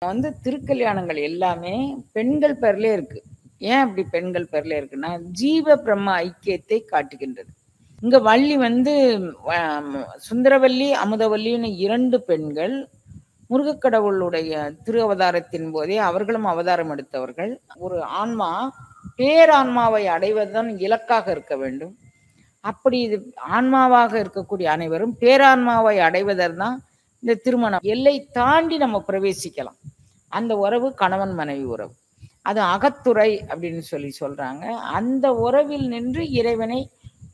திருக்கல்யாணங்கள் எல்லாமே பெண்கள் பேர்லயே இருக்கு. ஏன் அப்படி பெண்கள் பேர்ல இருக்குன்னா, ஜீவ பிரம்ம ஐக்கியத்தை காட்டுகின்றது. இங்க வள்ளி சுந்தரவல்லி, அமுதவல்லின்னு 2 பெண்கள் முருகக்கடவுளுடைய திரு அவதாரத்தின் போதே அவர்களும் அவதாரம் எடுத்தவர்கள். ஒரு ஆன்மா பேரான்மாவை அடைவதுதான் இலக்காக இருக்க வேண்டும். அப்படி இது ஆன்மாவாக இருக்கக்கூடிய அனைவரும் பேரான்மாவை அடைவதற்தான் இந்த திருமணம். எல்லை தாண்டி நம்ம பிரவேசிக்கலாம். அந்த உறவு கணவன் மனைவி உறவு. அது அகத்துறை அப்படின்னு சொல்றாங்க. அந்த உறவில் நின்று இறைவனை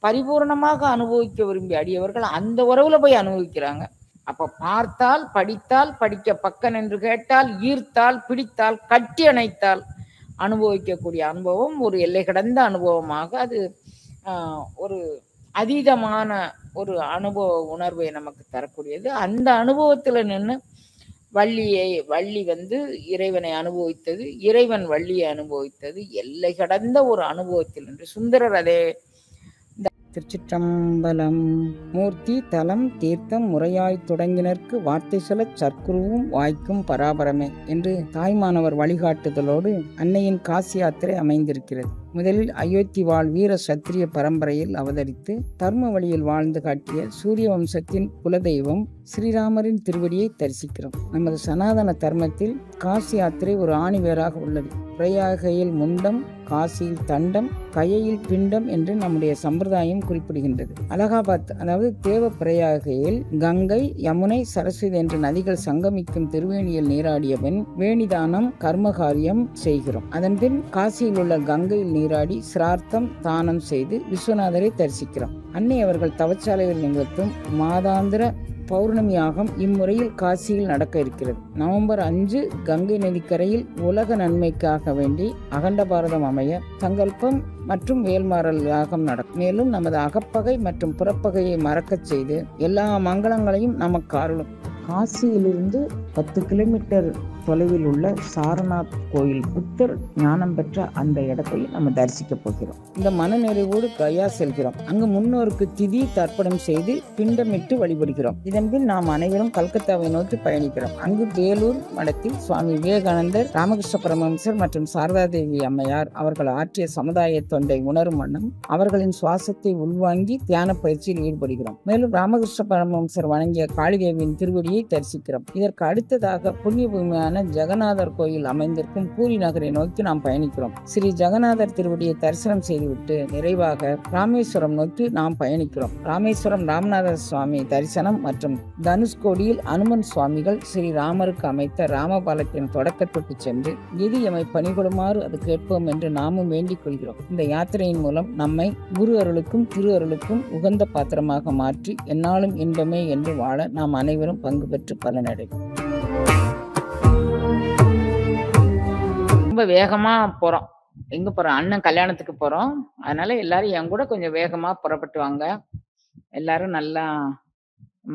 பரிபூர்ணமாக அனுபவிக்க விரும்பிய அடியவர்கள் அந்த உறவுல போய் அனுபவிக்கிறாங்க. அப்ப பார்த்தால், படித்தால், படிக்க பக்கம் என்று கேட்டால், ஈர்த்தால், பிடித்தால், கட்டி அணைத்தால் அனுபவிக்கக்கூடிய அனுபவம் ஒரு எல்லை கடந்த அனுபவமாக அது ஒரு அதீதமான ஒரு அனுபவ உணர்வை நமக்கு தரக்கூடியது. அந்த அனுபவத்துல நின்று வள்ளி இறைவனை அனுபவித்தது, இறைவன் வள்ளியை அனுபவித்தது எல்லை கடந்த ஒரு அனுபவத்தில் என்று சுந்தரர் அதே. திருச்சிற்றம்பலம். மூர்த்தி தலம் தீர்த்தம் முறையாய் தொடங்கினர்க்கு வார்த்தை சொல்லச் சற்குருவும் வாய்க்கும் பராபரமே என்று தாய்மானவர் வழிகாட்டுதலோடு அன்னையின் காசி யாத்திரை அமைந்திருக்கிறது. முதலில் அயோத்தி வாழ் வீர சத்திரிய பரம்பரையில் அவதரித்து தர்ம வழியில் வாழ்ந்து காட்டிய சூரிய வம்சத்தின் குலதெய்வம் ஸ்ரீராமரின் திருவடியை தரிசிக்கிறோம். நமது சனாதன தர்மத்தில் காசி யாத்திரை ஒரு ஆணிவேராக உள்ளது. பிரயாகையில் முண்டம், காசியில் தண்டம், கயையில் பிண்டம் என்று நம்முடைய சம்பிரதாயம் குறிப்பிடுகின்றது. அலகாபாத் அதாவது தேவ பிரயாகையில் கங்கை, யமுனை, சரஸ்வதி என்ற நதிகள் சங்கமிக்கும் திருவேணியில் நீராடிய பின் வேணிதானம் கர்மகாரியம் செய்கிறோம். அதன் பின் காசியில் உள்ள கங்கையில் நீராடி சிரார்த்தம் தானம் செய்து விஸ்வநாதரை தரிசிக்கிறோம். அன்னை அவர்கள் தவச்சாலையில் நிகழ்த்தும் மாதாந்திர பௌர்ணமியாகம் இம்முறையில் காசியில் நடக்க இருக்கிறது. நவம்பர் 5 கங்கை நதிக்கரையில் உலக நன்மைக்காக வேண்டி அகண்ட பாரதம் அமைய சங்கல்பம் மற்றும் வேல்மாறல் யாகம் நடக்கும். மேலும் நமது அகப்பகை மற்றும் புறப்பகையை மறக்கச் செய்து எல்லா மங்களங்களையும் நமக்கு அருளும். காசியிலிருந்து 10 கிலோமீட்டர் தொலைவில் உள்ள சாரநாத் கோயில் புத்தர் ஞானம் பெற்ற அந்த இடத்தை நம்ம தரிசிக்க போகிறோம். இந்த மனநிறைவோடு கயா செல்கிறோம். அங்கு முன்னோருக்கு திதி தர்ப்பணம் செய்து பிண்டமிட்டு வழிபடுகிறோம். இதன் பின் நாம் அனைவரும் கல்கத்தாவை நோக்கி பயணிக்கிறோம். அங்கு வேலூர் மடத்தில் சுவாமி விவேகானந்தர், ராமகிருஷ்ண பரமஹம்சர் மற்றும் சாரதாதேவி அம்மையார் அவர்கள் ஆற்றிய சமுதாய தொண்டை உணரும் வண்ணம் அவர்களின் சுவாசத்தை உள்வாங்கி தியான பயிற்சியில் ஈடுபடுகிறோம். மேலும் ராமகிருஷ்ண பரமஹம்சர் வணங்கிய காளிதேவியின் திருவடியை தரிசிக்கிறோம். இதற்கு அடுத்ததாக புண்ணிய பூமியான ஜெகநாதர் கோயில் அமைந்திருக்கும் பூரி நகரை நோக்கி நாம் பயணிக்கிறோம். ஸ்ரீ ஜெகநாதர் திருவடியை தரிசனம் செய்துவிட்டு நிறைவாக ராமேஸ்வரம் நோக்கி நாம் பயணிக்கிறோம். ராமேஸ்வரம் ராமநாத சுவாமி தரிசனம் மற்றும் தனுஷ்கோடியில் அனுமன் சுவாமிகள் ஸ்ரீ ராமருக்கு அமைத்த ராமபாலத்தின் தொடக்கத்துக்கு சென்று எது எமை பணிகொடுமாறு அது கேட்போம் என்று நாமும் வேண்டிக் கொள்கிறோம். இந்த யாத்திரையின் மூலம் நம்மை குரு அருளுக்கும் திரு அருளுக்கும் உகந்த பாத்திரமாக மாற்றி எந்நாளும் இன்பமே என்று வாழ நாம் அனைவரும் பங்கு பெற்று பலனடைவோம். ரொம்ப வேகமா போறோம். எங்க போறோம்? அண்ணன் கல்யாணத்துக்கு போறோம். அதனால எல்லாரும் என் கூட கொஞ்சம் வேகமா புறப்பட்டு வாங்க. எல்லாரும் நல்லா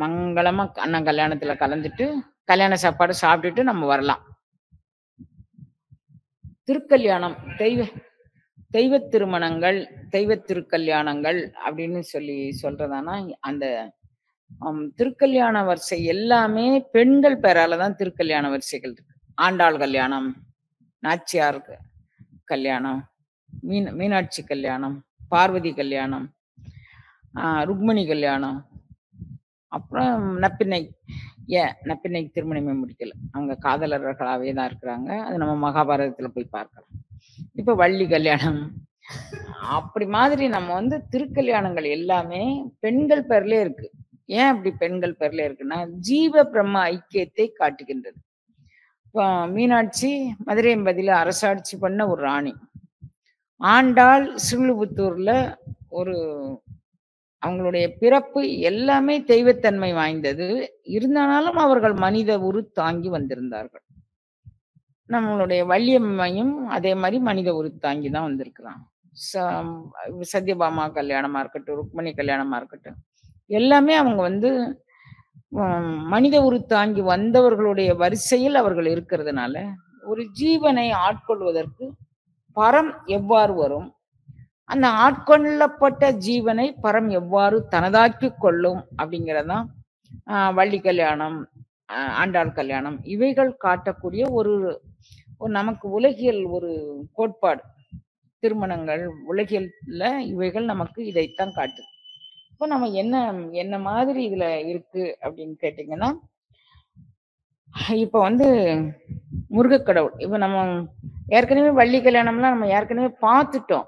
மங்களமா அண்ணன் கல்யாணத்துல கலந்துட்டு கல்யாண சாப்பாடு சாப்பிட்டுட்டு நம்ம வரலாம். திருக்கல்யாணம் தெய்வ திருமணங்கள், தெய்வ திருக்கல்யாணங்கள் அப்படின்னு சொல்றதானா அந்த திருக்கல்யாண வரிசை எல்லாமே பெண்கள் பேராலதான் திருக்கல்யாண வரிசைகள் இருக்கு. ஆண்டாள் கல்யாணம், நாச்சியார் கல்யாணம், மீனாட்சி கல்யாணம், பார்வதி கல்யாணம், ருக்மணி கல்யாணம், அப்புறம் நப்பின்னை திருமணமே முடிக்கல. அவங்க காதலர்களாவே தான் இருக்கிறாங்க. அது நம்ம மகாபாரதத்துல போய் பார்க்கலாம். இப்ப வள்ளி கல்யாணம் அப்படி மாதிரி நம்ம திருக்கல்யாணங்கள் எல்லாமே பெண்கள் பேர்லயே இருக்கு. ஏன் அப்படி பெண்கள் பேர்ல இருக்குன்னா, ஜீவ பிரம்ம ஐக்கியத்தை காட்டுகின்றது. மீனாட்சி மதுரையம்பதியில அரசாட்சி பண்ண ஒரு ராணி. ஆண்டாள் ஸ்ரீவில்லிபுத்தூர்ல அவங்களுடைய பிறப்பு எல்லாமே தெய்வத்தன்மை வாய்ந்தது. இருந்தாலும் அவர்கள் மனித உரு தாங்கி வந்திருந்தார்கள். நம்மளுடைய வள்ளியம்மையும் அதே மாதிரி மனித உரு தாங்கி தான் வந்திருக்கிறாங்க. சத்யபாமா கல்யாணமா இருக்கட்டும், ருக்மணி கல்யாணமா இருக்கட்டும், எல்லாமே அவங்க மனித உரு தாங்கி வந்தவர்களுடைய வரிசையில் அவர்கள் இருக்கிறதுனால ஒரு ஜீவனை ஆட்கொள்வதற்கு பரம் எவ்வாறு வரும், அந்த ஆட்கொள்ளப்பட்ட ஜீவனை பரம் எவ்வாறு தனதாக்கி கொள்ளும் அப்படிங்கிறதான் வள்ளி கல்யாணம், ஆண்டாள் கல்யாணம் இவைகள் காட்டக்கூடிய ஒரு ஒரு நமக்கு உலகியல் ஒரு கோட்பாடு. திருமணங்கள் உலகியல்ல இவைகள் நமக்கு இதைத்தான் காட்டுது. இப்போ நம்ம என்ன என்ன மாதிரி இதுல இருக்கு அப்படின்னு கேட்டீங்கன்னா, இப்ப வந்து முருகக் கடவுள். இப்ப நம்ம ஏற்கனவே வள்ளி கல்யாணம்லாம் நம்ம ஏற்கனவே பார்த்துட்டோம்.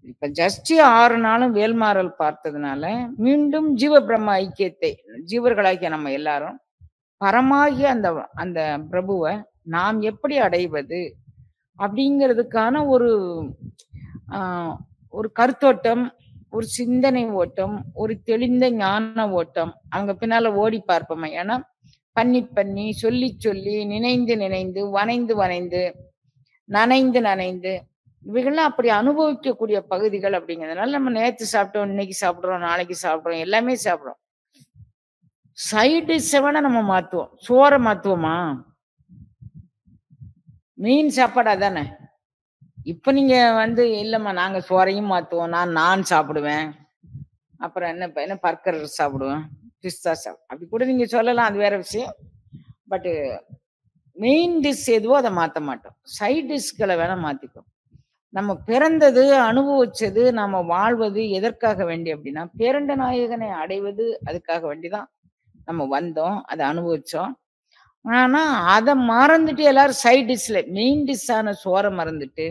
இப்ப ஜஸ்ட் 6 நாளும் வேல்மாறல் பார்த்ததுனால, மீண்டும் ஜீவ பிரம்ம ஐக்கியத்தை ஜீவர்களாகிய நம்ம எல்லாரும் பரமாகிய அந்த அந்த பிரபுவ நாம் எப்படி அடைவது? அப்படிங்கிறதுக்கான ஒரு ஆ ஒரு கருத்தோட்டம், ஒரு சிந்தனை ஓட்டம், ஒரு தெளிந்த ஞான ஓட்டம். அவங்க பின்னால ஓடி பார்ப்போமே. ஏன்னா, பண்ணி பண்ணி, சொல்லி சொல்லி, நினைந்து நினைந்து, வனைந்து வனைந்து, நனைந்து நனைந்து, இவைகள்லாம் அப்படி அனுபவிக்கக்கூடிய பகுதிகள் அப்படிங்கிறதுனால, நம்ம நேத்து சாப்பிட்டோம், இன்னைக்கு சாப்பிடுறோம், நாளைக்கு சாப்பிடுறோம், எல்லாமே சாப்பிடுறோம். சைட் டிஷ்ஷ வேணா நம்ம மாத்துவோம். சோற மாத்துவோமா? மெயின் சாப்பாடு அதானே. இப்ப நீங்க வந்து இல்லம்மா நாங்க சோறையும் மாத்துவோம். நான் சாப்பிடுவேன். அப்புறம் என்ன பர்கர் சாப்பிடுவேன். பிஸ்தா அப்படி கூட நீங்க சொல்லலாம். அது வேற விஷயம். பட் மெயின் டிஷ் எதுவோ அத மாத்த மாட்டோம். சைட் டிஷ்கள வேணா மாத்திக்குவோம். நம்ம பிறந்தது, அனுபவிச்சது, நாம வாழ்வது எதற்காக வேண்டி அப்படின்னா, பேரண்ட நாயகனை அடைவது அதுக்காக வேண்டி தான் நம்ம வந்தோம். அத அனுபவிச்சோம். ஆனா, அத மறந்துட்டு எல்லாரும் சைட் டிஷ்ல மெயின் டிஷ்ஷான சோற மறந்துட்டு,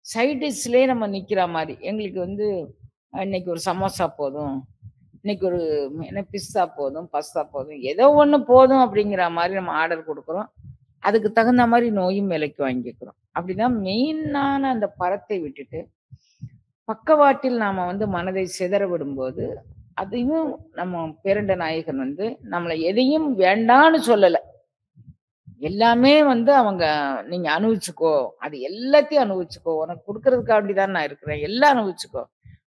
சைட் டிஷ்லயே நம்ம நிக்கிற மாரி. எங்களுக்கு வந்து இன்னைக்கு ஒரு சமோசா போதும். இன்னைக்கு ஒரு என்ன பிஸ்ஸா போதும், பஸ்தா போதும். ஏதோ ஒண்ணு போதும் அப்படிங்கிற மாரி நம்ம ஆர்டர் குடுக்குறோம். அதுக்கு தகுந்த மாரி நோயும் விலைக்கு வாங்கிக்கிறோம். அப்படிதான் மெயினான அந்த பரத்தை விட்டுட்டு, பக்கவாட்டில் நாம வந்து மனதை சிதற விடும்போது, அதையும் நம்ம பேரண்ட நாயகன் வந்து நம்மள எதையும் வேண்டான்னு சொல்லல. எல்லாமே வந்து அவங்க நீங்க அனுபவிச்சுக்கோ. அது எல்லாத்தையும் அனுபவிச்சுக்கோ. உனக்கு குடுக்கறதுக்காண்டி தான் நான் இருக்கிறேன். எல்லாம் அனுபவிச்சுக்கோ.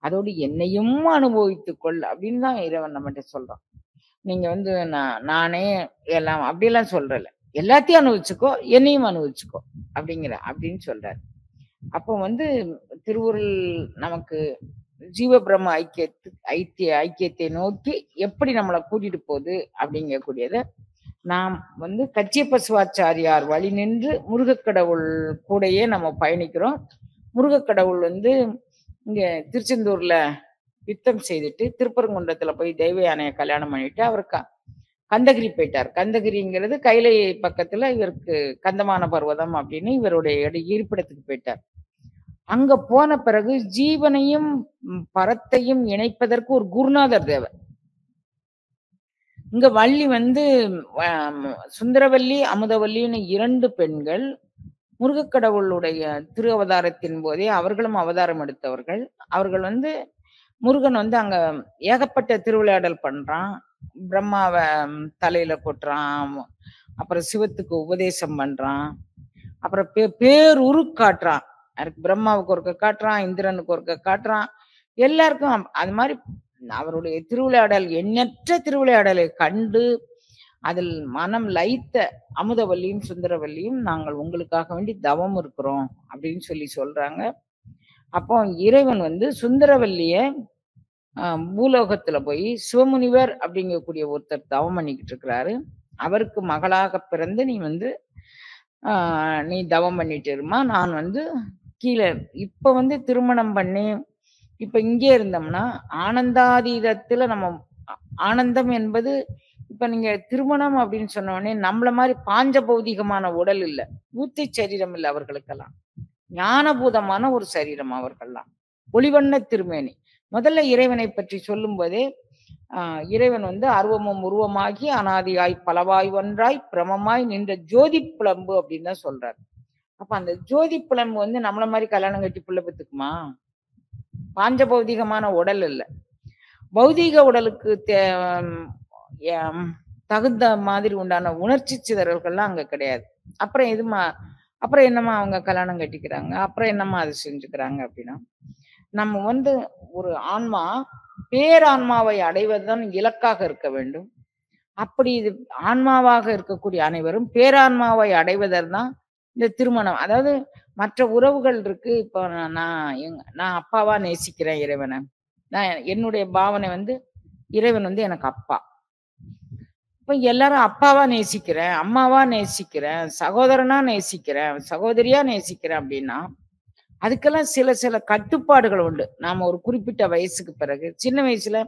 அதோடு என்னையும் அனுபவித்துக்கொள் அப்படின்னு தான் இறைவன் நம்மட்ட சொல்றான். நீங்க வந்து நானே எல்லாம் அப்படியெல்லாம் சொல்றல. எல்லாத்தையும் அனுபவிச்சுக்கோ, என்னையும் அனுபவிச்சுக்கோ அப்படின்னு சொல்றாரு. அப்போ வந்து திருவுருள் நமக்கு ஜீவபிரம ஐக்கியத்தை நோக்கி எப்படி நம்மள கூட்டிட்டு போகுது அப்படிங்கக்கூடியத நாம் வந்து கச்சியப்ப சிவாச்சாரியார் வழி நின்று முருகக் கடவுள் கூடயே நம்ம பயணிக்கிறோம். முருகக் கடவுள் வந்து இங்க திருச்செந்தூர்ல யுத்தம் செய்துட்டு திருப்பரங்குன்றத்துல போய் தெய்வ யானைய கல்யாணம் பண்ணிட்டு அவர் கந்தகிரி போயிட்டார். கந்தகிரிங்கிறது கைலை பக்கத்துல இவருக்கு கந்தமான பர்வதம் அப்படின்னு இவருடைய இருப்பிடத்துக்கு போயிட்டார். அங்க போன பிறகு ஜீவனையும் பரத்தையும் இணைப்பதற்கு ஒரு குருநாதர் தேவை. இங்க வள்ளி வந்து சுந்தரவல்லி, அமுதவல்லின்னு 2 பெண்கள் முருகக் கடவுளுடைய திரு அவதாரத்தின் போதே அவர்களும் அவதாரம் எடுத்தவர்கள். அவர்கள் வந்து முருகன் வந்து அங்க ஏகப்பட்ட திருவிளையாடல் பண்றான். பிரம்மாவ தலையில கொட்டுறான். அப்புறம் சிவத்துக்கு உபதேசம் பண்றான். அப்புறம் பேருரு காட்டுறான். யாருக்கு பிரம்மாவுக்கு ஒருக்க காட்டுறான், இந்திரனுக்கு ஒருக்க காட்டுறான். எல்லாருக்கும் அது மாரி அவருடைய திருவிளையாடல் எண்ணற்ற திருவிளையாடலை கண்டு அதில் மனம் லயித்த அமுதவல்லியும் சுந்தரவல்லியும் நாங்கள் உங்களுக்காக வேண்டி தவம் இருக்கிறோம் அப்படின்னு சொல்றாங்க. அப்போ இறைவன் வந்து சுந்தரவல்லிய பூலோகத்துல போய் சிவமுனிவர் அப்படிங்கக்கூடிய ஒருத்தர் தவம் பண்ணிக்கிட்டு இருக்கிறாரு. அவருக்கு மகளாக பிறந்து நீ வந்து நீ தவம் பண்ணிட்டு இருமா. நான் வந்து கீழ இப்ப வந்து திருமணம் பண்ணி இப்ப இங்கே இருந்தோம்னா ஆனந்தாதீதத்துல நம்ம ஆனந்தம் என்பது இப்ப நீங்க திருமணம் அப்படின்னு சொன்ன உடனே நம்மள மாதிரி பாஞ்ச பௌதிகமான உடல் இல்ல. ஊத்தை சரீரம் இல்ல அவர்களுக்கெல்லாம். ஞானபூதமான ஒரு சரீரம் அவர்கள்லாம். ஒளிவண்ண திருமேனி. முதல்ல இறைவனை பற்றி சொல்லும் போதே இறைவன் வந்து அருவமும் உருவமாகி அனாதியாய் பலவாய் ஒன்றாய் பிரமமாய் நின்ற ஜோதி புலம்பு அப்படின்னு தான் சொல்றாரு. அப்ப அந்த ஜோதி புலம்பு வந்து நம்மள மாதிரி கல்யாணம் கட்டி புள்ள பெத்துக்குமா? பாஞ்ச பௌதிகமான உடல் இல்ல. பௌதீக உடலுக்கு தகுந்த மாதிரி உண்டான உணர்ச்சி சிதறல்கள்லாம் அங்க கிடையாது. அப்புறம் என்னம்மா அவங்க கல்யாணம் கட்டிக்கிறாங்க, அப்புறம் என்னம்மா அது செஞ்சுக்கிறாங்க அப்படின்னா, நம்ம வந்து ஒரு ஆன்மா பேரான்மாவை அடைவதுதான் இலக்காக இருக்க வேண்டும். அப்படி இது ஆன்மாவாக இருக்கக்கூடிய அனைவரும் பேரான்மாவை அடைவதற்கு தான் இந்த திருமணம். அதாவது மற்ற உறவுகள் இருக்கு. இப்போ நான் அப்பாவா நேசிக்கிறேன் இறைவனை. நான் என்னுடைய பாவனை வந்து இறைவன் வந்து எனக்கு அப்பா. இப்ப எல்லாரும் அப்பாவா நேசிக்கிறேன், அம்மாவா நேசிக்கிறேன், சகோதரனா நேசிக்கிறேன், சகோதரியா நேசிக்கிறேன் அப்படின்னா, அதுக்கெல்லாம் சில சில கட்டுப்பாடுகள் உண்டு. நாம ஒரு குறிப்பிட்ட வயசுக்கு பிறகு, சின்ன வயசுல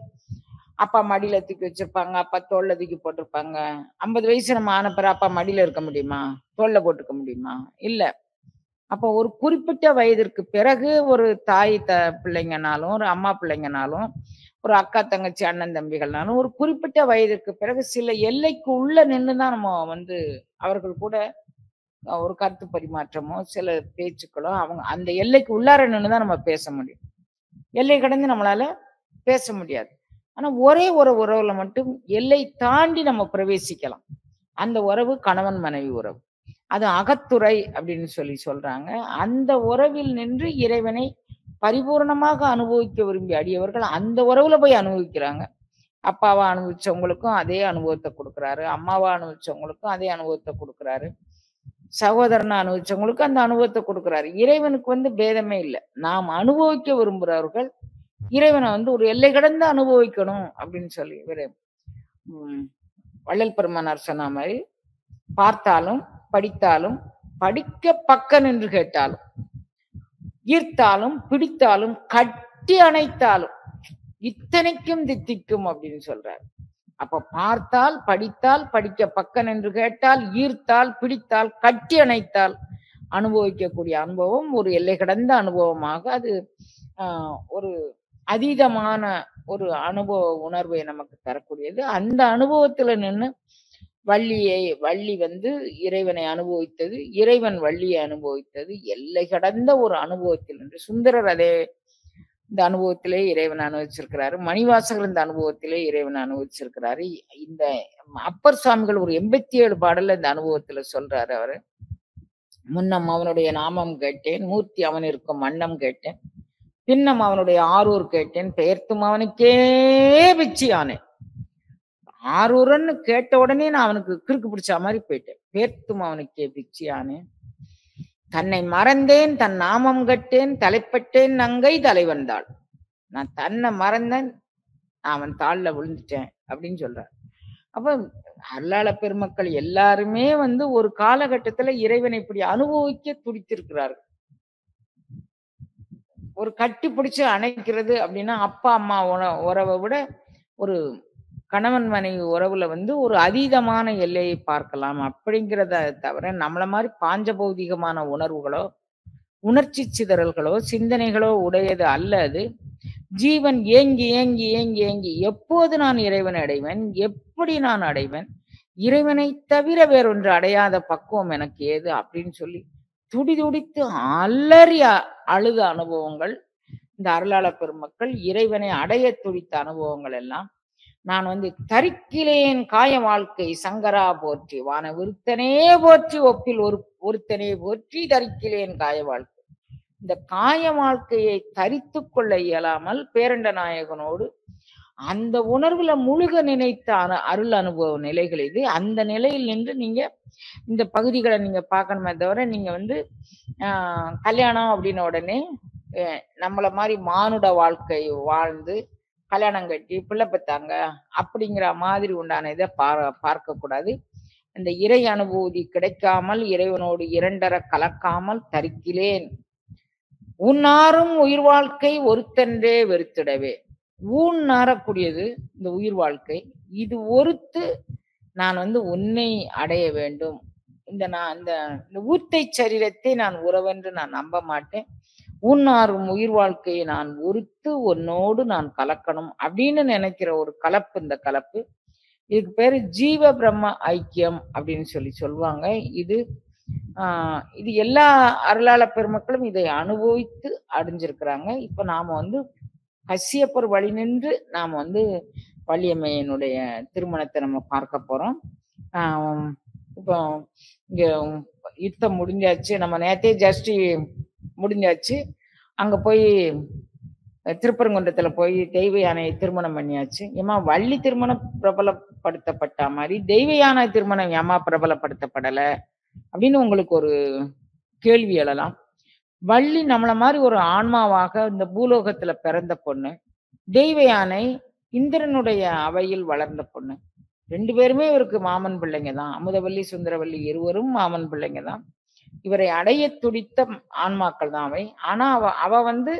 அப்பா மடியில தூக்கி வச்சிருப்பாங்க, அப்பா தோள்ல தூக்கி போட்டிருப்பாங்க. 50 வயசு நம்ம ஆன பிறகு அப்பா மடியில இருக்க முடியுமா? தோள்ல போட்டுக்க முடியுமா? இல்ல. அப்போ ஒரு குறிப்பிட்ட வயதிற்கு பிறகு ஒரு தாய் பிள்ளைங்கனாலும், ஒரு அம்மா பிள்ளைங்கனாலும், ஒரு அக்கா, தங்கச்சி, அண்ணன், தம்பிகள்னாலும் ஒரு குறிப்பிட்ட வயதிற்கு பிறகு சில எல்லைக்கு உள்ள நின்னு தான் நம்ம வந்து அவர்கள் கூட ஒரு கருத்து பரிமாற்றமோ, சில பேச்சுக்களோ அவங்க அந்த எல்லைக்கு உள்ளார நின்னு தான் நம்ம பேச முடியும். எல்லை கடந்து நம்மளால பேச முடியாது. ஆனா ஒரே ஒரு உறவுல மட்டும் எல்லை தாண்டி நம்ம பிரவேசிக்கலாம். அந்த உறவு கணவன் மனைவி உறவு. அது அகத்துறை அப்படின்னு சொல்றாங்க. அந்த உறவில் நின்று இறைவனை பரிபூரணமாக அனுபவிக்க விரும்பிய அடியவர்கள் அந்த உறவுல போய் அனுபவிக்கிறாங்க. அப்பாவா அனுபவிச்சவங்களுக்கும் அதே அனுபவத்த குடுக்குறாரு. அம்மாவா அனுபவிச்சவங்களுக்கும் அதே அனுபவத்த குடுக்குறாரு. சகோதரனா அனுபவிச்சவங்களுக்கு அந்த அனுபவத்த குடுக்குறாரு. இறைவனுக்கு வந்து பேதமே இல்ல. நாம் அனுபவிக்க விரும்புறவர்கள் இறைவன வந்து ஒரு எல்லை கடந்து அனுபவிக்கணும் அப்படின்னு சொல்லி ம் வள்ளல் பெருமானார் சொன்ன மாரி, பார்த்தாலும், படித்தாலும், படிக்க பக்க நின்று கேட்டாலும், ஈர்த்தாலும், பிடித்தாலும், கட்டி அணைத்தாலும், இத்தனைக்கும் தித்திக்கும் அப்படின்னு சொல்றாரு. அப்ப பார்த்தால், படித்தால், படிக்க பக்க நின்று கேட்டால், ஈர்த்தால், பிடித்தால், கட்டி அணைத்தால் அனுபவிக்கக்கூடிய அனுபவம் ஒரு எல்லை கடந்த அனுபவமாக அது ஒரு அதீதமான ஒரு அனுபவ உணர்வை நமக்கு தரக்கூடியது. அந்த அனுபவத்துல நின்னு வள்ளி வந்து இறைவனை அனுபவித்தது, இறைவன் வள்ளியை அனுபவித்தது, எல்லை கடந்த ஒரு அனுபவத்தில் நின்று சுந்தரர் அதே இந்த அனுபவத்திலே இறைவன் அனுபவிச்சிருக்கிறாரு. மணிவாசகர் இந்த அனுபவத்திலே இறைவன் அனுபவிச்சிருக்கிறாரு. இந்த அப்பர் சுவாமிகள் ஒரு 87 பாடல்ல இந்த அனுபவத்துல சொல்றாரு அவரு. முன்னம் அவனுடைய நாமம் கேட்டேன், மூர்த்தி அவன் இருக்கும் வண்ணம் கேட்டேன், பின்னம் அவனுடைய ஆரூர் கேட்டேன், பெயர்த்தும் அவனுக்கே பிச்சியானேன். ஆரூரன்னு கேட்ட உடனே நான் அவனுக்கு கிறுக்கு பிடிச்ச மாதிரி போயிட்டேன். பேர்த்தும் அவனுக்கே பிச்சியானேன். தன்னை மறந்தேன், தன் நாமம் கட்டேன், தலைப்பட்டேன் நங்கை தலைவந்தாள். நான் தன்னை மறந்தேன், அவன் தாள்ல விழுந்துட்டேன் அப்படின்னு சொல்றார். அப்ப அருளாள பெருமக்கள் எல்லாருமே வந்து ஒரு காலகட்டத்துல இறைவனை இப்படி அனுபவிக்க துடித்திருக்கிறார்கள். ஒரு கட்டி பிடிச்சு அணைக்கிறது அப்படின்னா அப்பா அம்மா உறவை விட ஒரு கணவன் மனைவி உறவுல வந்து ஒரு அதீதமான எல்லையை பார்க்கலாம். அப்படிங்கிறத தவிர நம்மள மாதிரி பாஞ்சபௌதிகமான உணர்வுகளோ, உணர்ச்சி சிதறல்களோ, சிந்தனைகளோ உடையது அல்ல அது. ஜீவன் ஏங்கி ஏங்கி ஏங்கி ஏங்கி எப்போது நான் இறைவனை அடைவேன், எப்படி நான் அடைவேன், இறைவனை தவிர வேறொன்று அடையாத பக்குவம் எனக்கு ஏது அப்படின்னு சொல்லி துடி துடித்து அலறி அழுத அனுபவங்கள் இந்த அருளாள பெருமக்கள் இறைவனை அடைய துடித்த அனுபவங்கள் எல்லாம் நான் வந்து தரிக்கிலேன் காய வாழ்க்கை சங்கரா போற்றி வான விருத்தனே போற்றி ஒப்பில் ஒருத்தனே போற்றி தரிக்கிலேன் காய வாழ்க்கை. இந்த காய வாழ்க்கையை தரித்து கொள்ள இயலாமல் பேரண்ட நாயகனோடு அந்த உணர்வுல முழுக நினைத்த அருள் அனுபவ நிலைகள் இது. அந்த நிலையில் நின்று நீங்க இந்த பகுதிகளை நீங்க பார்க்கணுமே தவிர நீங்க வந்து கல்யாணம் அப்படின்ன உடனே நம்மள மாதிரி மானுட வாழ்க்கை வாழ்ந்து கல்யாணம் கட்டி பிள்ளை பெத்தாங்க அப்படிங்கிற மாதிரி உண்டான இதை பார்க்க கூடாது. இந்த இறை அனுபூதி கிடைக்காமல் இறைவனோடு இரண்டர கலக்காமல் தரிக்கிலேன் உன்னாரும் உயிர் வாழ்க்கை ஒருத்தன்றே வெறுத்திடவே. ஊன் நாரக்கூடியது இந்த உயிர் வாழ்க்கை. இது ஒருத்து நான் வந்து உன்னை அடைய வேண்டும். இந்த ஊத்தை சரீரத்தை நான் உறவென்று நான் நம்ப மாட்டேன். ஊன்னாரும் உயிர் வாழ்க்கையை நான் ஒருத்து உன்னோடு நான் கலக்கணும் அப்படின்னு நினைக்கிற ஒரு கலப்பு இந்த கலப்பு. இதுக்கு பேரு ஜீவ பிரம்ம ஐக்கியம் அப்படின்னு சொல்லுவாங்க. இது எல்லா அருளாள பெருமக்களும் இதை அனுபவித்து அடைஞ்சிருக்கிறாங்க. இப்ப நாம வந்து கசியப்பர் வழி நின்று நாம வந்து வள்ளியம்மையினுடைய திருமணத்தை நம்ம பார்க்க போறோம். இப்போ இங்க யுத்தம் முடிஞ்சாச்சு, நம்ம நேத்தே ஜஸ்டி முடிஞ்சாச்சு. அங்க போய் திருப்பரங்குன்றத்துல போய் தெய்வ யானையை திருமணம் பண்ணியாச்சு. ஏமா வள்ளி திருமணம் பிரபலப்படுத்தப்பட்ட மாதிரி தெய்வ யானை திருமணம் ஏமா பிரபலப்படுத்தப்படல அப்படின்னு உங்களுக்கு ஒரு கேள்வி எழலாம். வள்ளி நம்மள மாதிரி ஒரு ஆன்மாவாக இந்த பூலோகத்துல பிறந்த பொண்ணு. தெய்வ யானை இந்திரனுடைய அவையில் வளர்ந்த பொண்ணு. 2 பேருமே இவருக்கு மாமன் பிள்ளைங்க தான். அமுதவல்லி, சுந்தரவல்லி இருவரும் மாமன் பிள்ளைங்க தான். இவரை அடைய துடித்த ஆன்மாக்கள் தான் அவை. ஆனா அவ வந்து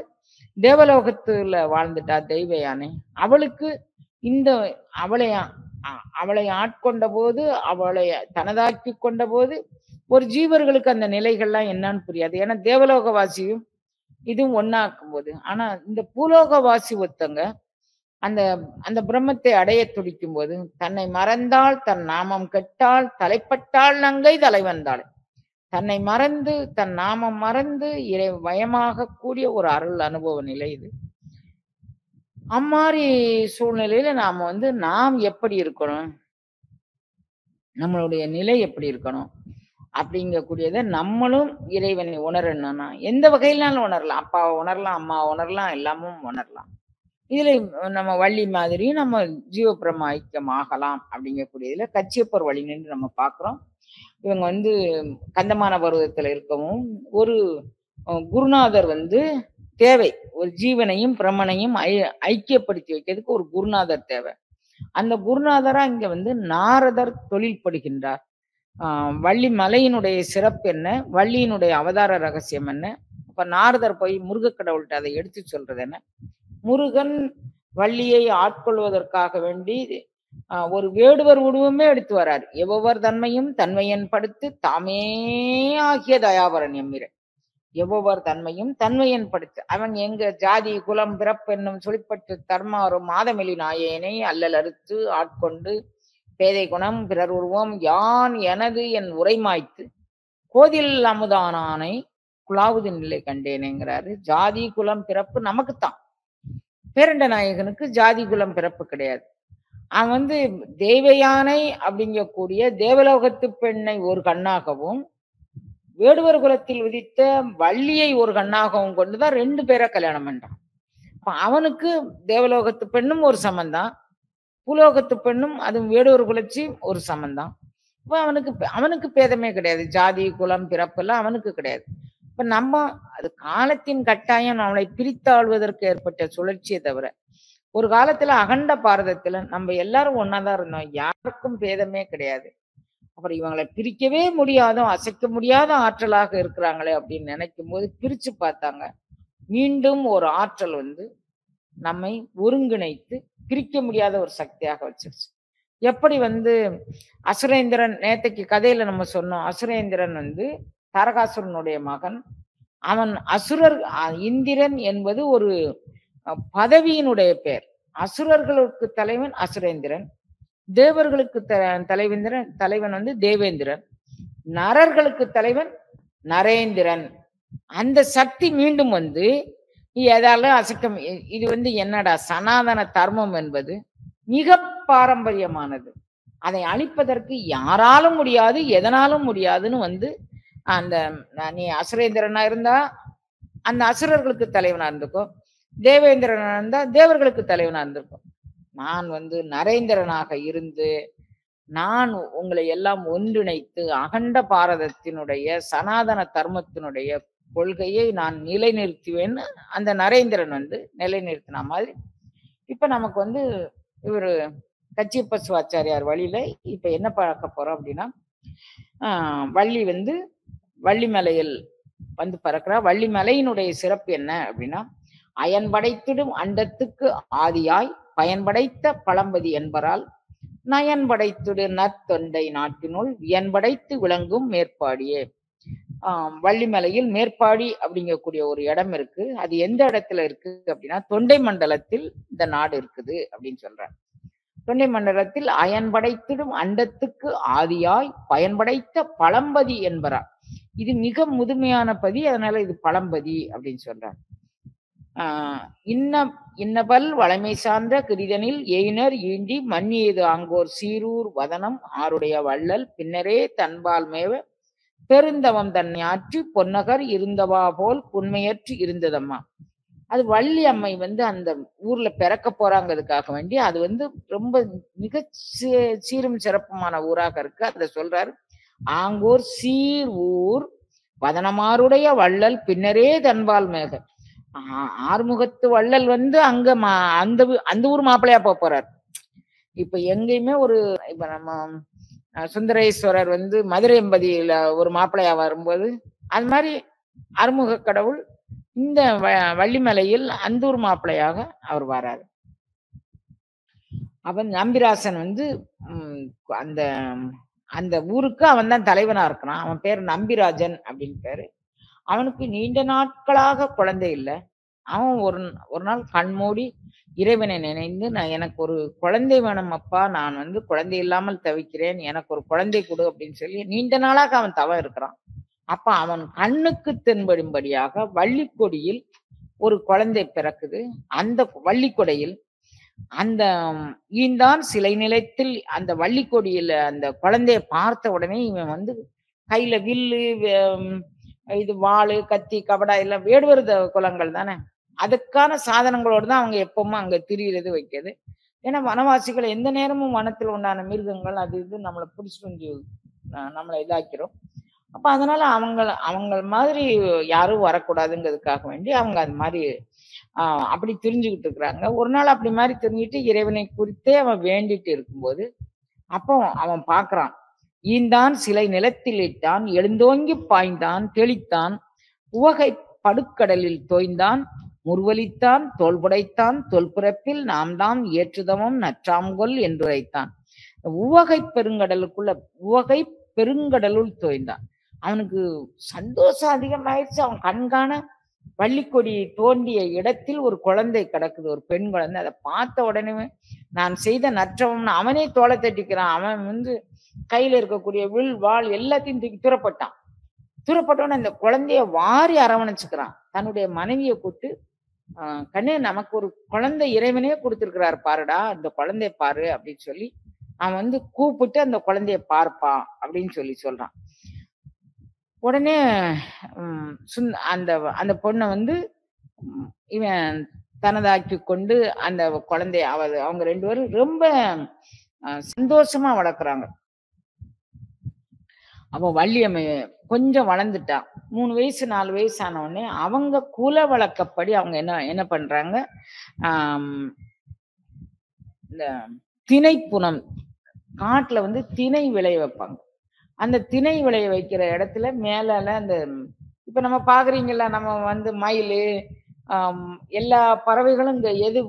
தேவலோகத்துல வாழ்ந்துட்டா தெய்வ யானை. அவளுக்கு இந்த அவளை அவளை ஆட்கொண்ட போது, அவளை தனதாக்கி கொண்ட போது, ஒரு ஜீவர்களுக்கு அந்த நிலைகள்லாம் என்னன்னு புரியாது. ஏன்னா தேவலோகவாசியும் இதுவும் ஒண்ணாக்கும் போது. ஆனா இந்த பூலோகவாசி ஒருத்தங்க அந்த அந்த பிரம்மத்தை அடைய துடிக்கும் போது, தன்னை மறந்தால் தன் நாமம் கெட்டால் தலைப்பட்டால் நங்கை தலைவந்தாள். தன்னை மறந்து தன் நாமம் மறந்து இறை வயமாக கூடிய ஒரு அருள் அனுபவ நிலை இது. அம்மாரி சூழ்நிலையில நாம வந்து நாம் எப்படி இருக்கணும், நம்மளுடைய நிலை எப்படி இருக்கணும் அப்படிங்கக்கூடியதை நம்மளும் இறைவனை உணரணும்னா எந்த வகையினாலும் உணரலாம். அப்பாவை உணரலாம், அம்மாவை உணரலாம், எல்லாமும் உணரலாம். இதுல நம்ம வள்ளி மாதிரி நம்ம ஜீவபிரம ஐக்கியம் ஆகலாம் அப்படிங்கக்கூடியதுல கச்சியப்பர் வழி நின்று நம்ம பார்க்கிறோம். இவங்க வந்து கந்தமான பருவத்துல இருக்கவும் ஒரு குருநாதர் வந்து தேவை. ஒரு ஜீவனையும் பிரமனையும் ஐக்கியப்படுத்தி வைக்கிறதுக்கு ஒரு குருநாதர் தேவை. அந்த குருநாதரா இங்க வந்து நாரதர் தொழில்படுகின்றார். வள்ளி மலையினுடைய சிறப்பு என்ன, வள்ளியினுடைய அவதார ரகசியம் என்ன, அப்ப நாரதர் போய் முருக கடவுள்கிட்ட அதை எடுத்து சொல்றது என்ன, முருகன் வள்ளியை ஆட்கொள்வதற்காக வேண்டி ஒரு வேடுவர் உருவமே எடுத்து வரார். எவ்வொரு தன்மையும் தன்மையன் படுத்து தாமே ஆகிய தயாபரன் எம்மிர. எவ்வொரு தன்மையும் தன்மையன் படுத்து அவன் எங்க ஜாதி குலம் பிறப்பு என்னும் சொல்லிப்பட்டு தர்மாறும் மாதமெலி நாயேனை அல்லல் அறுத்து ஆட்கொண்டு பேதை குணம் பிறர் உருவம் யான் எனது என் உரைமாய்த்து கோதில் அமுதானானை குலாவுது நிலை கண்டேனேங்கிறாரு. ஜாதி குலம் பிறப்பு நமக்குத்தான். பேரண்ட நாயகனுக்கு ஜாதி குலம் பிறப்பு கிடையாது. அவன் வந்து தேவயானை அப்படிங்கக்கூடிய தேவலோகத்து பெண்ணை ஒரு கண்ணாகவும் வேடுவர் குலத்தில் விதித்த வள்ளியை ஒரு கண்ணாகவும் கொண்டுதான் 2 பேரை கல்யாணம் பண்றான். அவனுக்கு தேவலோகத்து பெண்ணும் ஒரு சமந்தான், பூலோகத்து பெண்ணும் அதுவும் வேடுவர் குலச்சி ஒரு சமந்தான். இப்ப அவனுக்கு பேதமே கிடையாது. ஜாதி குலம் பிறப்பெல்லாம் அவனுக்கு கிடையாது. இப்ப நம்ம அது காலத்தின் கட்டாயம் அவனை பிரித்தாழ்வதற்கு ஏற்பட்ட சுழற்சியை தவிர ஒரு காலத்துல அகண்ட பாரதத்துல நம்ம எல்லாரும் ஒன்னாதான் இருந்தோம். யாருக்கும் பேதமே கிடையாது. அப்புறம் இவங்களை பிரிக்கவே முடியாத அசைக்க முடியாத ஆற்றலாக இருக்கிறாங்களே அப்படின்னு நினைக்கும் போது பிரிச்சு பார்த்தாங்க. மீண்டும் ஒரு ஆற்றல் வந்து நம்மை ஒருங்கிணைத்து பிரிக்க முடியாத ஒரு சக்தியாக வச்சிருச்சு. எப்படி வந்து அசுரேந்திரன், நேத்தைக்கு கதையில நம்ம சொன்னோம், அசுரேந்திரன் வந்து தாரகாசுரனுடைய மகன். அவன் இந்திரன் என்பது ஒரு பதவியினுடைய பெயர். அசுரர்களுக்கு தலைவன் அசுரேந்திரன், தேவர்களுக்கு தலைவன் வந்து தேவேந்திரன், நரர்களுக்கு தலைவன் நரேந்திரன். அந்த சக்தி மீண்டும் வந்து எதாலும் அசைக்க. இது வந்து என்னடா சனாதன தர்மம் என்பது மிக பாரம்பரியமானது. அதை அழிப்பதற்கு யாராலும் முடியாது, எதனாலும் முடியாதுன்னு வந்து அந்த நீ அசுரேந்திரனா இருந்தா அந்த அசுரர்களுக்கு தலைவனா இருந்துக்கோ, தேவேந்திரனா இருந்தா தேவர்களுக்கு தலைவனா இருந்திருக்கும். நான் வந்து நரேந்திரனாக இருந்து நான் உங்களை எல்லாம் ஒன்றிணைத்து அகண்ட பாரதத்தினுடைய சனாதன தர்மத்தினுடைய கொள்கையை நான் நிலைநிறுத்துவேன்னு அந்த நரேந்திரன் வந்து நிலைநிறுத்தின மாதிரி இப்ப நமக்கு வந்து இவரு கச்சியப்ப சிவாச்சாரியார் வழியில இப்ப என்ன பார்க்க போறோம் அப்படின்னா, வள்ளி வந்து வள்ளிமலையில் வந்து பறக்கிறா. வள்ளிமலையினுடைய சிறப்பு என்ன அப்படின்னா, அயன் படைத்திடும் அண்டத்துக்கு ஆதியாய் பயன்படைத்த பழம்பதி என்பரால் நயன் படைத்துடு நற்தொண்டை நாட்டினுள் வியன்படைத்து விளங்கும் மேற்பாடியே. வள்ளிமலையில் மேற்பாடி அப்படிங்கக்கூடிய ஒரு இடம் இருக்கு. அது எந்த இடத்துல இருக்கு அப்படின்னா, தொண்டை மண்டலத்தில் இந்த நாடு இருக்குது அப்படின்னு சொல்றாங்க. தொண்டை மண்டலத்தில் அயன் படைத்திடும் அண்டத்துக்கு ஆதியாய் பயன்படைத்த பழம்பதி என்பரா. இது மிக முதுமையான பதி, அதனால இது பழம்பதி அப்படின்னு சொல்றாங்க. இன்னபல் வளமை சார்ந்த கிரிதனில் எயினர் ஈண்டி மன்னியது ஆங்கோர் சீரூர் வதனம் ஆருடைய வள்ளல் பின்னரே தன்பால் மேவ பெருந்தவம் தன்னை ஆற்றி பொன்னகர் இருந்தவா போல் புன்மையற்று இருந்ததம்மா. அது வள்ளி அம்மை வந்து அந்த ஊர்ல பிறக்க போறாங்கிறதுக்காக வேண்டி அது வந்து ரொம்ப மிக சீரும் சிறப்புமான ஊராக இருக்கு. அதை சொல்றாரு. ஆங்கோர் சீர் ஊர் வதனமாருடைய வள்ளல் பின்னரே தன்பால் மேக. ஆறுமுகத்து வள்ளல் வந்து அங்க அந்த ஊர் மாப்பிள்ளையா போறார். இப்ப எங்கேயுமே ஒரு இப்ப நம்ம சுந்தரேஸ்வரர் வந்து மதுரை எம்பதியில ஒரு மாப்பிள்ளையா வரும்போது அது மாதிரி அறுமுக கடவுள் இந்த வள்ளிமலையில் அந்தூர் மாப்பிள்ளையாக அவர் வராரு. அவன் நம்பிராசன் வந்து அந்த அந்த ஊருக்கு அவன் தான் தலைவனா இருக்கிறான். அவன் பேர் நம்பிராஜன் அப்படின்னு பேரு. அவனுக்கு நீண்ட நாட்களாக குழந்தை இல்லை. அவன் ஒரு நாள் கண்மூடி இறைவனை நினைந்து, நான் எனக்கு ஒரு குழந்தை வேணும் அப்பா, நான் வந்து குழந்தை இல்லாமல் தவிக்கிறேன், எனக்கு ஒரு குழந்தை கொடு அப்படின்னு சொல்லி நீண்ட நாளாக அவன் தவம் இருக்கிறான். அப்ப அவன் கண்ணுக்கு தென்படும்படியாக வள்ளிக்கொடியில் ஒரு குழந்தை பிறக்குது. அந்த வள்ளிக்கொடையில் அந்த ஈந்தான் சிலை நிலத்தில் அந்த வள்ளிக்கொடியில அந்த குழந்தைய பார்த்த உடனே இவன் வந்து கையில வில்லு, இது வாளு, கத்தி, கபடா எல்லாம் வேடுவர் குலங்கள் தானே, அதுக்கான சாதனங்களோடு தான் அவங்க எப்பவுமே அங்க திரியிறது வைக்கிறது. ஏன்னா வனவாசிகள் எந்த நேரமும் வனத்தில் உண்டான மிருகங்கள் அது இது நம்மளை பிடிச்சிட்டு வந்து நம்மளை இதாக்கிறோம். அப்ப அதனால அவங்க மாதிரி யாரும் வரக்கூடாதுங்கிறதுக்காக வேண்டி அவங்க அது மாதிரி அப்படி தெரிஞ்சுக்கிட்டு இருக்கிறாங்க. ஒரு நாள் அப்படி மாதிரி தெரிஞ்சுட்டு இறைவனை குறித்தே அவன் வேண்டிட்டு இருக்கும்போது அப்போ அவன் பார்க்கறான். ஈந்தான் சிலை நிலத்தில் இட்டான், எழுந்தோங்கி பாய்ந்தான், தெளித்தான், உவகை படுக்கடலில் தோய்ந்தான், முறுவலித்தான், தோள்புடைத்தான், தொல்பிறப்பில் நாம் தாம் ஏற்றுதவம் நற்றாம்கொல் என்று வைத்தான். உவகை பெருங்கடலுக்குள்ள உவகை பெருங்கடலுள் தோய்ந்தான். அவனுக்கு சந்தோஷம் அதிகமாயிடுச்சு. அவன் கண்காண வள்ளிக்கொடி தோண்டிய இடத்தில் ஒரு குழந்தை கிடக்குது, ஒரு பெண் குழந்தை. அதை பார்த்த உடனே நான் செய்த நற்றவம்னு அவனே தோலை தட்டிக்கிறான். அவன் வந்து கையில இருக்கக்கூடிய வில் வாள் எல்லாத்தையும் தூக்கி துறப்பட்டான். துறப்பட்டவன அந்த குழந்தைய வாரி அரவணைச்சுக்கிறான். தன்னுடைய மனைவியை கூப்பிட்டு, கண்ணு நமக்கு ஒரு குழந்தை இறைவனே கொடுத்திருக்கிறாரு பாருடா, அந்த குழந்தைய பாரு அப்படின்னு சொல்லி அவன் வந்து கூப்பிட்டு அந்த குழந்தைய பார்ப்பா அப்படின்னு சொல்லி சொல்றான். உடனே அந்த அந்த பொண்ணை வந்து இவன் தனதாக்கி கொண்டு அந்த குழந்தைய அவங்க 2 பேரும் ரொம்ப சந்தோஷமா வளர்க்குறாங்க. அப்போ வள்ளியம்மை கொஞ்சம் வளர்ந்துட்டான். 3 வயசு 4 வயசு ஆன உடனே அவங்க குல வழக்கப்படி அவங்க என்ன பண்றாங்க, இந்த திணைப்புனம் காட்டுல வந்து திணை விளைய வைப்பாங்க. அந்த திணை விளைய வைக்கிற இடத்துல மேலால அந்த இப்ப நம்ம பாக்குறீங்கல்ல, நம்ம வந்து மயிலு எல்லா பறவைகளும் இந்த எது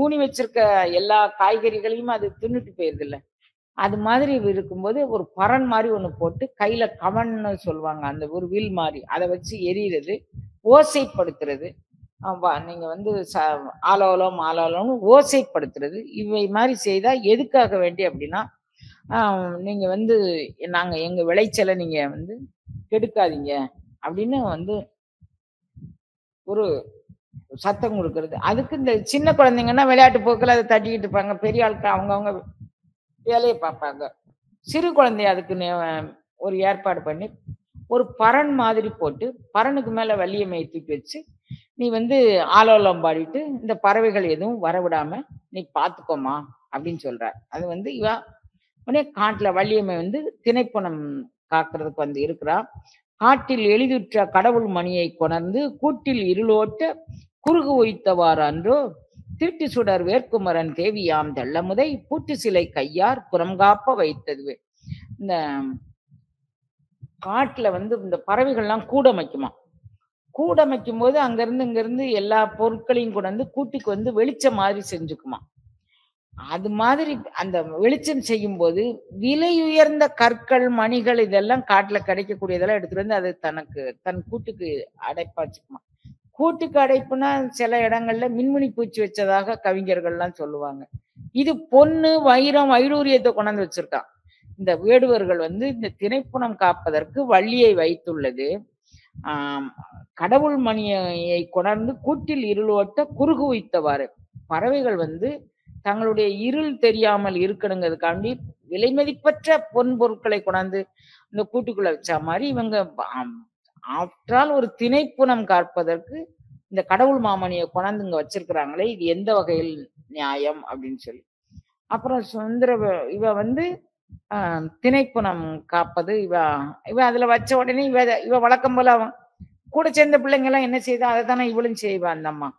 ஊனி வச்சிருக்க எல்லா காய்கறிகளையும் அது தின்னுட்டு போயிருது இல்ல, அது மாதிரி இருக்கும்போது ஒரு பறன் மாதிரி ஒண்ணு போட்டு கையில கவன்னு சொல்லுவாங்க, அந்த ஒரு வில் மாதிரி அதை வச்சு எரியறது, ஓசைப்படுத்துறது. நீங்க வந்து ஆலோலம் ஆலோலம்னு ஓசைப்படுத்துறது, இவை மாதிரி செய்தா எதுக்காக வேண்டி அப்படின்னா, நீங்க வந்து நாங்க எங்க விளைச்சலை நீங்க வந்து கெடுக்காதீங்க அப்படின்னு வந்து ஒரு சத்தம் கொடுக்கறது. அதுக்கு இந்த சின்ன குழந்தைங்கன்னா விளையாட்டு போக்குல அதை தட்டிக்கிட்டு இருப்பாங்க, பெரிய ஆட்கள் அவங்கவுங்க வேலையை பார்ப்பாங்க. சிறு குழந்தைய அதுக்கு ஒரு ஏற்பாடு பண்ணி ஒரு பறன் மாதிரி போட்டு பறனுக்கு மேல வள்ளியம்மையை தூக்கி வச்சு, நீ வந்து ஆலோலம் பாடிட்டு இந்த பறவைகள் எதுவும் வரவிடாம நீ பாத்துக்கோமா அப்படின்னு சொல்ற. அது வந்து உடனே காட்டுல வள்ளியம்மை வந்து திணைப்புணம் காக்குறதுக்கு வந்து இருக்கிறா. காட்டில் எளிதுற்ற கடவுள் மணியை கொணர்ந்து கூட்டில் இருளோட்ட குறுகு ஒய்த்தவாறு அன்றோ திருட்டு சுடர் வேர்க்குமரன் தேவியாம் தெள்ளமுதை பூட்டு சிலை கையார் புறங்காப்ப வைத்ததுவே. இந்த காட்டுல வந்து இந்த பறவைகள்லாம் கூடமைக்குமா, கூடமைக்கும் போது அங்கிருந்து இங்கிருந்து எல்லா பொருட்களையும் கொண்டு கூட்டுக்கு வந்து வெளிச்சம் மாதிரி செஞ்சுக்குமா. அது மாதிரி அந்த வெளிச்சம் செய்யும் போது விலை உயர்ந்த கற்கள் மணிகள் இதெல்லாம் காட்டுல கிடைக்கக்கூடியதெல்லாம் எடுத்துட்டு வந்து அது தன் கூட்டுக்கு அடைப்பாச்சுக்குமா. கூட்டுக்கு அடைப்புனா சில இடங்கள்ல மின்மினி பூச்சி வச்சதாக கவிஞர்கள்லாம் சொல்லுவாங்க. இது பொண்ணு வைரம் வைடூரியத்தை கொண்டாந்து வச்சிருக்கான். இந்த வேடுவர்கள் வந்து இந்த திணைப்புணம் காப்பதற்கு வள்ளியை வைத்துள்ளது. கடவுள் மணியை கொணர்ந்து கூட்டில் இருளோட்ட குறுகு வைத்தவாறு. பறவைகள் வந்து தங்களுடைய இருள் தெரியாமல் இருக்கணுங்கிறதுக்காண்டி விலை மதிப்பற்ற பொன் பொருட்களை கொண்டாந்து இந்த கூட்டுக்குள்ள வச்ச மாதிரி இவங்க ஆற்றால் ஒரு திணைப்புணம் காப்பதற்கு இந்த கடவுள் மாமணியை கொண்டாந்து இங்க வச்சிருக்கிறாங்களே, இது எந்த வகையில் நியாயம் அப்படின்னு சொல்லி. அப்புறம் இவ வந்து திணைப்புணம் காப்பது இவ அதுல வச்ச உடனே இவ வழக்கம் போல அவன் கூட சேர்ந்த பிள்ளைங்க எல்லாம் என்ன செய்தா அதை தானே இவளும் செய்வா அந்த அம்மா.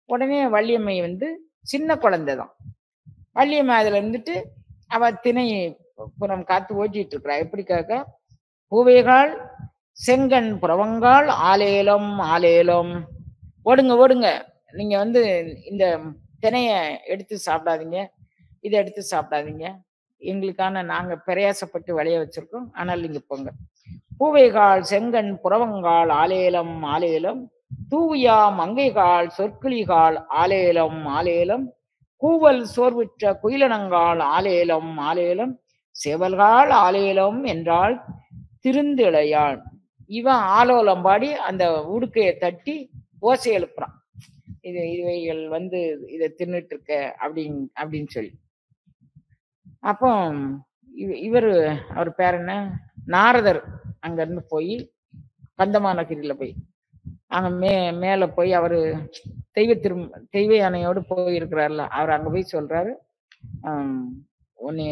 உடனே வள்ளியம்மை வந்து சின்ன குழந்தைதான், வள்ளியம்மா அதுல இருந்துட்டு அவ திணை புறம் காத்து ஓட்டிட்டு இருக்கிறா. எப்படி கேட்க, பூவைகாள் செங்கண் புறவங்காள் ஆலேலம் ஆலேலம். ஓடுங்க ஓடுங்க, நீங்க வந்து இந்த திணைய எடுத்து சாப்பிடாதீங்க, இதை எடுத்து சாப்பிடாதீங்க, எங்களுக்கான நாங்க பிரயாசப்பட்டு விளைய வச்சிருக்கோம், ஆனால் நீங்க போங்க. பூவைகாள் செங்கண் புறவங்காள் ஆலேலம் ஆலேலம், தூவியா மங்கைகாள் சொற்கிளிகாள் ஆலேலம் ஆலேலம், கூவல் சோர்வுற்ற குயிலனங்காள் ஆலேலம் ஆலேலம், சேவல்காள் ஆலேலம் என்றாள் திருந்திளையாள். இவன் ஆலோலம் பாடி அந்த உடுக்கையை தட்டி ஓசை எழுப்புறான். இவைகள் வந்து இதை தின்னுட்டு இருக்க அப்படின்னு சொல்லி. அப்போ இவரு அவர் பேர் என்ன, நாரதர் அங்க இருந்து போய் கந்தமானகிரியில போய் அங்க மேல போய் அவரு தெய்வ யானையோடு போயிருக்கிறார்ல, அவர் அங்க போய் சொல்றாரு, உன்னை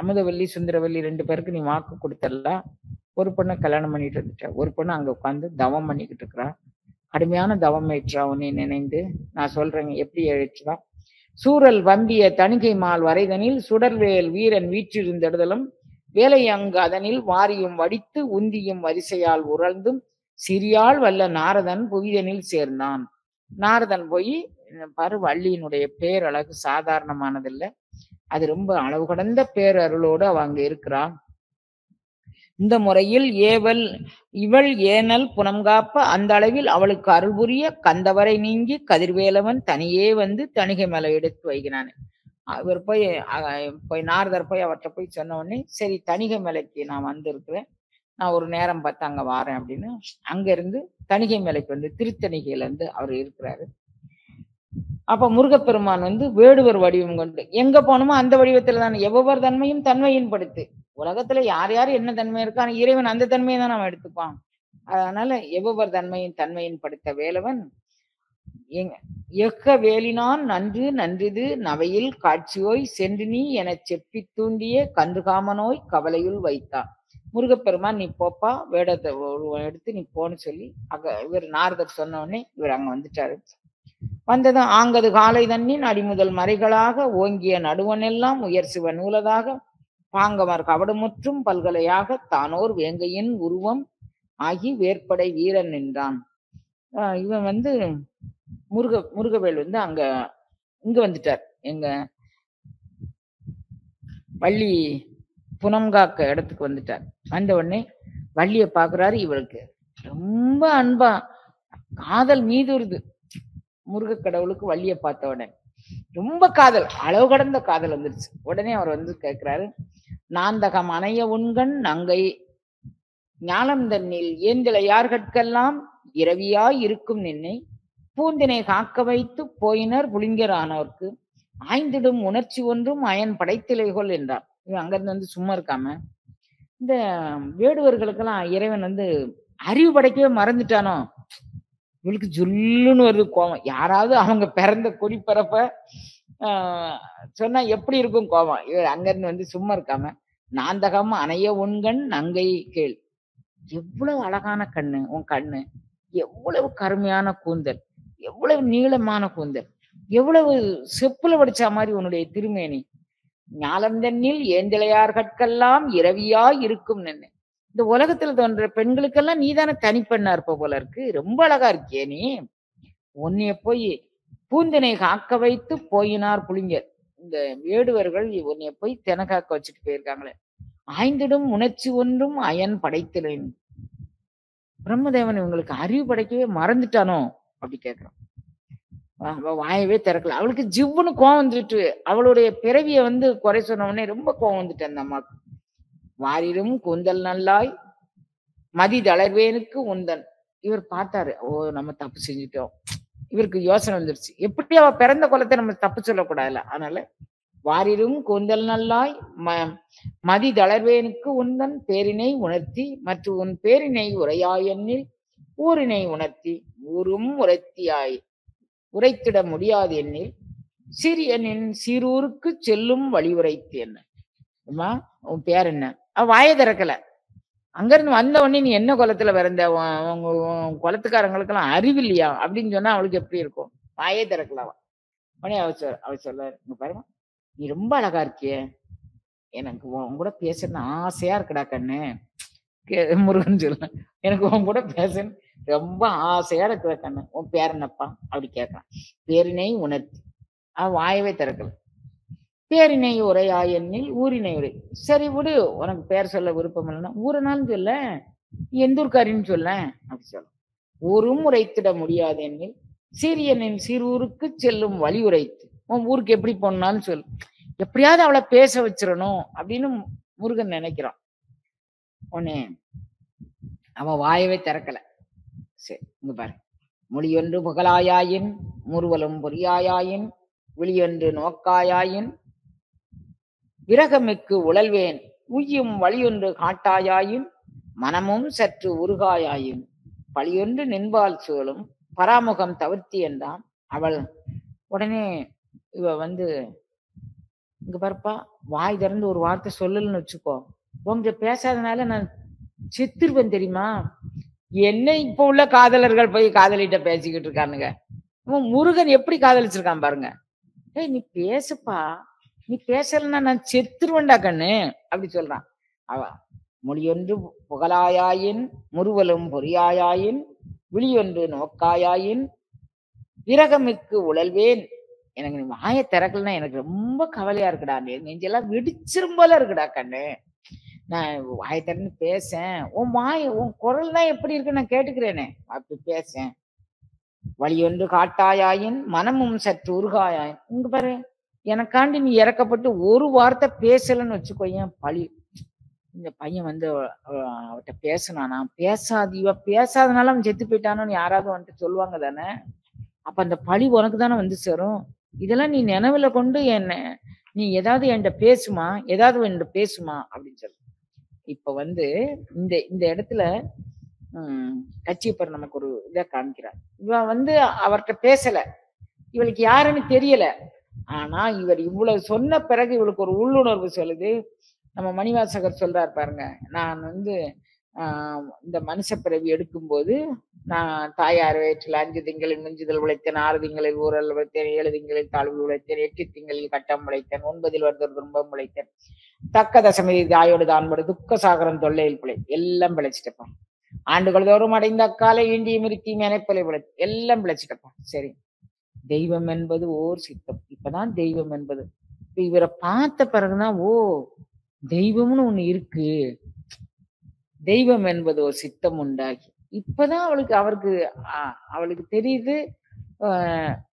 அமுதவல்லி சுந்தரவல்லி 2 பேருக்கு நீ வாக்கு கொடுத்தல, ஒரு பொண்ணை கல்யாணம் பண்ணிட்டு வந்துட்ட, ஒரு பொண்ணு அங்க உட்காந்து தவம் பண்ணிக்கிட்டு இருக்கிறா, கடுமையான தவம் ஏற்றா உன்னை நினைந்து, நான் சொல்றேங்க எப்படி ஏற்றா. சூரல் வம்பிய தணிகை மால் வரைதனில் சுடர்வேல் வீரன் வீற்றிருந்தெடுதலும், வேலை அங்கு அதனில் வாரியும் வடித்து உந்தியும் வரிசையால் உறழ்ந்தும் சிறியாள் வல்ல நாரதன் புவிதனில் சேர்ந்தான். நாரதன் போய் பாரு, வள்ளியினுடைய பேரழகு சாதாரணமானதில்லை, அது ரொம்ப அளவு கடந்த பேரருளோடு அவ அங்க இருக்கிறான். இந்த முறையில் இவள் ஏனல் புனம்காப்ப அந்த அளவில் அவளுக்கு அருள் புரிய கந்தவரை நீங்கி கதிர்வேலவன் தனியே வந்து தணிகை மலை எடுத்து வைக்கிறான். இவர் போய் நாரதர் போய் அவர்கிட்ட போய் சொன்ன உடனே, சரி தணிகை மலைக்கு நான் வந்திருக்கிறேன், நான் ஒரு நேரம் பார்த்து அங்க வாரேன் அப்படின்னு அங்க இருந்து தணிகை மலைக்கு வந்து திருத்தணிகையில இருந்து அவர் இருக்கிறாரு. அப்ப முருகப்பெருமான் வந்து வேடுவர் வடிவம் கொண்டு எங்க போனோமோ அந்த வடிவத்துல தான், எவ்வொரு தன்மையும் தன்மையின் படுத்து. உலகத்துல யார் யார் என்ன தன்மை இருக்கா, இறைவன் அந்த தன்மையை தான் அவன் எடுத்துப்பான். அதனால எவ்வொரு தன்மையின் படுத்த வேலவன் எக்க வேலினான் நன்று நன்றிது நவையில் காட்சியோய் சென்று நீ என செப்பி தூண்டிய கன்றுகாமனோய் கவலையுள் வைத்தான். முருகப்பெருமான் நீ போப்பா, வேடத்தை எடுத்து நீ போன்னு சொல்லி இவர் நாரதர் சொன்ன உடனே இவர் அங்க வந்துட்டாரு. வந்ததும் ஆங்கது காலை தண்ணின் அடிமுதல் மறைகளாக ஓங்கிய நடுவனெல்லாம் உயர் சிவ நூலதாக பாங்கமர் கவடுமுற்றும் பல்கலையாக தானோர் வேங்கையின் உருவம் ஆகி வேற்படை வீரன் நின்றான். இவன் வந்து முருகவேல் வந்து இங்க வந்துட்டார், எங்க வள்ளி புனம்காக்க இடத்துக்கு வந்துட்டார். வந்த உடனே வள்ளிய பாக்குறாரு, இவருக்கு ரொம்ப அன்பா காதல் மீதுருது. முருக கடவுளுக்கு வள்ளிய பார்த்த உடனே ரொம்ப காதல், அளவு கடந்த காதல் வந்துருச்சு. உடனே அவர் வந்து கேட்கிறாரு, நாந்தகம் அணைய உண்கண் நங்கை ஞானம் தன்னில் ஏந்தில யார்கட்கெல்லாம் இரவியாய் இருக்கும் நின்னை பூந்தினை காக்க வைத்து போயினர் புலிங்கரானோர்க்கு ஆய்ந்திடும் உணர்ச்சி ஒன்றும் அயன் படைத்திலைகொள் என்றார். இவன் அங்கிருந்து வந்து சும்மா இருக்காம, இந்த வேடுவர்களுக்கெல்லாம் இறைவன் வந்து அறிவு படைக்கவே மறந்துட்டானோ, இவளுக்கு ஜுல்லுன்னு வருது கோவம். யாராவது அவங்க பிறந்த குடிப்பரப்ப சொன்னா எப்படி இருக்கும் கோவம். இவர் அங்கிருந்து வந்து சும்மா இருக்காம, நாந்தகம் அணைய உண்கண் நங்கை கேள், எவ்வளவு அழகான கண்ணு உன் கண்ணு, எவ்வளவு கருமையான கூந்தல், எவ்வளவு நீளமான கூந்தல், எவ்வளவு செப்புல வடிச்சா மாதிரி உன்னுடைய திருமேனி, ஞாலந்தண்ணில் ஏந்திழையார்கட்கெல்லாம் இரவியாய் இருக்கும் நின்று. இந்த உலகத்துல தோன்ற பெண்களுக்கெல்லாம் நீதானே தனிப்பெண்ணா இருப்ப போல இருக்கு, ரொம்ப அழகா இருக்கியே நீ. உன்னைய போய் பூந்தினை காக்க வைத்து போயினார் புலிங்கர். இந்த வேடுவர்கள் உன்னைய போய் தென காக்க வச்சுட்டு போயிருக்காங்களே, ஆய்ந்திடும் உணர்ச்சி ஒன்றும் அயன் படைத்திலேன். பிரம்மதேவன் இவங்களுக்கு அறிவு படைக்கவே மறந்துட்டானோ அப்படி கேட்கிறான். வாயவே திறக்கல. அவளுக்கு ஜிவ்வுன்னு கோவம் வந்துட்டு, அவளுடைய பிறவிய வந்து குறை சொன்ன உடனே ரொம்ப கோவம் வந்துட்டு அந்த அம்மாக்கு. வாரிலும் கூந்தல் நல்லாய் மதி தளர்வேனுக்கு உந்தன். இவர் பார்த்தாரு, ஓ நம்ம தப்பு செஞ்சுட்டோம். இவருக்கு யோசனை வந்துருச்சு, எப்படி அவ பிறந்த குலத்தை நம்ம தப்பு சொல்லக்கூடாதுல்ல. அதனால வாரிலும் கூந்தல் நல்லாய் மதி தளர்வேனுக்கு உந்தன் பேரினை உணர்த்தி மற்றும் உன் பேரினை உரையாயெண்ணில் ஊரினை உணர்த்தி ஊரும் உரைத்தியாய் உரைத்திட முடியாது எண்ணில் சிறியனின் சீரூருக்கு செல்லும் வழி உரைத்து என்ன. அம்மா உன் பேர் என்ன? வாயை திறக்கல. அங்கிருந்து வந்த உடனே நீ என்ன குலத்துல பிறந்த, உங்க குலத்துக்காரங்களுக்கெல்லாம் அறிவில்லையா அப்படின்னு சொன்னா அவளுக்கு எப்படி இருக்கும்? வாயே திறக்கல. உடனே அவ சொல்ல பாருங்க, நீ ரொம்ப அழகா இருக்கியே, எனக்கு உன் கூட பேசணும்னு ஆசையா இருக்குடா கண்ணு. முருகன் சொல்ல, எனக்கு உன் கூட பேசணும் ரொம்ப ஆசையா இருக்குடா கண்ணு. உன் பேர் என்னப்பா அப்படி கேட்கறான். பேரினை உணர்த்தி அவன் வாயவே திறக்கல. பேரினை உரையா எண்ணில் ஊரினை உரை. சரி விடு, உனக்கு பேர் சொல்ல விருப்பம் இல்லைன்னா ஊரனாலும் சொல்ல, நீ எந்த ஊர்க்காரின்னு சொல்ல அப்படி சொல்ல. ஊரும் உரைத்திட முடியாது எண்ணில் சீரியனின் சீரூருக்கு செல்லும் வழி உரைத்து. உன் ஊருக்கு எப்படி போனாலும் சொல்லு, எப்படியாவது அவளை பேச வச்சிடணும் அப்படின்னு முருகன் நினைக்கிறான். உடனே அவன் வாயவே திறக்கல. சரி இங்க பாரு, மொழியொன்று புகழாயாயின் முறுவலும் பொறியாயாயின் விழியொன்று நோக்காயாயின் விரகமிக்கு உழல்வேன் உய்யும் வழியொன்று காட்டாயாயின் மனமும் சற்று உருகாயாயின் பழியொன்று நின்பால் சூழும் பராமுகம் தவிர்த்தி என்றான். அவள் உடனே இவ வந்து, இங்க பாருப்பா, வாய் திறந்து ஒரு வார்த்தை சொல்லலன்னு வச்சுக்கோ, உங்ககிட்ட பேசாதனால நான் செத்துருவேன் தெரியுமா. என்ன இப்ப உள்ள காதலர்கள் போய் காதலிட்ட பேசிக்கிட்டு இருக்கானுங்க. முருகன் எப்படி காதலிச்சிருக்கான் பாருங்க. ஏய் நீ பேசுப்பா, நீ பேசலன்னா நான் செத்துருவேன்டா கண்ணு அப்படி சொல்றான். அவ மொழியொன்று புகழாயாயின் முறுவலும் பொறியாயாயின் விழியொன்று நோக்காயாயின் விரகமிக்கு உழல்வேன். எனக்கு நீ வாயை திறக்கலன்னா எனக்கு ரொம்ப கவலையா இருக்குடா, நெஞ்செல்லாம் வெடிச்சிரும் போல இருக்குடா கண்ணு. நான் வாயை திறந்து பேசேன், உன் குரல் தான் எப்படி இருக்கு நான் கேட்டுக்கிறேனே, அப்படி பேசேன். வழியொன்று காட்டாயாயின் மனமும் சற்று உருகாயாயின். இங்க பாரு, எனக்காண்டி நீ இறக்கப்பட்டு ஒரு வார்த்தை பேசலன்னு வச்சுக்கோயேன் பழி. இந்த பையன் வந்து அவட்ட பேசினானா, இவ பேசாதனால அவன் செத்து போயிட்டானோன்னு யாராவது வந்துட்டு சொல்லுவாங்க தானே. அப்ப அந்த பழி உனக்கு தானே வந்து சேரும். இதெல்லாம் நீ நினைவுல கொண்டு என்ன, நீ ஏதாவது என்கிட்ட பேசுமா, ஏதாவது என்கிட்ட பேசுமா அப்படின்னு சொல்லு. இப்ப வந்து இந்த இந்த இடத்துல கச்சியப்பர் நமக்கு ஒரு இதை காமிக்கிறார். இவன் வந்து அவர்கிட்ட பேசல, இவளுக்கு யாருன்னு தெரியல. ஆனா இவர் இவ்வளவு சொன்ன பிறகு இவளுக்கு ஒரு உள்ளுணர்வு சொல்லுது. நம்ம மணிவாசகர் சொல்றாரு பாருங்க, நான் வந்து இந்த மனுஷ பிறவி எடுக்கும்போது நான் தாயார் வயிற்றில் 5 திங்களில் மிஞ்சுதல் உழைத்தேன், 6 திங்களில் ஊரல் உழைத்தேன், 7 திங்களில் தாழ்வு உழைத்தேன், 8 திங்களில் கட்டம் உழைத்தேன், 9 வருடம் துன்பம் உழைத்தேன், தக்க தசமதி தாயோடு தான்படு துக்க சாகரம் தொல்லையில் பிழை எல்லாம் பிழைச்சிட்டப்பா. ஆண்டுகள் தோறும் அடைந்த அக்காலை ஈண்டியும் இருத்தியும் எனைப்பலை பிழை எல்லாம் பிழைச்சிட்டப்பா. சரி, தெய்வம் என்பது ஓர் சித்தம். இப்பதான் தெய்வம் என்பது, இப்ப இவரை பார்த்த பிறகுதான் ஓ தெய்வம்னு ஒண்ணு இருக்கு, தெய்வம் என்பது ஒரு சித்தம் உண்டாகி இப்பதான் அவளுக்கு தெரியுது.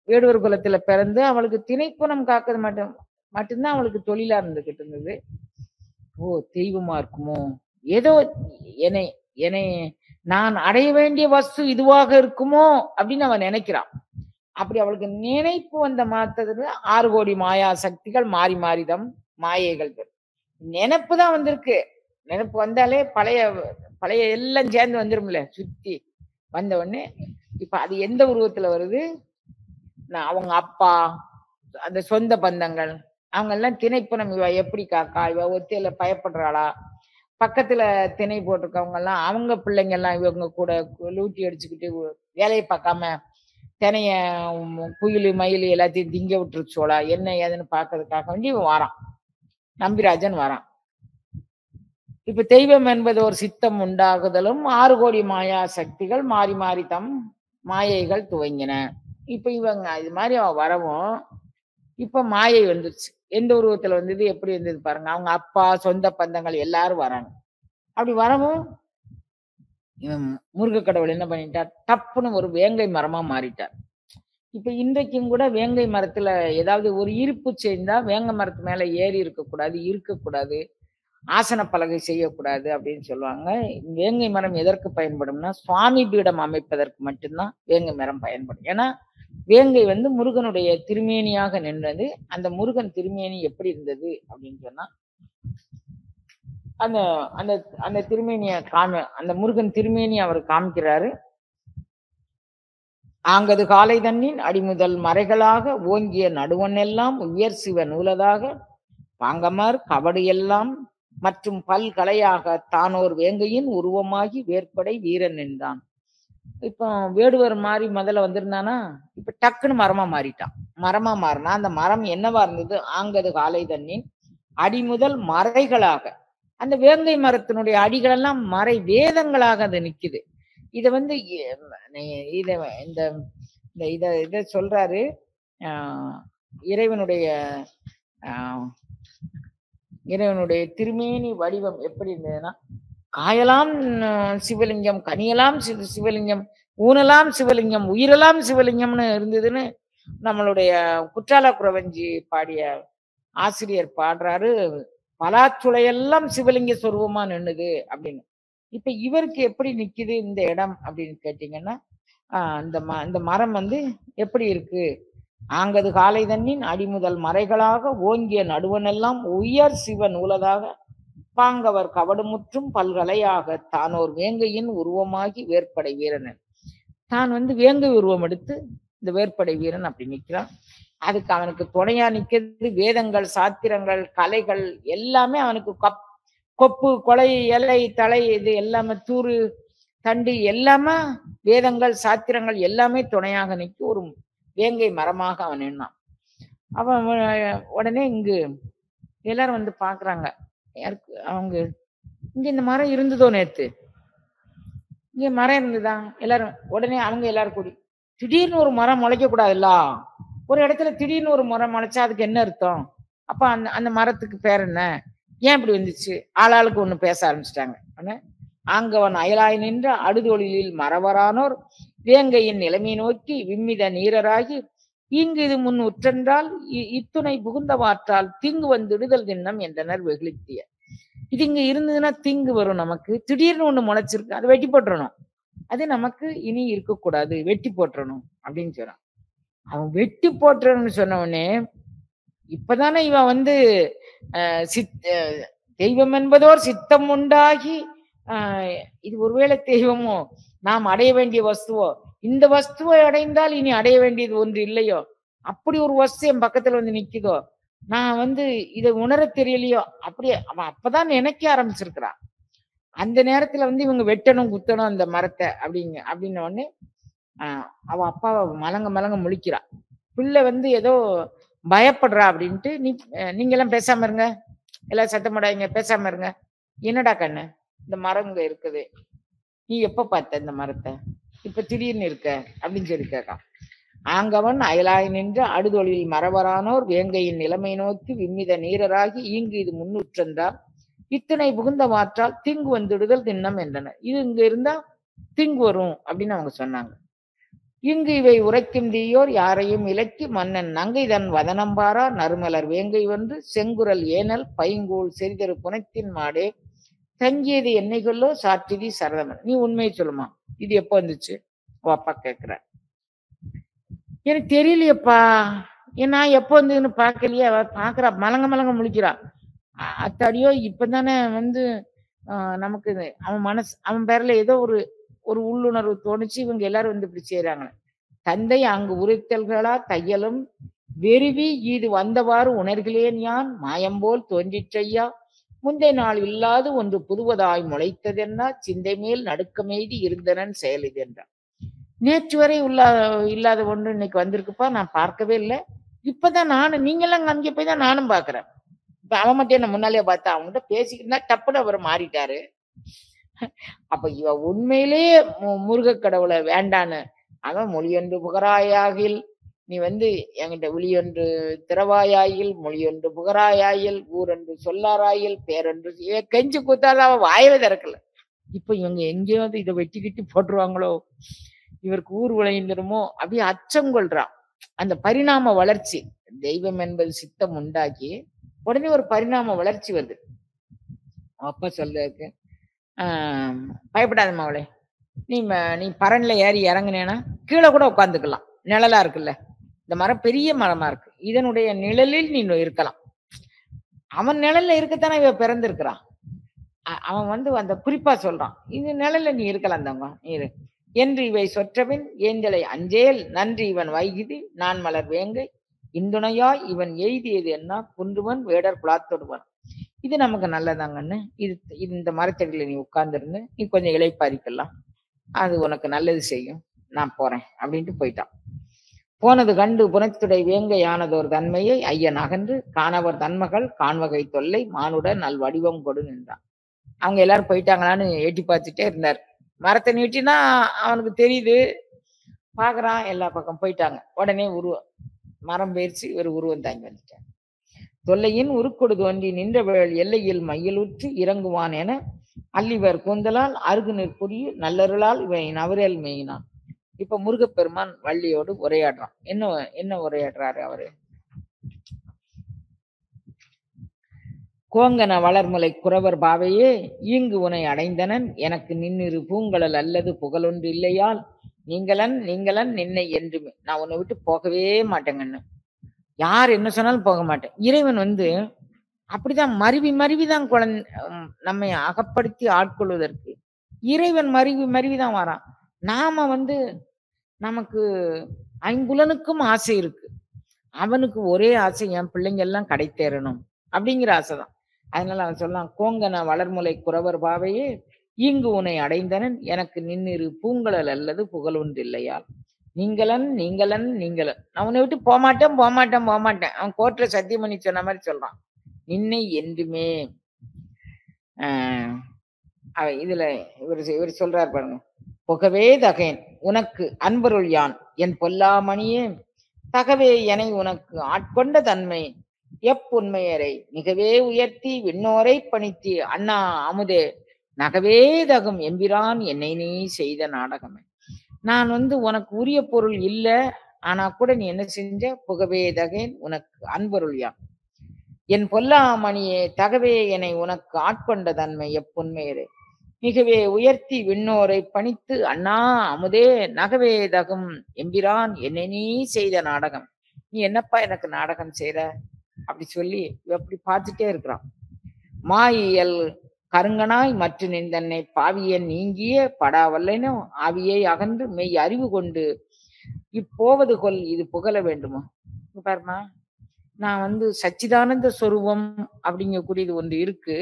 வேடுவர் குலத்துல பிறந்து அவளுக்கு திணைப்புணம் காக்கிறது மட்டும்தான் அவளுக்கு தொழிலா இருந்துகிட்டு இருந்தது. ஓ தெய்வமா இருக்குமோ, ஏதோ என்னை நான் அடைய வேண்டிய வஸ்து இதுவாக இருக்குமோ அப்படின்னு அவன் நினைக்கிறான். அப்படி அவளுக்கு நினைப்பு வந்த மாத்தது 6 கோடி மாயா சக்திகள் மாறி மாறிதம் மாயைகள். நினைப்பு தான் வந்திருக்கு. நினைப்பு வந்தாலே பழைய எல்லாம் சேர்ந்து வந்துரும்ல, சுத்தி வந்த உடனே இப்ப அது எந்த உருவத்துல வருது, அவங்க அப்பா, அந்த சொந்த பந்தங்கள், அவங்க எல்லாம் திணைப்புணம். இவ எப்படி காக்கா, இவ ஒத்தையில பயப்படுறாளா, பக்கத்துல திணை போட்டிருக்கவங்க எல்லாம் அவங்க பிள்ளைங்க எல்லாம் இவங்க கூட லூட்டி அடிச்சுக்கிட்டு வேலையை பார்க்காம தினைய குயிலு மயில் எல்லாத்தையும் திங்க விட்டுருச்சோளா என்ன ஏதுன்னு பாக்குறதுக்காக வேண்டி இவன் வாரான், நம்பிராஜன் வரான். இப்ப தெய்வம் என்பது ஒரு சித்தம் உண்டாகுதலும் 6 கோடி மாயா சக்திகள் மாறி மாறி தம் மாயைகள் துவங்கின. இப்ப இவங்க இது மாதிரி அவன் வரவும் இப்ப மாயை வந்துருச்சு. எந்த உருவத்துல வந்தது, எப்படி வந்தது பாருங்க. அவங்க அப்பா, சொந்த பந்தங்கள் எல்லாரும் வராங்க. அப்படி வரவும் இவன் முருக கடவுள் என்ன பண்ணிட்டார், டப்புன்னு ஒரு வேங்கை மரமா மாறிட்டார். இப்ப இன்றைக்கும் கூட வேங்கை மரத்துல ஏதாவது ஒரு இருப்பு செய்தா வேங்கை மரத்து மேல ஏறி இருக்கக்கூடாது, ஆசன பலகை செய்யக்கூடாது அப்படின்னு சொல்லுவாங்க. வேங்கை மரம் எதற்கு பயன்படும்னா சுவாமி பீடம் அமைப்பதற்கு மட்டும்தான் வேங்கை மரம் பயன்படும். ஏன்னா வேங்கை வந்து முருகனுடைய திருமேனியாக நின்றது. அந்த முருகன் திருமேனி எப்படி இருந்தது அப்படின்னு சொன்னா, அந்த அந்த அந்த திருமேனிய அந்த முருகன் திருமேனி அவர் காமிக்கிறாரு. ஆங்கது காலை தன்னின் அடிமுதல் மறைகளாக ஓங்கிய நடுவன் எல்லாம் உயர் சிவ நூலதாக பாங்கமர் கபடு எல்லாம் மற்றும் பல்கலையாக தானோர் வேங்கையின் உருவமாகி வேற்படை வீரன் நின்றான். இப்போ வேடுவர் மாறி முதல்ல வந்திருந்தானா, இப்ப டக்குன்னு மரமா மாறிட்டான். மரமா மாறினா அந்த மரம் என்னவா இருந்தது? ஆங்கது காலை தண்ணின் அடிமுதல் மறைகளாக. அந்த வேங்கை மரத்தினுடைய அடிகள் எல்லாம் மறை வேதங்களாக அது நிக்குது. இத வந்து இத இந்த இந்த இத இத சொல்றாரு. இறைவனுடைய இறைவனுடைய திருமேனி வடிவம் எப்படி இருந்ததுன்னா, காயலாம் சிவலிங்கம், கனியலாம் சிவலிங்கம், ஊனலாம் சிவலிங்கம், உயிரெல்லாம் சிவலிங்கம்னு இருந்ததுன்னு நம்மளுடைய குற்றால குறவஞ்சி பாடிய ஆசிரியர் பாடுறாரு. பலாச்சுளையெல்லாம் சிவலிங்க சொருவமா நின்னுது அப்படின்னு. இப்ப இவருக்கு எப்படி நிக்குது இந்த இடம் அப்படின்னு கேட்டீங்கன்னா, இந்த மரம் வந்து எப்படி இருக்கு? ஆங்கது காலை தண்ணின் அடிமுதல் மறைகளாக ஓங்கிய நடுவனெல்லாம் உயர் சிவ நூலதாக பாங்கவர் கவடுமுற்றும் பல்கலையாக தானோர் வேங்கையின் உருவமாகி வேற்படை வீரன். தான் வந்து வேங்கை உருவம் எடுத்து இந்த வேற்படை வீரன் அப்படி நிற்கிறான். அதுக்கு அவனுக்கு துணையா நிக்கிறது வேதங்கள், சாத்திரங்கள், கலைகள் எல்லாமே அவனுக்கு கொப்பு, கொலை, இலை, தலை, இது எல்லாமே தூறு, தண்டு எல்லாமே வேதங்கள், சாத்திரங்கள் எல்லாமே துணையாக நிற்க ஒரு வேங்கை மரமாக அவன் நின்னான். அவன் உடனே இங்கு எல்லாரும் வந்து பாக்குறாங்க. அவங்க இங்க இந்த மரம் இருந்ததோ நேத்து? இங்க மரம் இருந்ததா? எல்லாரும் உடனே அவங்க எல்லாரும் கூடி திடீர்னு ஒரு மரம் முளைக்க கூடாதுல்ல. ஒரு இடத்துல திடீர்னு ஒரு மரம் முளைச்சா அதுக்கு என்ன அர்த்தம்? அப்ப அந்த அந்த மரத்துக்கு பேர் என்ன? ஏன் இப்படி வந்துச்சு? ஆளாளுக்கு ஒண்ணு பேச ஆரம்பிச்சிட்டாங்க. ஆங்கவன் அயலாய் நின்ற அடுதொழிலில் மறவரானோர் வேங்கையின் நிலைமை நோக்கி விம்மித நீரராகி இங்கு இது முன் உற்றென்றால் இத்துணை புகுந்தவாற்றால் தீங்கு வந்துடுதல் திண்ணம் என்றனர் வெகுளித்திய. இது இங்க இருந்ததுன்னா தீங்கு வரும் நமக்கு. திடீர்னு ஒண்ணு முளைச்சிருக்கு, அதை வெட்டி போட்டுறணும். அது நமக்கு இனி இருக்கக்கூடாது, வெட்டி போட்டுறணும் அப்படின்னு சொன்னான். அவன் வெட்டி போட்டுறன்னு சொன்ன உடனே இப்பதானே இவன் வந்து தெய்வம் என்பதோர் சித்தம் உண்டாகி இது ஒருவேளை தெய்வமோ நாம் அடைய வேண்டிய வஸ்துவோ, இந்த வஸ்துவை அடைந்தால் இனி அடைய வேண்டியது ஒன்று இல்லையோ, அப்படி ஒரு வஸ்து என் பக்கத்துல வந்து நிக்குதோ, நான் வந்து இதை உணர தெரியலையோ, அப்படியே அவன் அப்பதான் நினைக்க ஆரம்பிச்சிருக்கிறான். அந்த நேரத்துல வந்து இவங்க வெட்டணும் குத்தணும் அந்த மரத்தை அப்படின்ன உடனே அவ அப்பா மலங்க மலங்க முழிக்கிறா. பிள்ளை வந்து ஏதோ பயப்படுறா அப்படின்ட்டு நீங்க எல்லாம் பேசாம இருங்க, எல்லாம் சத்தம் போடாதீங்க, பேசாம இருங்க. என்னடா கண்ணு, இந்த மரம் இங்க இருக்குது, நீ எப்ப பார்த்த இந்த மரத்தை? இப்ப திடீர்னு இருக்க அப்படின்னு சொல்லி கேட்கான். ஆங்கவன் அயலாய் நின்று அடுதொழில் மறவரானோர் வேங்கையின் நிலைமை நோக்கி விம்மித நீரராகி ஈங்கு இது முன்னுற்றென்றால் இத்தனை புகுந்த மாற்றால் தீங்கு வந்துடுதல் திண்ணம் என்றனர். இது இங்க இருந்தா தீங்கு வரும் அப்படின்னு அவங்க சொன்னாங்க. இங்கு இவை உரைக்கும் தீயோர் யாரையும் இலக்கி மன்னன் நங்கை தன் வதனம்பாரா நறுமலர் வேங்கை ஒன்று செங்குரல் ஏனல் பைங்கூழ் செறிதரு புனத்தின் மாடே தங்கியது என்னைகளோ சாற்றிதி சரதமன். நீ உண்மையை சொல்லுமா, இது எப்போ வந்துச்சு? அப்பா கேட்கிற. எனக்கு தெரியலையப்பா, ஏன்னா எப்போ வந்ததுன்னு பார்க்கலையே. அவ பாக்குறா, மலங்க மலங்க முழிக்கிறா. அத்தாடியோ இப்பதானே வந்து நமக்கு அவன் மனசு அவன் பேர்ல ஏதோ ஒரு உள்ளுணர்வு தோணுச்சு. இவங்க எல்லாரும் வந்து இப்படி செய்யறாங்க. தந்தை அங்கு உரைத்தல்களா தையலும் வெறுவி இது வந்தவாறு உணர்கிறேன் யான் மாயம்போல் தோன்றிற்றையா முந்தைய நாள் இல்லாது ஒன்று புதுவதாய் முளைத்ததென்னா சிந்தை மேல் நடுக்கமெய்தி இருந்தனன் செயல் இது என்றான். நேற்று வரை இல்லாத ஒன்று இன்னைக்கு வந்திருக்குப்பா, நான் பார்க்கவே இல்லை. இப்பதான் நானும் நீங்கெல்லாம் அங்கே போய் தான் நானும் பாக்குறேன். இப்ப அவன் மட்டும் என்ன முன்னாலே பார்த்தா அவன்கிட்ட பேசிக்கிட்டு டப்புன்னு அவர் மாறிட்டாரு. அப்ப இவ உண்மையிலேயே முருக கடவுளை வேண்டான்னு அவன் மொழியொன்று புகராயாகில் நீ வந்து என்கிட்ட ஒளியொன்று திறவாயாயில் மொழியொன்று புகராயாயில் ஊரொன்று சொல்லாராயில் பேரொன்று கெஞ்சு கூத்தாத அவன் வாயவே திறக்கல. இப்ப இவங்க எங்கேயாவது இதை வெட்டிக்கிட்டு போட்டுருவாங்களோ, இவருக்கு ஊர் விளைந்துருமோ அப்படியே அச்சம் கொள்றான். அந்த பரிணாம வளர்ச்சி, தெய்வம் என்பது சித்தம் உண்டாக்கி உடனே ஒரு பரிணாம வளர்ச்சி வருது. அப்பா சொல்றதுக்கு பயப்படாதம்மா அவளே, நீ பரன்ல ஏறி இறங்குனேன்னா கீழே கூட உட்காந்துக்கலாம், நிழலா இருக்குல்ல, இந்த மரம் பெரிய மரமா இருக்கு, இதனுடைய நிழலில் நீ இருக்கலாம். அவன் நிழல்ல இருக்கத்தானே இவ பிறந்திருக்கிறான். அவன் வந்து அந்த குறிப்பா சொல்றான், இது நிழல்ல நீ இருக்கலாம் தங்க நீரு என்று இவை சொற்றபின் ஏஞ்சலை அஞ்சேல் நன்றி இவன் வைகிதி நான் மலர் வேங்கை இந்துணையாய் இவன் எய்தியது என்ன குன்றுவன் வேடர் குலாத்தொடுவன். இது நமக்கு நல்லதாங்கன்னு, இது இந்த மரத்தடியில நீ உட்கார்ந்துருந்து நீ கொஞ்சம் இலைப்பாரிக்கலாம், அது உனக்கு நல்லது செய்யும், நான் போறேன் அப்படின்ட்டு போயிட்டான். போனது கண்டு புனத்துடை வேங்கையானதோர் தன்மையை ஐயன் அகன்று காணவர் தன்மகள் காண்வகை தொல்லை மானுட நல் வடிவம் கொடு நின்றான். அவங்க எல்லாரும் போயிட்டாங்களான்னு எட்டி பார்த்துட்டே இருந்தார். மரத்தை நீட்டினா அவனுக்கு தெரியுது, பாக்குறான், எல்லா பக்கம் போயிட்டாங்க. உடனே மரம் பயிற்சி ஒரு உருவம் தாங்கி வந்துட்டான். தொல்லையின் உருக்கொடு தோன்றி நின்ற வேள் எல்லையில் மையலுற்று இறங்குவான் என அல்லிவர் கூந்தலால் அருகு நிற்புரிய நல்லருளால் இவன் அவரேல் மேயினான். இப்ப முருகப்பெருமான் வள்ளியோடு உரையாடுறான். என்ன உரையாடுறாரு அவரு? கோங்கன வளர்முலை குறவர் பாவையே ஈங்கு உனை அடைந்தனன் எனக்கு நின்னிரு பூங்கழல் அல்லது புகழொன்று இல்லையால் நீங்களன் நின்னை என்றுமே. நான் உன்னை விட்டு போகவே மாட்டேங்கன்னு. யார் என்ன சொன்னாலும் போக மாட்டேன். இறைவன் அப்படிதான் மருவிதான் நம்மை அகப்படுத்தி ஆட்கொள்வதற்கு இறைவன் மருவிதான் வரான். நாம நமக்கு ஐம்புலனுக்கும் ஆசை இருக்கு. அவனுக்கு ஒரே ஆசை, என் பிள்ளைங்க எல்லாம் கடை தேரணும் அப்படிங்கிற ஆசைதான். அதனால அவன் சொல்லலாம், கோங்கன வளர்முலை குறவர் பாவையே ஈங்கு உனை அடைந்தனன் எனக்கு நின்னிரு பூங்கழல் அல்லது புகழொன்று இல்லையால் நீங்களன். நான் உன்னை விட்டு போகமாட்டேன். அவன் கோர்ட்ல சத்தியம் பண்ணி சொன்ன மாதிரி சொல்றான். நின்னை என்றுமே. இதுல இவர் சொல்றார் பாருங்க, புகவே தகேன் உனக்கு அன்பருள் யான் என் பொல்லாமணியே தகவே எனை உனக்கு ஆட்கொண்ட தன்மை எப்புண்மையரை மிகவே உயர்த்தி விண்ணோரை பணித்தி அண்ணா அமுதே நகவே தகும் எம்பிரான் என்னை நீ செய்த நாடகமே. நான் உனக்கு உரிய பொருள் இல்ல, ஆனா கூட நீ என்ன செஞ்ச? புகவே தகேன் உனக்கு அன்பருள் யான் என் பொல்லாமணியே தகவே என்னை உனக்கு ஆட்கொண்ட தன்மை எப்புண்மையரை மிகவே உயர்த்தி விண்ணோரை பணித்து அண்ணா அமுதே நகவே தகும் எம்பிரான் என்னை நீ செய்த நாடகம். நீ என்னப்பா எனக்கு நாடகம் செய்ற அப்படி சொல்லி அப்படி பார்த்துட்டே இருக்கிறான். மாயியல் கருங்கனாய் மற்ற நின்றன்னை பாவியன் நீங்கிய படாவல்லைனும் ஆவியை அகன்று மெய் அறிவு கொண்டு இப்போவது கொல் இது புகழ வேண்டுமா? பாருமா, நான் சச்சிதானந்த சொரூபம் அப்படிங்கக்கூடியது ஒன்று இருக்கு.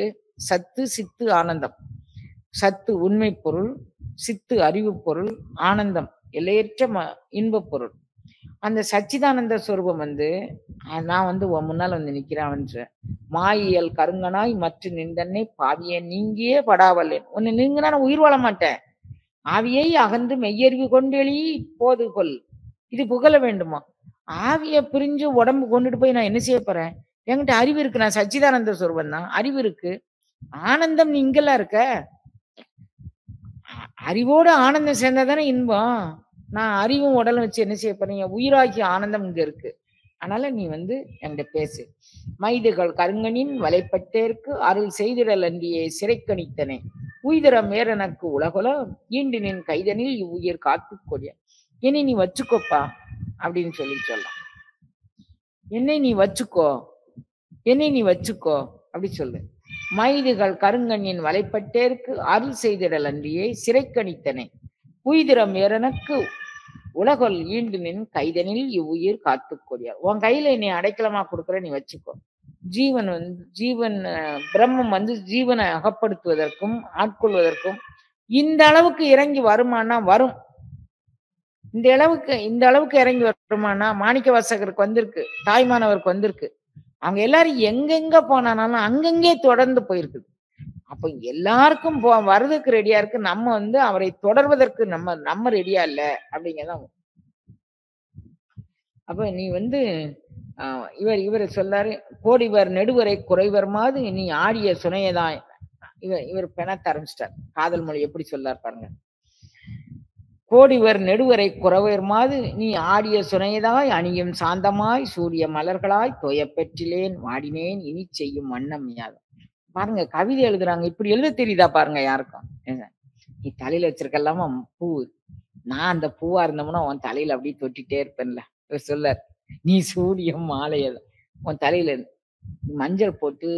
சத்து சித்து ஆனந்தம். சத்து உண்மை பொருள், சித்து அறிவு பொருள், ஆனந்தம் எல்லையற்ற இன்ப பொருள். அந்த சச்சிதானந்த சொரூபம் நான் உன் முன்னால் நிக்கிறேன். மாயியல் கருங்கனாய் மற்ற நின்றன்னை பாவியை நீங்கியே படாவல்லேன். உன்னை நீங்கினா நான் உயிர் வாழ மாட்டேன். ஆவியை அகன்று மெய்யறிவு கொண்டு எழுி போது கொல் இது புகழ வேண்டுமா? ஆவியை பிரிஞ்சு உடம்பு கொண்டுட்டு போய் நான் என்ன செய்ய போறேன்? என்கிட்ட அறிவு இருக்கு. நான் சச்சிதானந்த சொரூபம் தான், அறிவு இருக்கு. ஆனந்தம் நீ இங்கெல்லாம் இருக்க. அறிவோடு ஆனந்தம் சேர்ந்தாதானே இன்பம். நான் அறிவும் உடலும் வச்சு என்ன செய்ய போறீங்க? உயிராகி ஆனந்தம் இங்க இருக்கு. அதனால நீ என்கிட்ட பேசு. மைதுகள் கருங்கனின் வலைப்பட்டேற்கு அருள் செய்திடல் அன்றியே சிறை கணித்தனே உயிதரம் மேரனக்கு உலகுல ஈண்டினின் கைதனில் இவ்வுயிர் காத்து கொடிய என்னை நீ வச்சுக்கோப்பா அப்படின்னு சொல்லலாம். என்னை நீ வச்சுக்கோ அப்படி சொல்லு. மைதுகள் கருங்கண்ணின் வலைப்பட்டேற்கு அருள் செய்திடல் அன்றியே சிறை கணித்தனே உயிதிரம் ஏறனக்கு உலகொல் ஈண்டினின் கைதனில் இவ்வுயிர் காத்து கொடியார். உன் கையில நீ அடைக்கலமா கொடுக்குற, நீ வச்சுக்கோ. ஜீவன் பிரம்மம் ஜீவனை அகப்படுத்துவதற்கும் ஆட்கொள்வதற்கும் இந்த அளவுக்கு இறங்கி வருமானா வரும். இந்த அளவுக்கு இறங்கி வருமானா மாணிக்க வாசகருக்கு வந்திருக்கு, தாய்மானவருக்கு வந்திருக்கு. அவங்க எல்லாரும் எங்கெங்க போனாலும் அங்கங்கே தொடர்ந்து போயிருக்குது. அப்ப எல்லாருக்கும் வர்றதுக்கு ரெடியா இருக்கு. நம்ம அவரை தொடர்வதற்கு நம்ம ரெடியா இல்ல அப்படிங்கதான். அப்ப நீ இவர் சொல்லாரு, கோடிவர் நெடுவரை குறைவர் மாது நீ ஆடிய சுனையதான். இவர் பெணத்த ஆரம்பிச்சிட்டார். காதல் மொழி எப்படி சொல்லார் பாருங்க. கோடிவர் நெடுவரை குறவர் மாது நீ ஆடிய சுனையதாய் அணியும் சாந்தமாய் சூரிய மலர்களாய் தோய பெற்றிலேன் வாடினேன் இனி செய்யும் வண்ணம் யாது. பாருங்க, கவிதை எழுதுறாங்க. இப்படி எழுத தெரியுதா பாருங்க யாருக்கும். நீ தலையில வச்சிருக்கலாமா பூ, நான் அந்த பூவா இருந்தோம்னா உன் தலையில அப்படியே தொட்டிட்டே இருப்பேன்ல. இவர் சொல்லார், நீ சூரியம் மாலையத உன் தலையில மஞ்சள் போட்டு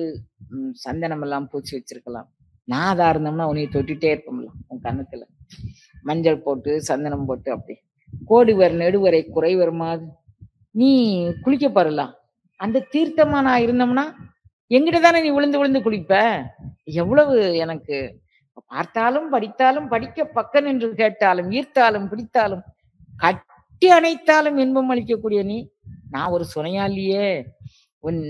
சந்தனம் எல்லாம் பூச்சி வச்சிருக்கலாம். நான் அதா இருந்தோம்னா உன்னைய தொட்டிட்டே இருப்போம்ல. உன் கண்ணத்துல மஞ்சள் போட்டு சந்தனம் போட்டு அப்படி. கோடிவர் நெடுவரை குறைவர் மாது நீ குளிக்க பாருலாம். அந்த தீர்த்தமா நான் இருந்தோம்னா எங்கிட்ட தானே நீ விழுந்து குளிப்ப. எவ்வளவு எனக்கு பார்த்தாலும் படித்தாலும் படிக்க பக்கம் என்று கேட்டாலும் ஈர்த்தாலும் பிடித்தாலும் கட்டி அணைத்தாலும் இன்பம் அளிக்கக்கூடிய நீ, நான் ஒரு சுனையாலியே,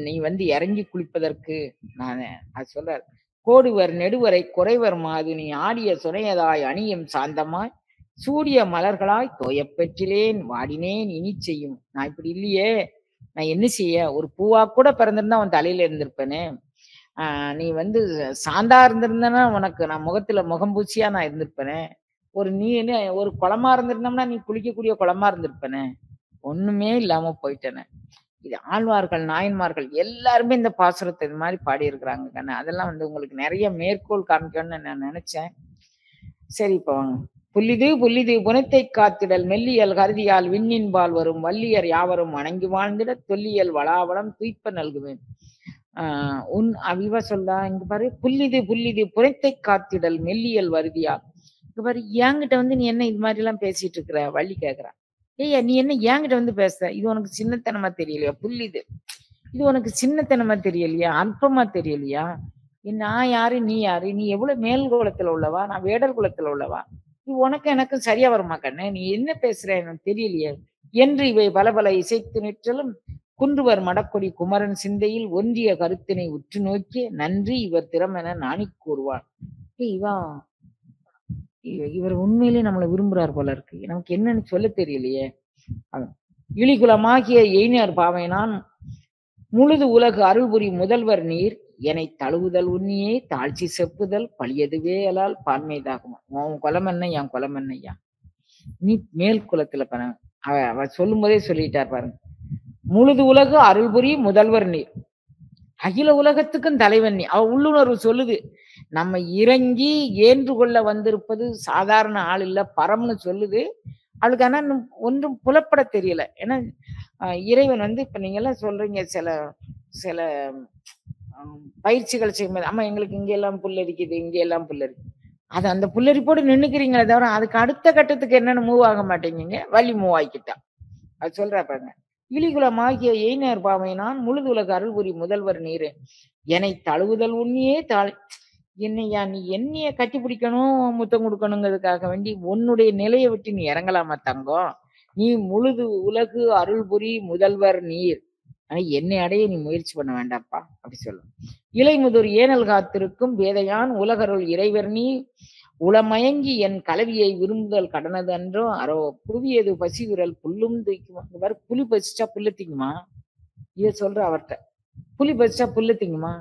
நீ வந்து இறங்கி குளிப்பதற்கு நான் அது சொல்றார். கோடுவர் நெடுவரை குறைவர் மாது நீ ஆடிய சுனையதாய் அணியும் சாந்தமாய் சூடிய மலர்களாய் தோயப் பெற்றிலேன் வாடினேன் இனி செய்யும். நான் இப்படி இல்லையே, நான் என்ன செய்ய? ஒரு பூவா கூட பிறந்திருந்தா உன் தலையில இருந்திருப்பேனே. நீ வந்து சாந்தா இருந்திருந்தனா உனக்கு நான் முகத்துல முகம்பூச்சியா நான் இருந்திருப்பேனே. நீ என்ன ஒரு குளமா இருந்திருந்தோம்னா நீ குளிக்கக்கூடிய குளமா இருந்திருப்பேனே. ஒண்ணுமே இல்லாம போயிட்டேனே. இது ஆழ்வார்கள், நாயன்மார்கள் எல்லாருமே இந்த பாசுரத்தை இது மாதிரி பாடியிருக்கிறாங்க கண்ணு. அதெல்லாம் வந்து உங்களுக்கு நிறைய மேற்கோள் காமிக்கணும்னு நான் நினைச்சேன். சரி, இப்போ வாங்க. புல்லிது புல்லிது புனத்தை காத்திடல் மெல்லியல் கருதியால் விண்ணின்பால் வரும் வள்ளியர் யாவரும் வணங்கி வாழ்ந்திட தொல்லியல் வளாவளம் துய்ப்ப நல்குவேன். இவ சொல்லா இங்க பாரு, புல்லிது புல்லிது புனத்தை காத்திடல் மெல்லியல் வருதியால். இங்க பாரு, என்கிட்ட வந்து நீ என்ன இது மாதிரி எல்லாம் பேசிட்டு இருக்கிற? வள்ளி கேக்குறா. ஏய்யா, நீ என்ன என்கிட்ட வந்து பேசுற? இது உனக்கு சின்னத்தனமா தெரியலையா? புல்லிது, இது உனக்கு சின்னத்தனமா தெரியலையா? அல்பமா தெரியலையா? நான் யாரு, நீ யாரு? நீ எவ்வளவு மேல் குலத்துல உள்ளவா, நான் வேடர் குலத்துல உள்ளவா? நீ உனக்கு எனக்கு சரியா வருமா கண்ணு? நீ என்ன பேசுற எனக்கு தெரியலையே என்று இவை பல பல இசைத்து நிற்றலும் குன்றுவர் மடக்கொடி குமரன் சிந்தையில் ஒன்றிய கருத்தினை உற்று நோக்கி நன்றி இவர் திறமென நாணி கூறுவார். இவர் உண்மையிலே நம்மளை விரும்புறார் போல இருக்கு. நமக்கு என்னன்னு சொல்ல தெரியலையே. இழிகுலமாகிய எய்ஞர் பாவையினான் முழுது உலகு அருள்புரி முதல்வர் நீர் என்னை தழுவுதல் உன்னியே தாழ்ச்சி செப்புதல் பழியதுவே அலால் பான்மைதாகுமா. உன் குலம் என்ன, என் குலம் என்னையா? நீ மேல் குலத்துல பாருங்க. அவ சொல்லும் போதே சொல்லிட்டார் பாருங்க. முழுது உலகு அருள்புரி முதல்வர் நீர், அகில உலகத்துக்கும் தலைவன் நீ. அவ உள்ளுணர்வு சொல்லுது. நம்ம இறங்கி ஏன்று கொள்ள வந்திருப்பது சாதாரண ஆள் இல்ல, பரம்னு சொல்லுது. அவளுக்கு ஆனா ஒன்றும் புலப்பட தெரியல. ஏன்னா இறைவன் வந்து இப்ப நீங்க எல்லாம் சொல்றீங்க சில சில பயிற்சிகள் செய்யும்போது, அம்மா எங்களுக்கு இங்க எல்லாம் புல்லரிக்குது, இங்க எல்லாம் புல்லரிக்குது. அது அந்த புல்லரிப்போடு நின்னுக்கிறீங்களே தவிர அதுக்கு அடுத்த கட்டத்துக்கு என்னன்னு மூவ் ஆக மாட்டேங்குங்க. வள்ளி மூவ் ஆகிக்கிட்டா. அது சொல்றா பாருங்க. இழிகுலமாகிய எய்ஞர் பாவையினான் முழுது உலக அருள்புரி முதல்வர் நீரு என்னை தழுவுதல் உன்னியே என்னையா நீ என்னைய கட்டி பிடிக்கணும், முத்தம் கொடுக்கணுங்கிறதுக்காக வேண்டி உன்னுடைய நிலையை விட்டு நீ இறங்கலாமா தங்கம்? நீ முழுது உலகு அருள்புரி முதல்வர் நீர், ஆனா என்னை அடைய நீ முயற்சி பண்ண வேண்டாப்பா அப்படி சொல்லும். இலைமுதூர் ஏனல் காத்திருக்கும் வேதையான் உலகருள் இறைவர் நீ உளமயங்கி என் கலவியை விரும்புதல் கடனது அன்றோ அரோ புவியது பசி விரல் புல்லும் தூக்குமா. இந்த மாதிரி புலி பசிச்சா புல்லு திங்குமா? இத சொல்ற அவர்கிட்ட. புலி பசிச்சா புல்லு திங்குமா?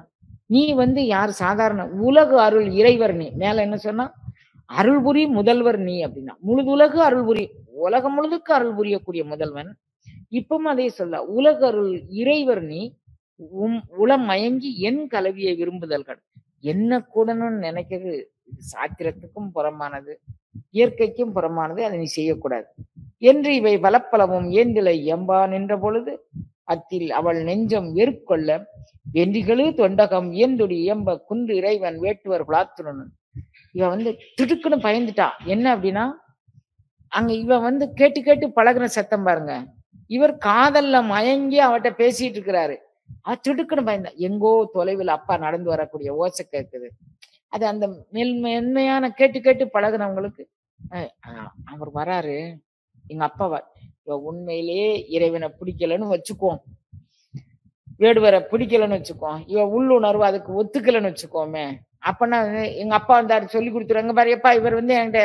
நீ வந்து யார் சாதாரண உலகு அருள் இறைவர் நீ. மேல என்ன சொன்னா, அருள்புரி முதல்வர் நீ அப்படின்னா முழுதுலகு அருள்புரி, உலகம் முழுதுக்கு அருள் புரியக்கூடிய முதல்வன். இப்பவும் அதே சொல்ல, உலக அருள் இறைவர் நீ உளம் மயங்கி என் கலவியை விரும்புதல் கடன். என்ன கூடணும்னு நினைக்கிறது சாத்திரத்துக்கும் புறமானது, இயற்கைக்கும் புறமானது. அதை நீ செய்யக்கூடாது என்று இவை பலப்பலவும் ஏந்திலை எம்பா நின்ற பொழுது அத்தில் அவள் நெஞ்சம் வெறுக்கொள்ள வென்றிகளு தொண்டகம் இயந்துடி இயம்ப குன்று இறைவன் வேட்டுவர் குலாத்துடன். இவன் வந்து திடுக்குன்னு பயந்துட்டா. என்ன அப்படின்னா, அங்க இவன் வந்து கேட்டு கேட்டு பழகுன சத்தம் பாருங்க. இவர் காதல்ல மயங்கி அவட்ட பேசிட்டு இருக்கிறாரு. திடுக்குன்னு பயந்தா. எங்கோ தொலைவில் அப்பா நடந்து வரக்கூடிய ஓசை கேட்குது. அது அந்த மென்மையான கேட்டு கேட்டு பழகுனவங்களுக்கு அவர் வராரு, எங்க அப்பா உண்மையிலேயே இறைவனை பிடிக்கலன்னு வச்சுக்குவோம், வேடுவரை பிடிக்கலன்னு வச்சுக்கோம், இவ உள்ளுணர்வு அதுக்கு ஒத்துக்கலன்னு வச்சுக்கோமே. அப்பன்னா எங்க அப்பா வந்தாரு சொல்லி கொடுத்துருவாங்க பாருப்பா, இவர் வந்து என்கிட்ட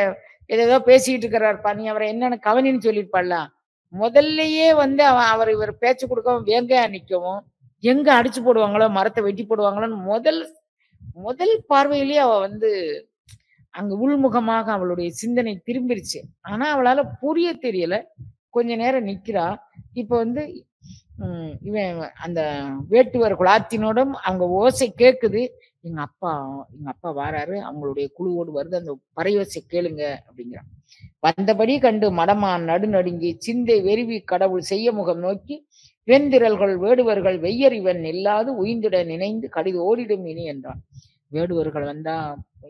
ஏதோ பேசிட்டு இருக்கிறாருப்பா, நீ அவரை என்னன்னு கவனின்னு சொல்லிருப்பாள்ல. முதல்லயே வந்து அவர் இவர் பேச்சு கொடுக்கவும் வேங்க நிக்கவும், எங்க அடிச்சு போடுவாங்களோ மரத்தை வெட்டி போடுவாங்களோன்னு முதல் பார்வையிலேயே அவ வந்து அங்க உள்முகமாக அவளுடைய சிந்தனை திரும்பிருச்சு. ஆனா அவளால புரிய தெரியல. கொஞ்ச நேரம் நிக்கிறா. இப்ப வந்து இவன் அந்த வேட்டுவர் குலாத்தினோடும் அவங்க ஓசை கேக்குது. எங்க அப்பா வாராரு, அவங்களுடைய குழுவோடு வருது, அந்த பறையோசை கேளுங்க அப்படிங்கிறான். வந்தபடி கண்டு மடமான் நடுநடுங்கி சிந்தை வெறிவி கடவுள் செய்ய முகம் நோக்கி வெந்திரல்கள் வேடுவர்கள் வெய்யறிவன் இல்லாது உயிர்ந்திட நினைந்து கடிது ஓடிடும் இனி என்றான். வேடுவர்கள் வந்தா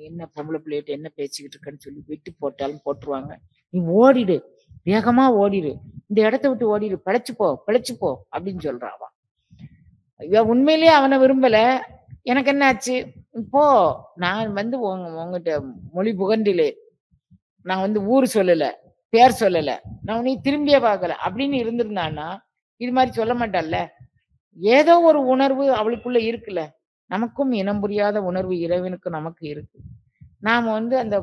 என்ன பொம்பளை பிள்ளைகிட்ட என்ன பேசிக்கிட்டு இருக்கன்னு சொல்லி வெட்டி போட்டாலும் போட்டுருவாங்க, நீ ஓடிடு, வேகமா ஓடிடு, இந்த இடத்த விட்டு ஓடிடு, பிழைச்சு போ அப்படின்னு சொல்றாவா. இவ உண்மையிலேயே அவனை விரும்பல. எனக்கு என்ன ஆச்சு, இப்போ நான் வந்து உங்ககிட்ட மொழி புகண்டிலே, நான் வந்து ஊர் சொல்லல, பேர் சொல்லல, நான் உன்னை திரும்பியே பார்க்கல அப்படின்னு இருந்திருந்தான்னா இது மாதிரி சொல்ல மாட்டாள்ல. ஏதோ ஒரு உணர்வு அவளுக்குள்ள இருக்குல்ல. நமக்கும் இனம் புரியாத உணர்வு இறைவனுக்கு நமக்கு இருக்கு. நாம வந்து அந்த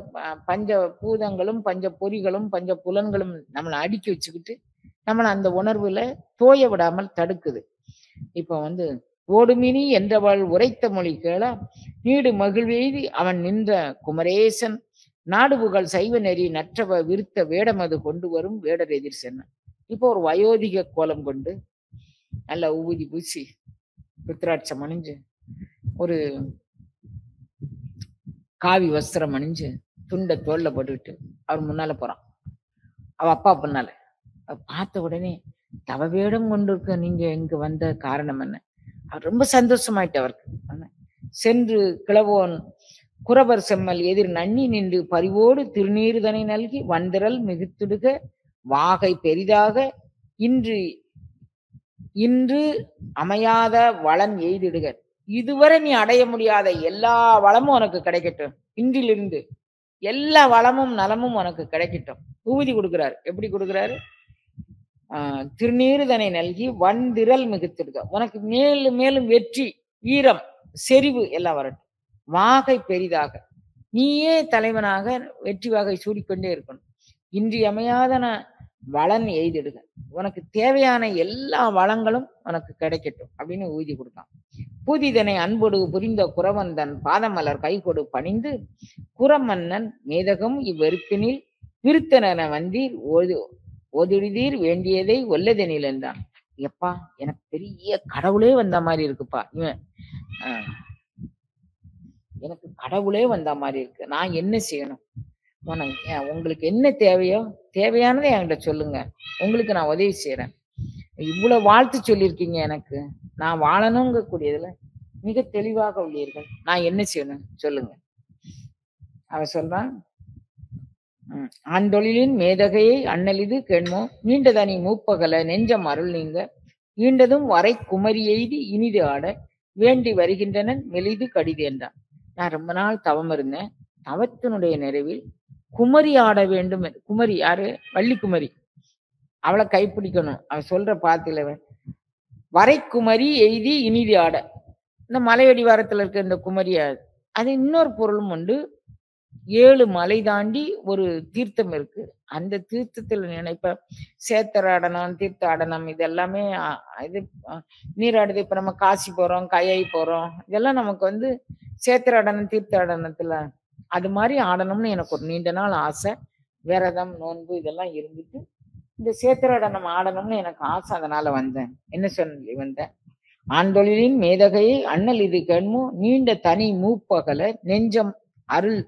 பஞ்ச பூதங்களும் பஞ்ச பொறிகளும் பஞ்ச புலன்களும் நம்மளை அடுக்கி வச்சுக்கிட்டு நம்மளை அந்த உணர்வுல தோய விடாமல் தடுக்குது. இப்ப வந்து ஓடுமினி என்றவள் உரைத்த மொழி கேளா நீடு மகிழ்வெய்தி அவன் நின்ற குமரேசன் நாடுபுகள் சைவ நெறி நற்றவ விருத்த வேடமது கொண்டு வரும் வேடர் எதிர் சென்ன. இப்போ ஒரு வயோதிக கோலம் கொண்டு நல்ல ஊதி பூசி ருத்ராட்சம் அணிஞ்சு ஒரு காவி வஸ்திரம் அணிஞ்சு துண்டை தோல்ல போட்டுக்கிட்டு அவர் முன்னால போறான். அவ அப்பா பின்னால பார்த்த உடனே தவ வேடம் கொண்டு இருக்க நீங்க இங்க வந்த காரணம் என்ன? அவர் ரொம்ப சந்தோஷமாயிட்டு அவருக்கு. சென்று கிழவோன் குறவர் செம்மல் எதிர் நன்னி நின்று பரிவோடு திருநீறுதனை நல்கி வந்திரல் மிகுத்துடுக வாகை பெரிதாக இன்று இன்று அமையாத வளம் எய்திடுக. இதுவரை நீ அடைய முடியாத எல்லா வளமும் உனக்கு கிடைக்கட்டும். இன்றிலிருந்து எல்லா வளமும் நலமும் உனக்கு கிடைக்கட்டும். ஊதி கொடுக்கிறாரு. எப்படி கொடுக்கிறாரு? திருநீறுதனை நல்கி வந்திரல் மிகுத்திடுக. உனக்கு மேலும் மேலும் வெற்றி, வீரம், செறிவு எல்லாம் வரட்டும். வாகை பெரிதாக நீயே தலைவனாக வெற்றி வாகை சூடிக்கொண்டே இருக்கணும். இன்றியமையாதன வளன் எய்திடுக. உனக்கு தேவையான எல்லா வளங்களும் உனக்கு கிடைக்கட்டும் அப்படின்னு ஊதி கொடுத்தான். பூதிதனை அன்பொடு புரிந்த குறவன் தன் பாதமலர் கைகொடு பணிந்து குறமன்னன் மேதகம் இவ்வெறுப்பினில் விருத்தன வந்தீர் ஒதுடிதீர் வேண்டியதை ஒல்லதெனில் என்றான். எப்பா எனக்கு பெரிய கடவுளே வந்த மாதிரி இருக்குப்பா. இவன் எனக்கு கடவுளே வந்த மாதிரி இருக்கு. நான் என்ன செய்யணும்? உங்களுக்கு என்ன தேவையோ தேவையானதை என்கிட்ட சொல்லுங்க. உங்களுக்கு நான் உதவி செய்யறேன். இவ்வளவு வாழ்த்து சொல்லியிருக்கீங்க. எனக்கு நான் வாழணுங்க கூடியதுல மிக தெளிவாக உள்ளீர்கள். நான் என்ன செய்யணும் சொல்லுங்க. அவ சொல்றான், ஆண்டொழிலின் மேதகையை அண்ணலிது கேண்மோ நீண்டதனி மூப்பகல நெஞ்சம் அருள் நீங்க ஈண்டதும் வரை குமரி எய்தி இனிது ஆட வேண்டி வருகின்றனன் மெலிது கடிது என்றான். நான் ரொம்ப நாள் தவம் இருந்தேன். தவத்தினுடைய நிறைவில் குமரி ஆட வேண்டும். குமரி யாரு? வள்ளி குமரி. அவளை கைப்பிடிக்கணும். அவ சொல்ற பாத்தில வரை குமரி எய்தி இனிது ஆட. இந்த மலையடிவாரத்துல இருக்க இந்த குமரி அது இன்னொரு பொருளும் உண்டு. 7 மலை தாண்டி ஒரு தீர்த்தம் இருக்கு. அந்த தீர்த்தத்துல நினைப்ப சேத்தராடனம் தீர்த்தாடனம் இது எல்லாமே இது நீராடுது. இப்ப நம்ம காசி போறோம், கையை போறோம், இதெல்லாம் நமக்கு வந்து சேத்தராடனம் தீர்த்தாடனத்துல அது மாதிரி ஆடணும்னு எனக்கு ஒரு நீண்ட நாள் ஆசை. விரதம் நோன்பு இதெல்லாம் இருந்துட்டு இந்த சேத்திராடனம் ஆடணும்னு எனக்கு ஆசை. அதனால வந்தேன். என்ன சொன்ன வந்தேன்? ஆண்டொழிலின் மேதகையை அண்ணல் இது கண்மோ நீண்ட தனி மூப்பகல நெஞ்சம் அருள்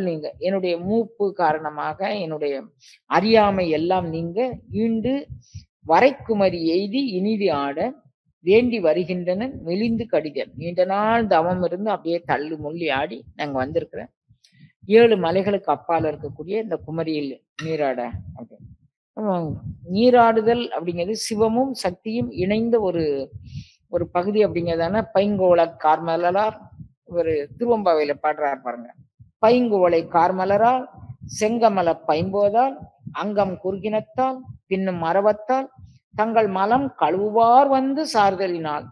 நீங்க. என்னுடைய மூப்பு காரணமாக என்னுடைய அறியாமை எல்லாம் நீங்க ஈண்டு வரைக்குமரி எய்தி இனிது ஆட வேண்டி வருகின்றன மெலிந்து கடிதன். நீண்ட நாள் தவம் இருந்து அப்படியே தள்ளு முள்ளி ஆடி நாங்க வந்திருக்கிறேன். 7 மலைகளுக்கு அப்பால இருக்கக்கூடிய இந்த குமரியில் நீராட. அப்படின்னு நீராடுதல் அப்படிங்கிறது சிவமும் சக்தியும் இணைந்த ஒரு பகுதி அப்படிங்கிறதான பைங்கோள கார்மலரார் ஒரு திருவம்பாவையில பாடுறார் பாருங்க. பைங்கோளை கார்மலரால் செங்கமல பைம்போதால் அங்கம் குறுகினத்தால் பின்னும் மரவத்தால் தங்கள் மலம் கழுவுவார் வந்து சார்தலினால்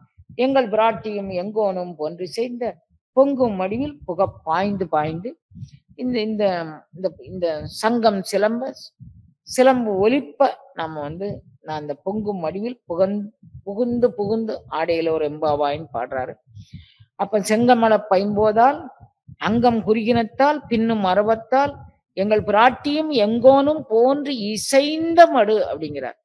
எங்கள் பிராட்டியும் எங்கோனும் போன்று செய்த பொங்கும் மடிவில் புக பாய்ந்து பாய்ந்து இந்த இந்த இந்த சங்கம் சிலம்பு ஒலிப்ப நம்ம வந்து நான் அந்த பொங்கும் மடிவில் புகுந்து புகுந்து ஆடையில ஒரு எம்பாவாயின்னு பாடுறாரு. அப்ப செங்கமல பைம்போதால் அங்கம் குறுகினத்தால் பின்னும் மரபத்தால் எங்கள் பிராட்டியும் எங்கோனும் போன்று இசைந்த மடு அப்படிங்கிறார்.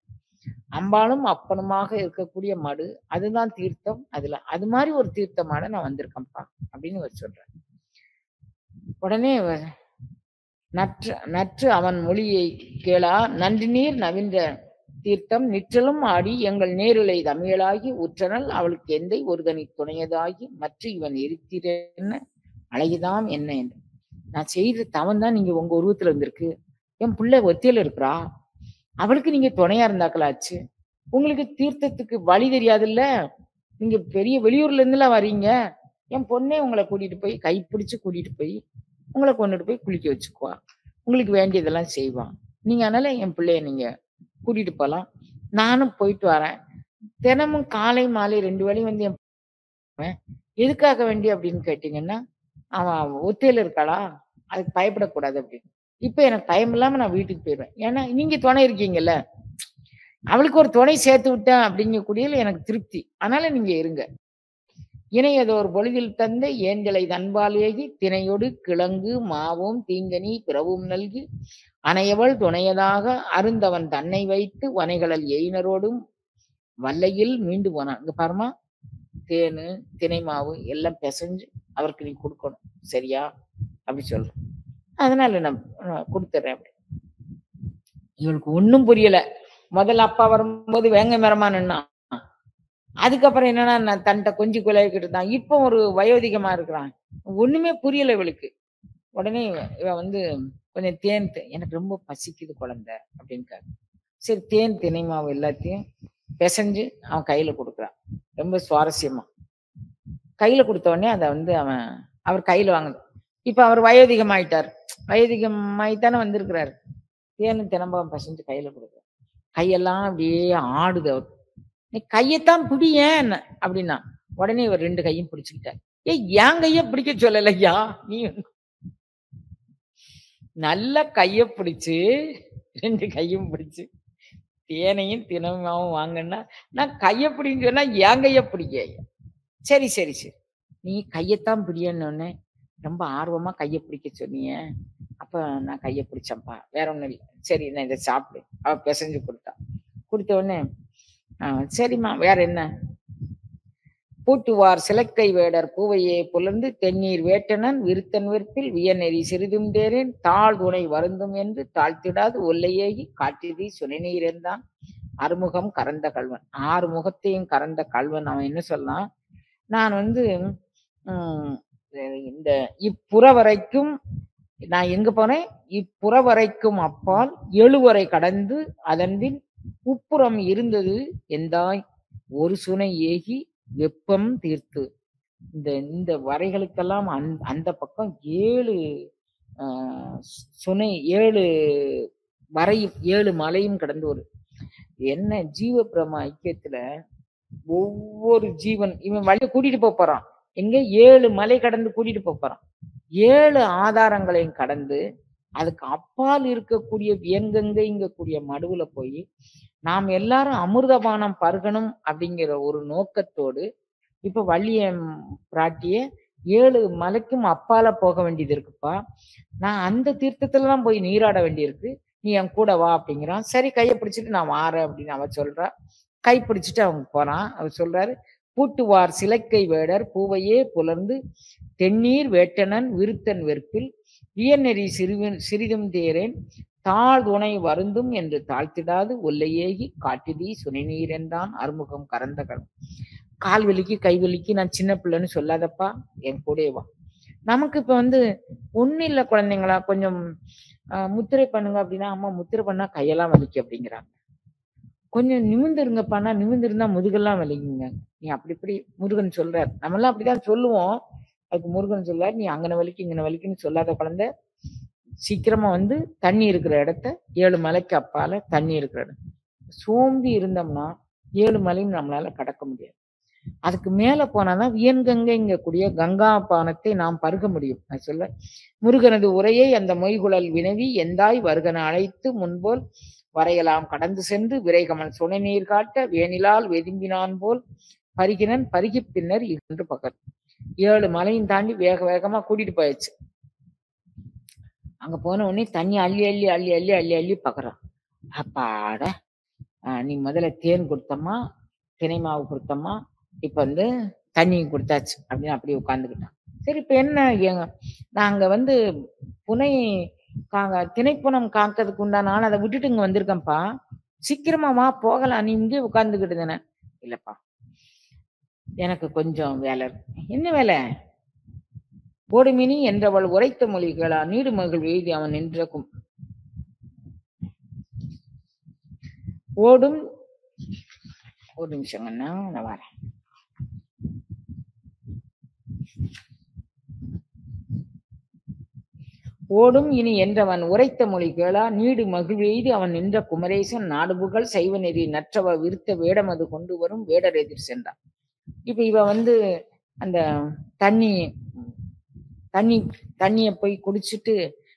அம்பாலும் அப்பனுமாக இருக்கக்கூடிய மடு, அதுதான் தீர்த்தம். அதுல அது மாதிரி ஒரு தீர்த்தமான நான் வந்திருக்கேன்ப்பா அப்படின்னு சொல்றேன். உடனே நற்று அவன் மொழியை கேளா நன்றி நீர் நவின்ற தீர்த்தம் நிற்றலும் ஆடி எங்கள் நேரிலை தமிழாகி உற்றனல் அவளுக்கு எந்தை ஒருதனி துணையதாகி மற்ற இவன் இருக்கிற அழகுதாம் என்ன என்று. நான் செய்த தவன் தான் நீங்க உங்க உருவத்துல இருந்திருக்கு. என் பிள்ளை ஒத்தியில இருக்கிறா, அவளுக்கு நீங்க துணையா இருந்தாக்கலாச்சு. உங்களுக்கு தீர்த்தத்துக்கு வழி தெரியாதுல்ல, நீங்க பெரிய வெளியூர்ல இருந்துலாம் வரீங்க. என் பொண்ணே உங்களை கூட்டிட்டு போய் கைப்பிடிச்சு கூட்டிட்டு போய் உங்களை கொண்டுட்டு போய் குளிக்க வச்சுக்குவா, உங்களுக்கு வேண்டியதெல்லாம் செய்வான். நீங்க அதனால என் பிள்ளைய நீங்க கூட்டிட்டு போலாம். நானும் போயிட்டு வரேன். தினமும் காலை, மாலை 2 வேளையும் வந்து என் பையன் எதுக்காக வேண்டி அப்படின்னு கேட்டீங்கன்னா, அவன் ஒத்தையில இருக்காளா? அதுக்கு பயப்படக்கூடாது அப்படின்னு. இப்ப எனக்கு பயம் இல்லாம நான் வீட்டுக்கு போயிருவேன். ஏன்னா, நீங்க துணை இருக்கீங்கல்ல. அவளுக்கு ஒரு துணை சேர்த்து விட்டேன் அப்படிங்கக்கூடியதுல எனக்கு திருப்தி. அதனால நீங்க இருங்க. இணையதோர் பொழுதில் தந்த ஏஞ்சலை தன்பால் ஏகி திணையொடு கிழங்கு மாவும் தீங்கனி பிறவும் நல்கி அணையவள் துணையதாக அருந்தவன் தன்னை வைத்து வனைகளல் எயினரோடும் வல்லையில் மீண்டு போனான். இங்க பாருமா, தேனு திணை மாவு எல்லாம் பிசைஞ்சு அவருக்கு நீ கொடுக்கணும். சரியா? அப்படி சொல்றேன். அதனால நான் கொடுத்துட்றேன் அப்படி. இவளுக்கு ஒண்ணும் புரியல. முதல்ல அப்பா வரும்போது வேங்கை மரமா நின்னான். அதுக்கப்புறம் என்னன்னா நான் தன்ட்ட கொஞ்சி குலைக்கிட்டு இருந்தான். இப்போ ஒரு வயோதிகமா இருக்கிறான். ஒண்ணுமே புரியல இவளுக்கு. உடனே இவ வந்து கொஞ்சம் தேன் எனக்கு ரொம்ப பசிக்குது குழந்தை அப்படின்ட்டாரு. சரி தேன் தினை மாவு எல்லாத்தையும் பிசைஞ்சு அவன் கையில கொடுக்குறான். ரொம்ப சுவாரஸ்யமா. கையில கொடுத்த உடனே அதை வந்து அவர் கையில வாங்குது. இப்ப அவர் வயோதிகமாயிட்டார். வயோதிகமாயித்தானே வந்திருக்கிறாரு. தேனும் தினம்பாவும் பிசைஞ்சு கையில கொடுக்குறார். கையெல்லாம் அப்படியே ஆடுது அவர். நீ கையத்தான் பிடியேன் அப்படின்னா உடனே இவர் 2 கையும் பிடிச்சுக்கிட்டார். என் கைய பிடிக்க சொல்லலையா நீ நல்ல கைய பிடிச்சு 2 கையும் பிடிச்சு தேனையும் தினமாவும் வாங்கன்னா நான் கைய பிடின்னு சொன்னா என் கைய பிடிக்க. சரி சரி சரி நீ கையத்தான் பிடியன்னு ரொம்ப ஆர்வமா கைய பிடிக்க சொன்னீங்க. அப்ப நான் கைய பிடிச்சேன்ப்பா, வேற ஒண்ணும் இல்லை. சரி நான் இதை சாப்பிடு. அவ பிசைஞ்சு கொடுத்தா. கொடுத்த உடனே சரிம்மா வேற என்ன? பூட்டுவார் சிலக்கை வேடர் பூவையே புலர்ந்து தென்னீர் வேட்டனன் விருத்தன் விற்பில் வியநெறி சிறிதும் தேரேன் தாழ் துணை வருந்தும் என்று தாழ்த்திடாது ஒல்லையேகி காட்டியதி சுனைநீர் என்றான் அறுமுகம் கறந்த கல்வன். 6 முகத்தையும் கறந்த கல்வன். அவன் என்ன சொன்னான்? நான் வந்து இந்த இப்புற வரைக்கும் நான் எங்க போனேன்? இப்புற வரைக்கும் அப்பால் 7 வரை கடந்து அதன்பின் உப்புறம் இருந்தது எந்தாய் ஒரு சுனை ஏகி வெப்பம் தீர்த்து. இந்த வரைகளுக்கெல்லாம் அந்த பக்கம் 7 சுனை 7 வரையும் 7 மலையும் கடந்து ஒரு என்ன ஜீவ பிரம ஐக்கியத்துல ஒவ்வொரு ஜீவன் இவன் வழியை கூட்டிட்டு போறான். எங்க 7 மலை கடந்து கூட்டிட்டு போறான். 7 ஆதாரங்களையும் கடந்து அதுக்கு அப்பால் இருக்கக்கூடிய வியங்கங்கைங்கக்கூடிய மடுவுல போய் நாம் எல்லாரும் அமிர்தபானம் பருகணும் அப்படிங்கிற ஒரு நோக்கத்தோடு இப்ப வள்ளிய பிராட்டிய 7 மலைக்கும் அப்பால போக வேண்டியது இருக்குப்பா. நான் அந்த தீர்த்தத்துலதான் போய் நீராட வேண்டியிருக்கு. நீ என் கூட வா அப்படிங்கிறான். சரி கையை பிடிச்சிட்டு நான் வாரேன் அப்படின்னு அவ சொல்றா. கை பிடிச்சிட்டு அவங்க போறான். அவர் சொல்றாரு, பூட்டுவார் சிலைக்கை வேடர் பூவையே புலர்ந்து தென்னீர் வேட்டனன் விருத்தன் வெற்பில் வியநெறி சிறிதும் தேரேன் தாழ் துணை வருந்தும் என்று தாழ்த்திடாது ஒல்லையேகி காட்டுதி சுனைநீர் என்றான் அறுமுகம் கறந்த கடன். கால் வலிக்கு கை வலிக்கு நான் சின்ன பிள்ளைன்னு சொல்லாதப்பா, என் கூடயே வா. நமக்கு இப்ப வந்து ஒண்ணும் இல்லை குழந்தைங்களா, கொஞ்சம் முத்திரை பண்ணுங்க அப்படின்னா அம்மா முத்திரை பண்ணா கையெல்லாம் வலிக்கு அப்படிங்கிறாங்க. கொஞ்சம் நிமிர்ந்துருங்கப்பான்னா நிமிர்ந்திருந்தா முதுகெல்லாம் வலிக்குங்க. நீ அப்படி இப்படி முருகன் சொல்றாரு. நம்மளாம் அப்படிதான் சொல்லுவோம். அதுக்கு முருகன் சொல்றாரு, நீ அங்கன வலிக்கு இங்கன வலிக்குன்னு சொல்லாத குழந்தை. சீக்கிரமா வந்து தண்ணி இருக்கிற இடத்த 7 மலைக்கு அப்பால தண்ணி இருக்கிற இடம். சோம்பி இருந்தோம்னா 7 மலையும் நம்மளால கடக்க முடியாது. அதுக்கு மேல போனாதான் வியன்கங்கைங்கக்கூடிய கங்கா பானத்தை நாம் பருக முடியும். நான் சொல்ல முருகனது உரையை அந்த மொய்குழல் வினவி எந்தாய் வருகன அழைத்து முன்போல் வரையலாம் கடந்து சென்று விரைகமன் சுனை நீர் காட்ட வேணிலால் வெதும்பினான் போல் பருகினன் பருகி பின்னர் இன்று பகல் 7 மலையும் தாண்டி வேக வேகமா கூட்டிட்டு போயிடுச்சு. அங்க போன உடனே தண்ணி அள்ளி அள்ளி அள்ளி அள்ளி அள்ளி அள்ளி பக்கறான். அப்பாட நீ முதல்ல தேன் கொடுத்தம்மா, தினை மாவு கொடுத்தம்மா, இப்ப வந்து தண்ணி கொடுத்தாச்சு அப்படின்னு அப்படியே உட்கார்ந்துக்கிட்டான். சரி இப்ப என்ன நாங்க வந்து புனை திணைப்புணம் காக்கிறதுக்கு உண்டான அதை விட்டுட்டு இங்க வந்திருக்கேன்ப்பா, சீக்கிரமா வா போகலாம், நீ இங்கே உட்கார்ந்துக்கிட்டு தானே. இல்லப்பா எனக்கு கொஞ்சம் வேலை இருக்கு. என்ன வேலை? ஓடுமினி என்றவள் உரைத்த மொழிகளா நீடு மகள் எழுதி அவன் நின்றக்கும் ஓடும். ஒரு நிமிஷங்கண்ணா நான் வரேன். ஓடும் இனி என்றவன் உரைத்த மொழி கேளா நீடு மகிழ்வெய்து அவன் நின்ற குமரேசன் நாடுபுகள் சைவ நெறி நற்றவ விருத்த வேடமது கொண்டு வரும் வேடர் எதிர் சென்றான். இப்ப இவ வந்து அந்த தண்ணி தண்ணி தண்ணிய போய் குடிச்சிட்டு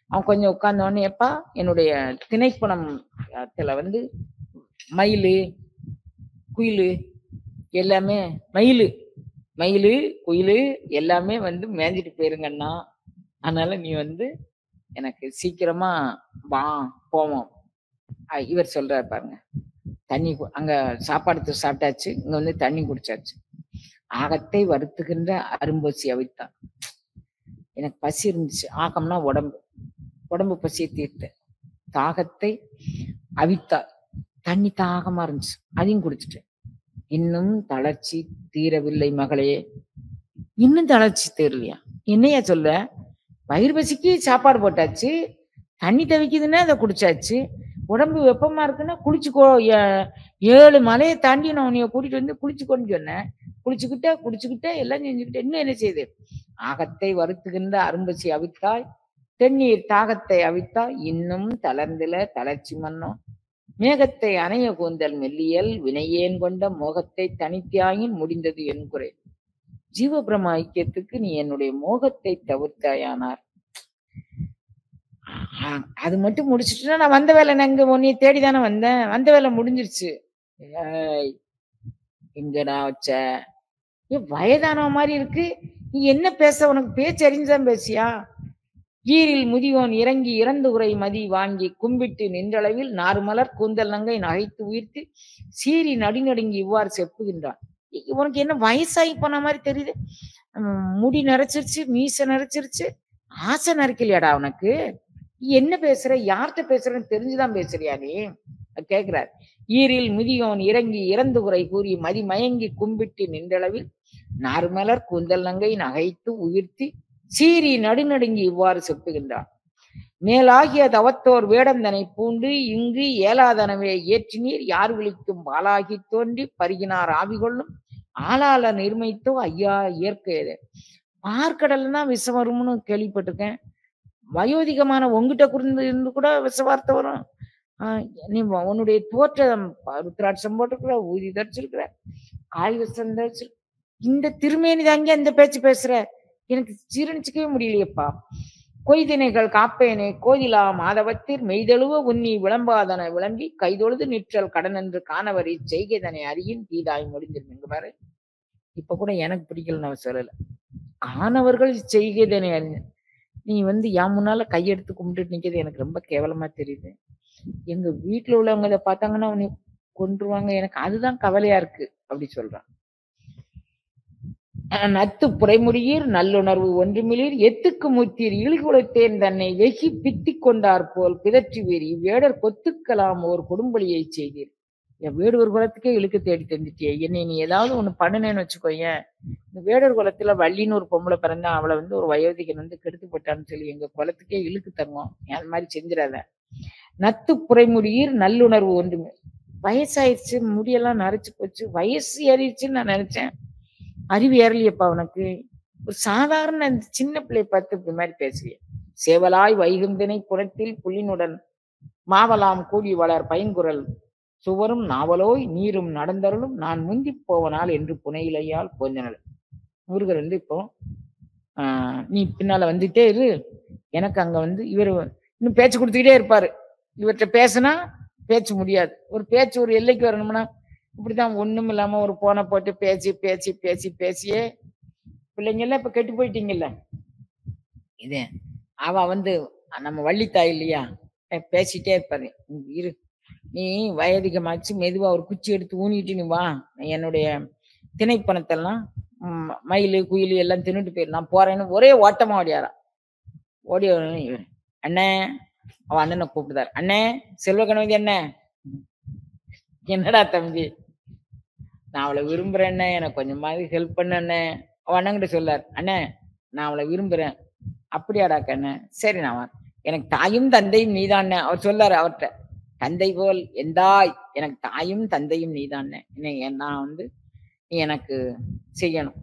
அவன் கொஞ்சம் உட்கார்ந்த உடனே, எப்பா என்னுடைய திணைப்பணத்துல வந்து மயிலு குயிலு எல்லாமே மயிலு குயிலு எல்லாமே வந்து மேய்ஞ்சிட்டு போயிருங்கன்னா, அதனால நீ வந்து எனக்கு சீக்கிரமா வா போவோம். இவர் சொல்றாரு பாருங்க, தண்ணி அங்க சாப்பாடு சாப்பிட்டாச்சு, இங்க வந்து தண்ணி குடிச்சாச்சு. ஆகத்தை வருத்துகின்ற அரும்பசி அவித்தான். எனக்கு பசி இருந்துச்சு. ஆகம்னா உடம்பு பசியை தீர்த்த. தாகத்தை அவித்தா, தண்ணி தாகமா இருந்துச்சு, அதையும் குடிச்சிட்டேன். இன்னும் தளர்ச்சி தீரவில்லை மகளே. இன்னும் தளர்ச்சி தீரலையா? என்னையா சொல்ல? வயிறு பசிக்கு சாப்பாடு போட்டாச்சு, தண்ணி தவிக்குதுன்னா அதை குடிச்சாச்சு, உடம்பு வெப்பமா இருக்குன்னா குளிச்சுக்கோ. 7 மலையை தாண்டி நான் உன்னைய கூட்டிட்டு வந்து குளிச்சுக்கோன்னு சொன்னேன். குடிச்சுக்கிட்ட எல்லாம் செஞ்சுக்கிட்ட, இன்னும் என்ன செய்யுது? ஆகத்தை வருத்துகின்ற அரும்பசி அவித்தாய், தென்னீர் தாகத்தை அவித்தாய், இன்னும் தளர்ந்தில தளர்ச்சி மன்னோ. மேகத்தை அணைய கூந்தல் மெல்லியல் வினையேன் கொண்ட மோகத்தை தனித்தியாயின் முடிந்தது என் குறை. ஜீவபிரம ஐக்கியத்துக்கு நீ என்னுடைய மோகத்தை தவிர்த்தாயானார். அது மட்டும் முடிச்சுட்டுனா நான் வந்த வேலை, நான் இங்க உன்னைய தேடிதானே வந்தேன், வந்த வேலை முடிஞ்சிருச்சு. எங்கடா வச்ச? வயதான மாதிரி இருக்கு, நீ என்ன பேச? உனக்கு பேச்சு அறிஞ்சுதான் பேசியா? ஈரில் முதியோன் இறங்கி இறந்து உரை மதி வாங்கி கும்பிட்டு நின்றளவில் 4 மலர் கூந்தல் நங்கை நகைத்து உயிர்த்து சீறி நடுநடுங்கி இவ்வாறு செப்புகின்றான். உனக்கு என்ன வயசாகி போன மாதிரி தெரியுது? முடி நரைச்சிருச்சு, மீசை நரைச்சிருச்சு, ஆசை நரைக்கலையாடா உனக்கு? என்ன பேசுற? யார்கிட்ட பேசுறன்னு தெரிஞ்சுதான் பேசுறியா நீ? கேட்கிறார். ஈரில் முதியோன் இறங்கி இறந்து உரை கூறி மதி மயங்கி கும்பிட்டு நின்றளவில் 4 மலர் கூந்தல் நங்கை நகைத்து உயிர்த்தி சீறி நடுநடுங்கி இவ்வாறு செப்புகின்றான். மேலாகிய தவத்தோர் வேடந்தனை பூண்டு இங்கு ஏலாதனவே ஏற்றினீர் யார் விழிக்கும் பாலாகி தோன்றி பருகினார் ஆவிகொள்ளும் ஆளால நிர்மைத்தோ ஐயா இயற்கையதே. பார்க்கடல்னா விஷம் வரும்னு கேள்விப்பட்டிருக்கேன். வயோதிகமான உங்ககிட்ட குறிந்து இருந்து கூட விஷவார்த்தை வரும். நீ உன்னுடைய தோற்றம் ருத்ராட்சம் போட்டிருக்கிற, ஊதி தரிச்சிருக்கிற, காய் விஷம் தரிச்சிருக்க, இந்த திருமேனி தாங்க அந்த பேச்சு பேசுற, எனக்கு ஜீரணிச்சுக்கவே முடியலையப்பா. கொய்தினைகள் காப்பேனே கோதிலா மாதவத்திற் மெய்தழுவ உன்னி விளம்பாதன விளம்பி கைதொழுது நிற்றல் கடன் என்று காணவரி செய்கைதனை அறியின் தீதாய் முடிஞ்சிருக்கு. இங்க பாரு, இப்ப கூட எனக்கு பிடிக்கலன்னு அவ சொல்லல, காணவர்கள் செய்கைதனை அறிஞ. நீ வந்து என் முன்னால கையெடுத்து கும்பிட்டு நிக்கிறது எனக்கு ரொம்ப கேவலமா தெரியுது. எங்க வீட்டுல உள்ளவங்க இதை பார்த்தாங்கன்னா உன்னை கொன்றுவாங்க, எனக்கு அதுதான் கவலையா இருக்கு அப்படி சொல்றான். நத்து புரைமுடியீர் நல்லுணர்வு ஒன்றுமிலீர் எத்துக்கு முத்தீர் இழிகுலத்தேன் தன்னை வெகி பித்தி கொண்டார் போல் பிதற்றி வீரி வேடர் கொத்துக்கலாம் ஓர் கொடும்பொழியை செய்தீர். என் வேடுவர் குலத்துக்கே இழுக்க தேடி தந்துட்டியே, என்னை நீ ஏதாவது ஒண்ணு பண்ணுனேன்னு வச்சுக்கோயேன். இந்த வேடர் குலத்துல வள்ளின்னு ஒரு பொம்பளை பிறந்தா, அவளை வந்து ஒரு வயோதிகன் வந்து கெடுத்து போட்டான்னு சொல்லி எங்க குலத்துக்கே இழுக்கு தருவோம். அது மாதிரி செஞ்சிடாத. நத்து புரைமுடியீர் நல்லுணர்வு ஒன்றுமே. வயசாயிருச்சு, முடியெல்லாம் நரைச்சு போச்சு, வயசு ஏறிடுச்சுன்னு நான் நினைச்சேன். அறிவு ஏறலையப்பா உனக்கு. ஒரு சாதாரண சின்ன பிள்ளைய பார்த்து இப்படி மாதிரி பேசுவிய. சேவலாய் வைகுந்தினை புறத்தில் புள்ளினுடன் மாவலாம் கூடி வளர் பைங்குரல் சுவரும் நாவலோய் நீரும் நடந்தருளும் நான் முந்தி போவனால் என்று புனையிலையால் போஞ்சனல். முருகர் வந்து இப்போ நீ பின்னால வந்துட்டே இரு, எனக்கு அங்க வந்து இவர் இன்னும் பேச்சு கொடுத்துக்கிட்டே இருப்பாரு. இவர்கிட்ட பேசுனா பேச்சு முடியாது. ஒரு பேச்சு ஒரு எல்லைக்கு வரணும்னா இப்படிதான் ஒண்ணும் இல்லாம ஒரு போனை போட்டு பேசியே பிள்ளைங்க எல்லாம் இப்ப கெட்டு போயிட்டீங்கல்ல. இதே அவ வந்து நம்ம வள்ளித்தாய் இல்லையா, பேசிட்டே இருப்பாரு. இரு, நீ வயதிகமாச்சு, மெதுவா ஒரு குச்சி எடுத்து ஊனிட்டு நீ வா, என்னுடைய திணைப்பணத்தெல்லாம் மயிலு குயிலு எல்லாம் தின்னுட்டு போயிரு, நான் போறேன்னு ஒரே ஓட்டமா ஓடியாரா. ஓடி அண்ணே, அவன் அண்ணனை கூப்பிடுதாரு. அண்ணே செல்வ கணவதி அண்ணே. என்னடா தம்பி, நான் அவளை விரும்புறேன்னே, எனக்கு கொஞ்சமாவது ஹெல்ப் பண்ணண்ணே. அவன் அண்ணங்கிட்ட சொல்லார், அண்ணே நான் அவளை விரும்புறேன். அப்படியாடாக்க அண்ணே, சரி நான் எனக்கு தாயும் தந்தையும் நீதானே. அவர் சொல்லாரு அவர்கிட்ட, தந்தை போல் எந்தாய், எனக்கு தாயும் தந்தையும் நீதானே, நான் வந்து நீ எனக்கு செய்யணும்.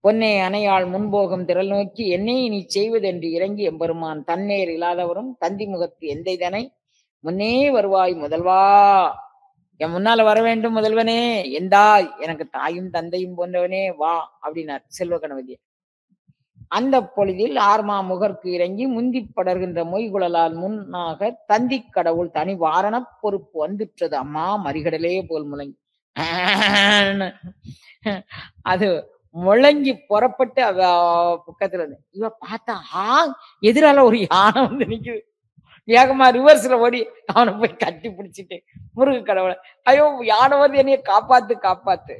பொன்னே அணையாள் முன்போகும் திரள் நோக்கி என்னை நீ செய்வதென்று இறங்கி எம்பெருமான் தன்னேர் இல்லாதவரும் தந்தி முகத்து எந்தைதனை முன்னே வருவாய் முதல்வா, என் முன்னால வர வேண்டும் முதல்வனே, எந்தாய் எனக்கு தாயும் தந்தையும் போன்றவனே வா அப்படின்னார் செல்வ கணபதி. அந்த பொழுதில் ஆர்மா முகர்க்கு இறங்கி முந்தி படர்கின்ற மொய்குழலால் முன்னாக தந்தி கடவுள் தனி வாரண பொறுப்பு வந்துற்றது. அம்மா மறிகடலே போல் முழங்கி அது முழங்கி புறப்பட்டு அவ பக்கத்துல இருந்து இவ பார்த்தா எதிரால ஒரு யானை வந்து நிக்குது. வேகமா ரிவர்ஸ்ல ஓடி அவனை போய் கட்டி பிடிச்சிட்டு முருக கடவுளை, ஐயோ யானை வந்து என்னைய காப்பாத்து காப்பாத்து.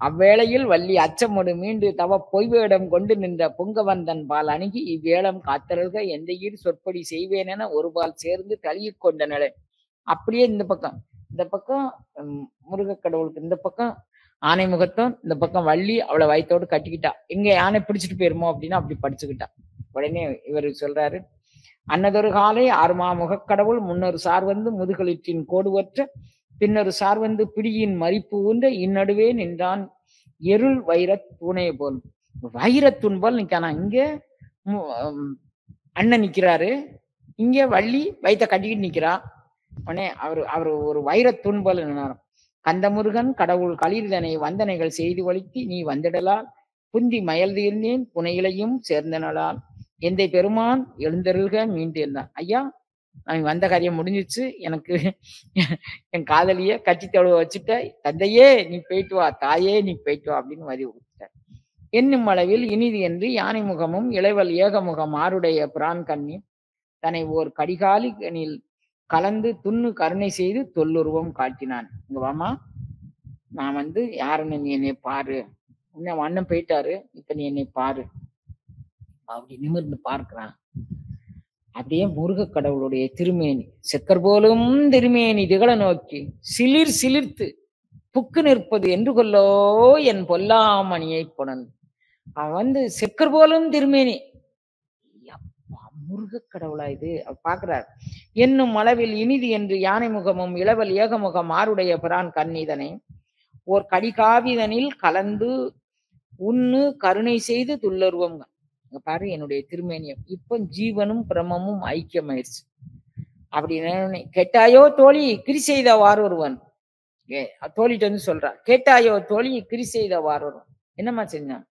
அவ்வேளையில் வள்ளி அச்சமுடு மீண்டு தவ பொய்வேடம் கொண்டு நின்ற புங்கவந்தன் பால் அணுகி இவ்வேளம் காத்தருக எந்தையீர் சொற்படி செய்வேன் என ஒரு பால் சேர்ந்து தழுகி கொண்ட நிலை. அப்படியே இந்த பக்கம் முருக கடவுளுக்கு இந்த பக்கம் ஆனை முகத்தும், இந்த பக்கம் வள்ளி அவளை வயிற்றோடு கட்டிக்கிட்டா. எங்க யானை பிடிச்சிட்டு போயிருமோ அப்படின்னு அப்படி படிச்சுக்கிட்டா. உடனே இவர் சொல்றாரு, அன்னதொரு காலை ஆறுமா முகக்கடவுள் முன்னொரு சார் வந்து முதுகலிற்றின் கோடுவற்ற பின்னொரு சார் வந்து பிடியின் மறிப்பு ஊன்ற இந்நடுவே நின்றான் எருள் வைரத் தூணை போல். வைரத்தூண் போல் நிக்கானா. இங்க அண்ணன் நிக்கிறாரு, இங்க வள்ளி வயிற்ற கட்டிக்கிட்டு நிக்கிறா. உடனே அவர் ஒரு வைரத்தூண் போல நின்னாராம். கந்தமுருகன் கடவுள் களிர்தனை வந்தனைகள் செய்து வலித்து நீ வந்திடலால் புந்தி மயல் தீர்ந்தேன் புனையிலையும் சேர்ந்தனலால் எந்தை பெருமான் எழுந்தருள்க மீண்டு இருந்தான். ஐயா நான் வந்த காரியம் முடிஞ்சிச்சு, எனக்கு என் காதலிய கட்சி தழுவ வச்சுட்ட, தந்தையே நீ போயிட்டு வா, தாயே நீ போயிட்டு வா அப்படின்னு வரி கொடுத்தார். என்னும் அளவில் இனிது என்று யானை முகமும் இளைவல் ஏகமுகம் ஆருடைய பிரான் கண்ணி தன்னை ஓர் கடிகாலினில் கலந்து துண்ணு கருணை செய்து தொல்லுருவம் காட்டினான். இங்க வாமா, நான் வந்து யாருன்னு நீ என்னை பாரு, இன்னும் அண்ணன் போயிட்டாரு, இப்ப நீ என்னை பாரு அப்படி நிமிர்ந்து பார்க்கிறான். அப்படியே முருக கடவுளுடைய திருமேனி செக்கர் போலும் திருமேனி திகழ நோக்கி சிலிர் சிலிர்த்து புக்கு நிற்பது என்று கொல்லோ என் பொல்லாமணியை புணன். அவன் வந்து செக்கர் போலும் திருமேனி, முருக கடவுளா இது பாக்குறார். என்னும் அளவில் இனிது என்று யானை முகமும் இளவல் ஏகமுகம் ஆருடைய பிரான் கண்ணீதனை ஓர் கடிகாவிதனில் கலந்து உண்ணு கருணை செய்து துள்ளருவம். பாரு என்னுடைய திருமேனியம் இப்ப ஜீவனும் பிரமமும் ஐக்கியமாயிருச்சு அப்படின்னு. கேட்டாயோ தோழி கிரி செய்தவாறு ஒருவன், தோழிட்டு வந்து சொல்றா, கேட்டாயோ தோழி கிரி செய்தவாறு ஒருவன் என்னம்மா செஞ்சான்.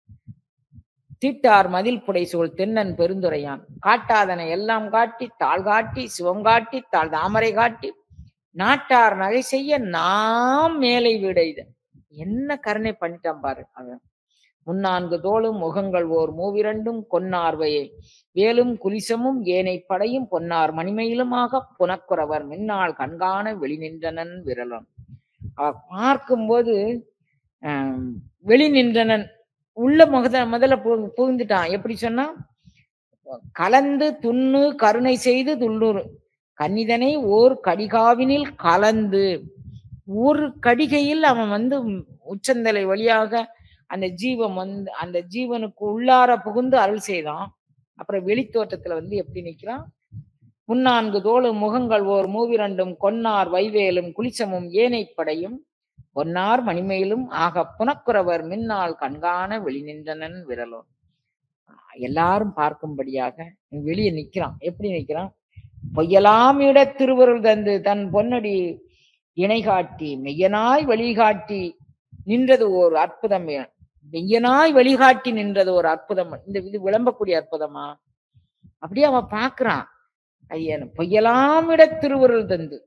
தீட்டார் மதில் புடை சூழ் தென்னன் பெருந்துரையான் காட்டாதனை எல்லாம் காட்டி தாழ் காட்டி சிவம் காட்டி தாழ் தாமரை காட்டி நாட்டார் நகை செய்ய நாம் மேலை விடைத. என்ன கருணை பண்ணிட்டான் பாரு அவன். முன்னான்கு தோளும் முகங்கள் ஓர் மூவிரண்டும் கொன்னார்வையை வேலும் குலிசமும் ஏனை படையும் பொன்னார் மணிமயிலுமாக புனக்குறவர் மின்னாள் கண்காண வெளி நின்றனன் விரலன். அவர் பார்க்கும்போது வெளி நின்றனன் உள்ள முதல்ல புகுந்துட்டான். எப்படி சொன்னா, கலந்து துண்ணு கருணை செய்து துள்ளூர் கன்னிதனை ஓர் கடிகாவினில் கலந்து ஒரு கடிகையில் அவன் வந்து உச்சந்தலை வழியாக அந்த ஜீவன் வந்து அந்த ஜீவனுக்கு உள்ளார புகுந்து அருள் செய்தான். அப்புறம் வெளித்தோட்டத்துல வந்து எப்படி நிக்கிறான், முன்னான்கு தோளு முகங்கள் ஓர் மூவிரண்டும் கொன்னார் வைவேலும் குளிச்சமும் ஏனைப்படையும் பொன்னார் மணிமயிலும் ஆக புனக்குறவர் மின்னால் கண்காண வெளி நின்றனன் விரலோ. எல்லாரும் பார்க்கும்படியாக வெளியே நிக்கிறான். எப்படி நிக்கிறான், பொய்யலாம் இட திருவருள் தந்து தன் பொன்னடி இணை காட்டி மெய்யனாய் வழிகாட்டி நின்றது ஓர் அற்புதம். மெய்யனாய் வழிகாட்டி நின்றது ஒரு அற்புதம். இந்த இது விளம்பக்கூடிய அற்புதமா அப்படியே அவன் பாக்குறான். ஐயன் பொய்யலாம் இட திருவருள் தந்து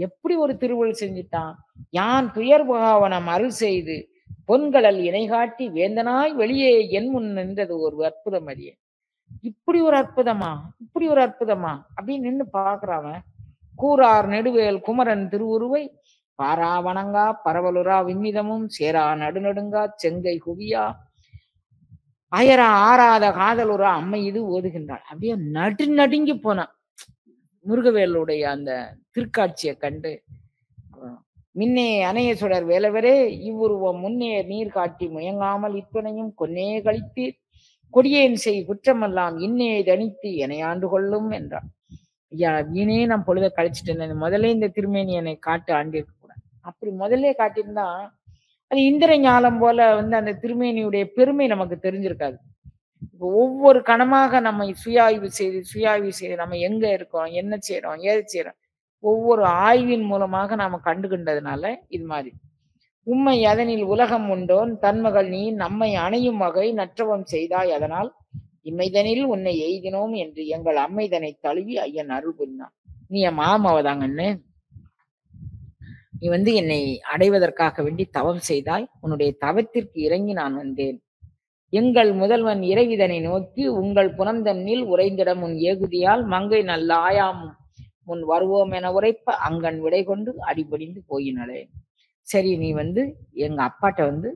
எப்படி ஒரு திருவருள் செஞ்சுட்டான். யான் துயர் பாவனம் அருள் செய்து பொன்கடல் இணை காட்டி வேந்தனாய் வெளியே என் முன் நின்றது ஒரு அற்புதம். அறிய இப்படி ஒரு அற்புதமா, இப்படி ஒரு அற்புதமா அப்படின்னு நின்று பாக்குறாவன். கூறார் நெடுவேல் குமரன் திருவுருவை பாரா வணங்கா பரவலுரா விண்மிதமும் சேரா நடுநடுங்கா செங்கை குவியா அயரா ஆறாத காதலுரா அம்மை இது ஓதுகின்றாள். அப்படியே நடுங்கி போனான் முருகவேலுடைய அந்த திருக்காட்சியை கண்டு. மின்னே அணைய சுடர் வேலவரே இவ்வுருவம் முன்னே நீர் காட்டி முயங்காமல் இத்துணையும் கொன்னே கழித்தீர் கொடியேன் செய் குற்றமெல்லாம் இன்னே தனித்து என்னை ஆண்டு கொள்ளும் என்றான். ஐயா வீணே நான் பொழுத கழிச்சிட்டேன், முதல்ல இந்த திருமேனி என்னை காட்டு ஆண்டிருக்க கூடாது. அப்படி முதல்ல காட்டியிருந்தா அது இந்திர ஞாலம் போல வந்து அந்த திருமேனியுடைய பெருமை நமக்கு தெரிஞ்சிருக்காது. இப்போ ஒவ்வொரு கணமாக நம்ம சுய ஆய்வு செய்து நம்ம எங்க இருக்கோம், என்ன செய்றோம், ஏது செய்றோம், ஒவ்வொரு ஆய்வின் மூலமாக நாம கண்டுகின்றதுனால இது மாதிரி. உம்மை அதனில் உலகம் உண்டோன் தன்மகள் நீ நம்மை அணையும் வகை நற்றவம் செய்தாய் அதனால் இம்மைதனில் உன்னை எய்தினோம் என்று எங்கள் அம்மைதனை தழுவி ஐயன் அருள் புரிந்தான். நீ என் மாமாவதாங்கன்னு நீ வந்து என்னை அடைவதற்காக வேண்டி தவம் செய்தாய். உன்னுடைய தவத்திற்கு இறங்கி நான் வந்தேன். எங்கள் முதல்வன் இறைவிதனை நோக்கி உங்கள் புனந்தன்னில் உறைந்திட முன் ஏகுதியால் மங்கை நல்ல ஆயாமும் முன் வருவோம் என உரைப்ப அங்கன் விடை கொண்டு அடிபடிந்து போயினளே. சரி, நீ வந்து எங்க அப்பாட்ட வந்து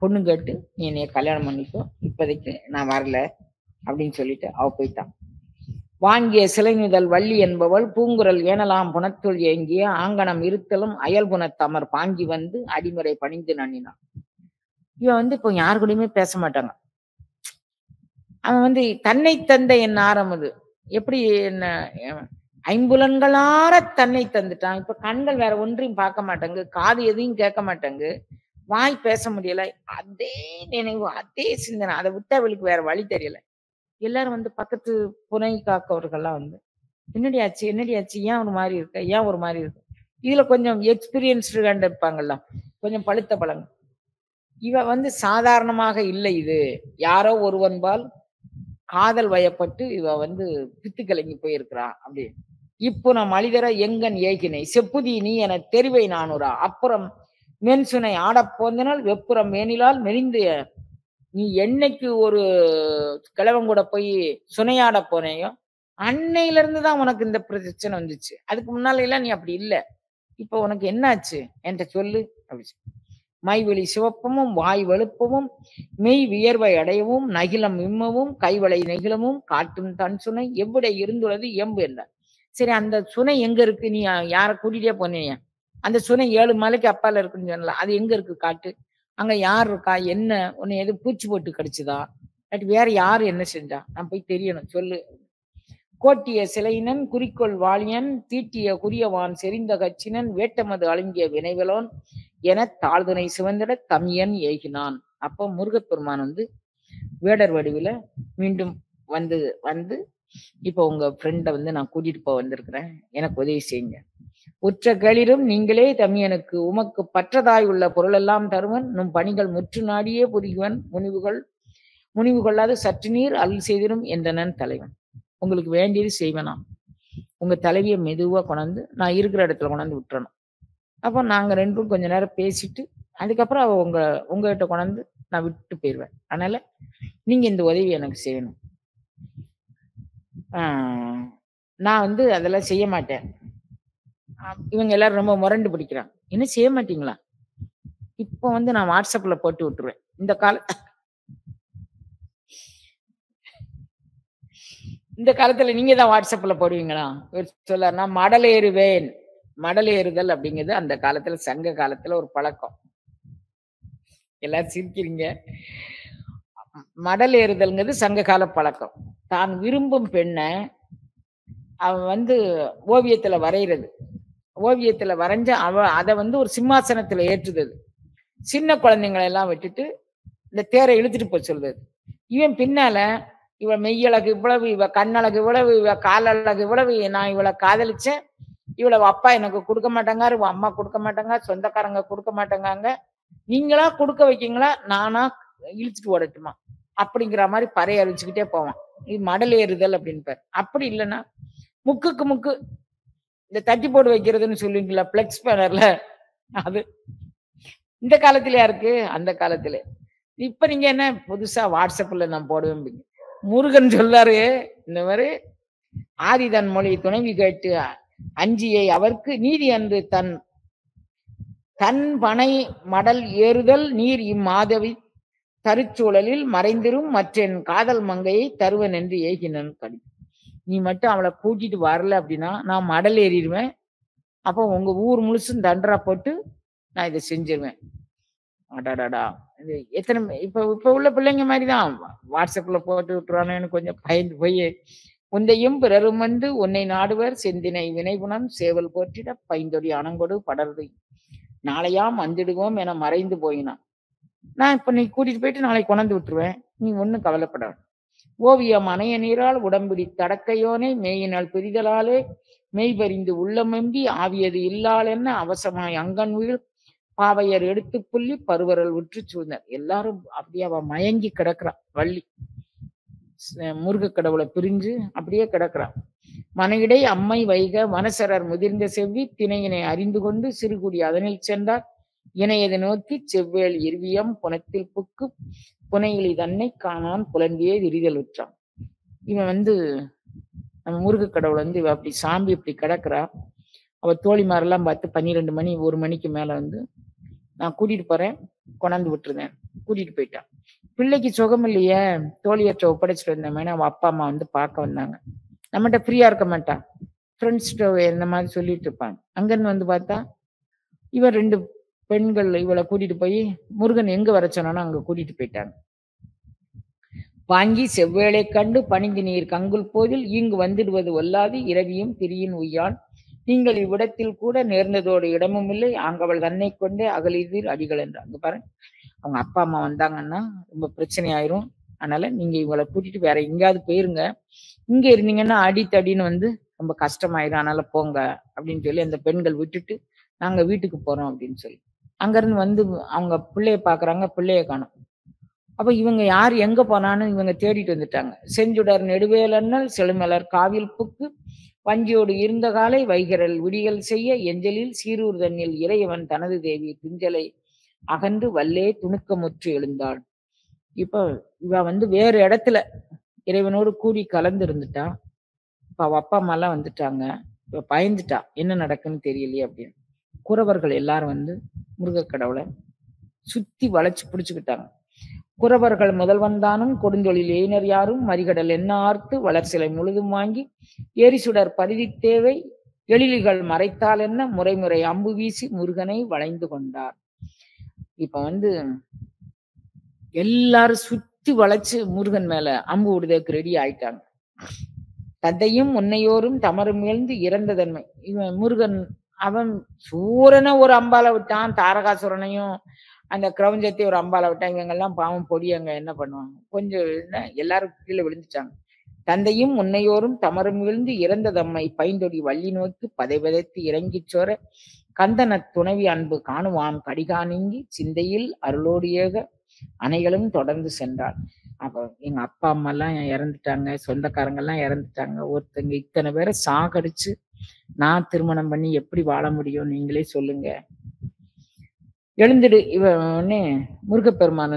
பொண்ணு கேட்டு நீ என்னைய கல்யாணம் பண்ணிக்கோ, இப்போதைக்கு நான் வரல அப்படின்னு சொல்லிட்டு அவ போயிட்டான். வாங்கிய சிலை முதல் வள்ளி என்பவள் பூங்குரல் ஏனலாம் புனத்துள் ஏங்கிய ஆங்கனம் இருத்தலும் அயல்புனத்தமர் பாங்கி வந்து அடிமுறை பணிந்து நன்னினான். இவன் வந்து இப்போ யாரு கூடயுமே பேச மாட்டாங்க. அவன் வந்து தன்னை தந்த என் ஆரம்பது எப்படி என்ன ஐம்புலன்களார தன்னை தந்துட்டான். இப்ப கண்கள் வேற ஒன்றையும் பார்க்க மாட்டாங்க, காது எதையும் கேட்க மாட்டாங்க, வாய் பேச முடியல. அதே நினைவு, அதே சிந்தனை, அதை விட்டு அவளுக்கு வேற வழி தெரியல. எல்லாரும் வந்து பக்கத்து புனை காக்கவர்கள்லாம் வந்து என்னடி ஆச்சு, என்னடி ஆச்சு, ஏன் ஒரு மாதிரி இருக்க, ஏன் ஒரு மாதிரி இருக்கு. இதுல கொஞ்சம் எக்ஸ்பீரியன்ஸ்டு கண்டு இருப்பாங்கல்ல, கொஞ்சம் பழுத்த பழங்க. இவ வந்து சாதாரணமாக இல்லை, இது யாரோ ஒருவன்பால் காதல் வயப்பட்டு இவ வந்து பித்து கலங்கி போயிருக்கிறா. அப்படி இப்போ நான் மலிதர எங்கன் ஏகினை செப்புதி நீ என தெரிவை நானுரா அப்புறம் மென்சுனை ஆடப் போந்தனால் வெப்புறம் மேனிலால் மெலிந்து நீ என்னைக்கு ஒரு கிழவன் கூட போய் சுனையாட போனேயோ அன்னையில இருந்துதான் உனக்கு இந்த பிரச்சனை வந்துச்சு. அதுக்கு முன்னால எல்லாம் நீ அப்படி இல்லை. இப்ப உனக்கு என்னாச்சு என்கிட்ட சொல்லு அப்படி. மைவெளி சிவப்பமும் வாய் வெளுப்பமும் மெய் வியர்வை அடையவும் நகிலம் விம்மவும் கைவளை நெகிழமும் காட்டும் தன் சுனை எவ்விட இருந்துள்ளது எம்பு என்றார். சரி, அந்த சுனை எங்க இருக்கு, நீ யார கூட்டிட்டே போனீங்க, அந்த சுனை 7 மலைக்கு அப்பால இருக்குன்னு சொன்னல, அது எங்க இருக்கு காட்டு, அங்க யார் இருக்கா, என்ன உன்னை எது பூச்சி போட்டு கடிச்சுதா, இல்லாட்டி வேற யாரு என்ன செஞ்சா, நான் போய் தெரியணும் சொல்லு. கோட்டிய சிலையினன் குறிக்கோள் வாலியன் தீட்டிய குறியவான் செறிந்த கச்சினன் வேட்டமது அழுங்கிய வினைவலோன் என தாழ்துணை சிவந்திட தமியன் ஏகினான். அப்போ முருகப்பெருமான் வந்து வேடர் வடிவில மீண்டும் வந்து இப்போ உங்க ஃப்ரெண்டை வந்து நான் கூட்டிட்டு போக வந்திருக்கிறேன், எனக்கு உதவி செய்யுங்க. உற்ற களிரும் நீங்களே தமியனுக்கு உமக்கு பற்றதாய் உள்ள பொருளெல்லாம் தருவன் நும் பணிகள் முற்று நாடியே புரிவன் முனிவு கொள்ளாது சற்று நீர் அருள் செய்திடும் என்றனன் தலைவன். உங்களுக்கு வேண்டியது செய்வேனாம். உங்க தலைவியை மெதுவா கொண்டாந்து நான் இருக்கிற இடத்துல கொண்டாந்து விட்டுறணும். அப்போ நாங்க 2 பேரும் கொஞ்ச நேரம் பேசிட்டு அதுக்கப்புறம் அவ உங்ககிட்ட கொண்டாந்து நான் விட்டு போயிடுவேன். அதனால நீங்க இந்த உதவி எனக்கு செய்யணும். நான் வந்து அதெல்லாம் செய்ய மாட்டேன். இவங்க எல்லாரும் ரொம்ப முரண்டு பிடிக்கிறாங்க. என்ன செய்ய மாட்டீங்களா? இப்போ வந்து நான் வாட்ஸ்அப்ல போட்டு விட்டுருவேன். இந்த காலத்துல நீங்க தான் வாட்ஸ்அப்ல போடுவீங்களா? சொல்ல நான் மடல் ஏறுவேன். மடல் ஏறுதல் அப்படிங்கிறது அந்த காலத்துல சங்க காலத்துல ஒரு பழக்கம். எல்லாரும் சிரிக்கிறீங்க. மடல் ஏறுதல்ங்கிறது சங்க கால பழக்கம். தான் விரும்பும் பெண்ணை அவன் வந்து ஓவியத்துல வரைகிறது. ஓவியத்துல வரைஞ்ச அதை வந்து ஒரு சிம்மாசனத்துல ஏற்றுதது. சின்ன குழந்தைங்களை எல்லாம் விட்டுட்டு இந்த தேரை இழுத்துட்டு போய் சொல்றது. இவன் பின்னால இவ மெய்யழகு இவ்வளவு, இவ கண்ணழகு இவ்வளவு, இவ காலழகு இவ்வளவு, நான் இவளை காதலிச்சேன், இவ்வளவு அப்பா எனக்கு கொடுக்க மாட்டாங்க, இவ அம்மா கொடுக்க மாட்டாங்க, சொந்தக்காரங்க கொடுக்க மாட்டாங்க, நீங்களா கொடுக்க வைக்கீங்களா, நானா இழுத்துட்டு ஓடட்டுமா அப்படிங்கிற மாதிரி பறைய அறிவிச்சுக்கிட்டே போவான். இது மடல் ஏறுதல் அப்படின்னு பேர். அப்படி இல்லைன்னா முக்குக்கு முக்கு இந்த தட்டி போட்டு வைக்கிறதுன்னு சொல்லுவீங்களா பிளெக்ஸ் பேனர்ல, அது இந்த காலத்துல யாருக்கு, அந்த காலத்துல. இப்ப நீங்க என்ன புதுசா வாட்ஸ்அப்ல நான் போடுவேன். முருகன் சொல்லாரு இந்த மாதிரி ஆதிதன் மொழி துணைவி கேட்டு அஞ்சியை அவருக்கு நீதி அன்று தன் பனை மடல் ஏறுதல் நீர் இம்மாதவி தருச்சூழலில் மறைந்திரும் மற்றென் காதல் மங்கையை தருவன் என்று ஏகினன் கடி. நீ மட்டும் அவளை கூட்டிட்டு வரல அப்படின்னா நான் மடல் ஏறிடுவேன். அப்போ உங்க ஊர் முழுசும் தண்டரா போட்டு நான் இதை செஞ்சிருவேன். அடாடாடா, இது எத்தனை இப்ப உள்ள பிள்ளைங்க மாதிரிதான் வாட்ஸ்அப்ல போட்டு விட்டுறானு கொஞ்சம் பயந்து போய் உந்தையும் பிறரும் வந்து உன்னை நாடுவர் செந்தினை வினைகுணம் சேவல் போற்றிட பைந்தொடி அணங்கொடு படர்து நாளையாம் வந்துடுவோம் என மறைந்து போயினான். நான் இப்ப நீ கூட்டிட்டு போயிட்டு நாளைக்கு கொண்டாந்து விட்டுருவேன், நீ ஒண்ணும் கவலைப்படாத. ஓவியம் அணைய நீரால் உடம்பிடி தடக்கையோனே மேயினால் பிரிதலாலே மெய்பறிந்து உள்ளமெம்பி ஆவியது இல்லால் என்ன அவசமாய் அங்கன் வீழ் பாவையர் எடுத்து புள்ளி பருவரல் உற்று சூழ்ந்தார். எல்லாரும் அப்படியே அவ மயங்கி கிடக்குறான். வள்ளி முருக கடவுளை பிரிஞ்சு அப்படியே கிடக்குறான். மனையிடை அம்மை வைக வனசரர் முதிர்ந்த செவ்வி திணையினை அறிந்து கொண்டு சிறுகுடி அதனில் சென்றார். இணையது நோக்கி செவ்வேல் இருவியம் புனத்தில் புக்கு புனையிலி தன்னை காணான் புலன்பியே விரிதல் உற்றான். இவன் நம்ம முருக கடவுள் இவ அப்படி சாம்பி இப்படி கிடக்குறா. அவ தோழிமாரெல்லாம் பார்த்து 12 மணி 1 மணிக்கு மேல நான் கூட்டிட்டு போறேன், கொண்டாந்து விட்டுருந்தேன். கூட்டிட்டு போயிட்டான். பிள்ளைக்கு சுகம் இல்லையே, தோழியற்ற ஒப்படைச்சிட்டு வந்தேன். அவ அப்பா அம்மா பார்க்க வந்தாங்க. நம்மகிட்ட ஃப்ரீயா இருக்க மாட்டான், ஃப்ரெண்ட்ஸ்கிட்ட என்ன மாதிரி சொல்லிட்டு இருப்பாங்க. அங்கிருந்து பார்த்தா இவன் 2 பெண்கள் இவளை கூட்டிட்டு போய் முருகன் எங்க வர சொன்னானோ அங்க கூட்டிட்டு போயிட்டாங்க. வாங்கி செவ்வேளை கண்டு பணிந்து நீர் கங்குல் போதில் இங்கு வந்துடுவது ஒல்லாது இரவியும் திரியின் உய்யான் நீங்கள் இவ்விடத்தில் கூட நேர்ந்ததோடு இடமும் இல்லை ஆங்கவள் தன்னை கொண்டே அகலிதீர் அடிகள் என்றாங்க. பாருங்க, அவங்க அப்பா அம்மா வந்தாங்கன்னா ரொம்ப பிரச்சனை ஆயிரும். அதனால நீங்க இவளை கூட்டிட்டு வேற எங்கேயாவது போயிருங்க, இங்க இருந்தீங்கன்னா அடித்தடின்னு ரொம்ப கஷ்டமாயிரும், அதனால போங்க அப்படின்னு சொல்லி அந்த பெண்கள் விட்டுட்டு நாங்க வீட்டுக்கு போறோம் அப்படின்னு சொல்லி அங்கிருந்து அவங்க பிள்ளைய பாக்குறாங்க. பிள்ளைய காணும். அப்ப இவங்க யார் எங்க போனான்னு இவங்க தேடிட்டு வந்துட்டாங்க. செஞ்சுடர் நெடுவேலன்னல் செழுமலர் காவில் புக்கு வஞ்சியோடு இருந்த காலை வைகரல் விடிகள் செய்ய எஞ்சலில் சீரூர் தன்னில் இறையவன் தனது தேவி துஞ்சலை அகன்று வல்லே துணுக்கமுற்று எழுந்தாள். இப்ப இவ வேறு இடத்துல இறைவனோடு கூடி கலந்து இருந்துட்டா. இப்ப அவ அப்பா அம்மா எல்லாம் வந்துட்டாங்க. இப்ப பயந்துட்டா, என்ன நடக்குன்னு தெரியலையே அப்படின்னு. குறவர்கள் எல்லாரும் முருக கடவுளை சுத்தி வளைச்சு பிடிச்சுக்கிட்டாங்க. குறவர்கள் முதல்வந்தானும் கொடுந்தொழில் எயினர் யாரும் மறிகடல் என்ன ஆர்த்து வளர்சிலை முழுதும் வாங்கி எரிசுடர் பரிதி தேவை எழிலிகள் மறைத்தால் என்ன முறைமுறை அம்பு வீசி முருகனை வளைந்து கொண்டார். இப்ப எல்லாரும் சுத்தி வளைச்சு முருகன் மேல அம்பு விடுதற்கு ரெடி ஆயிட்டாங்க. தந்தையும் முன்னையோரும் தமரும் எழுந்து இறந்த தன்மை. இவன் முருகன் அவன் சூரனை ஒரு அம்பால விட்டான், தாரகாசுரனையும் அந்த கிரௌஞ்சத்தை ஒரு அம்பால விட்டான். இவங்க எல்லாம் பாவம் பொடியங்க என்ன பண்ணுவாங்க, கொஞ்சம் எல்லாரும் கீழே விழுந்துட்டாங்க. தந்தையும் முன்னையோரும் தமரும் விழுந்து இறந்த தம்மை பைந்தொடி வள்ளி நோக்கி பதை பதைத்து இறங்கிச் சோர கந்தன துணைவி அன்பு காணுவான் கடிகா நீங்கி சிந்தையில் அருளோடு ஏக அணைகளும் தொடர்ந்து சென்றாள். அப்ப எங்க அப்பா அம்மா எல்லாம் இறந்துட்டாங்க, சொந்தக்காரங்க எல்லாம் இறந்துட்டாங்க. ஒருத்தங்க இத்தனை பேரை சாகடிச்சு நான் திருமணம் பண்ணி எப்படி வாழ முடியும், நீங்களே சொல்லுங்க. எழுந்திடு. இவனே முருகப்பெருமான்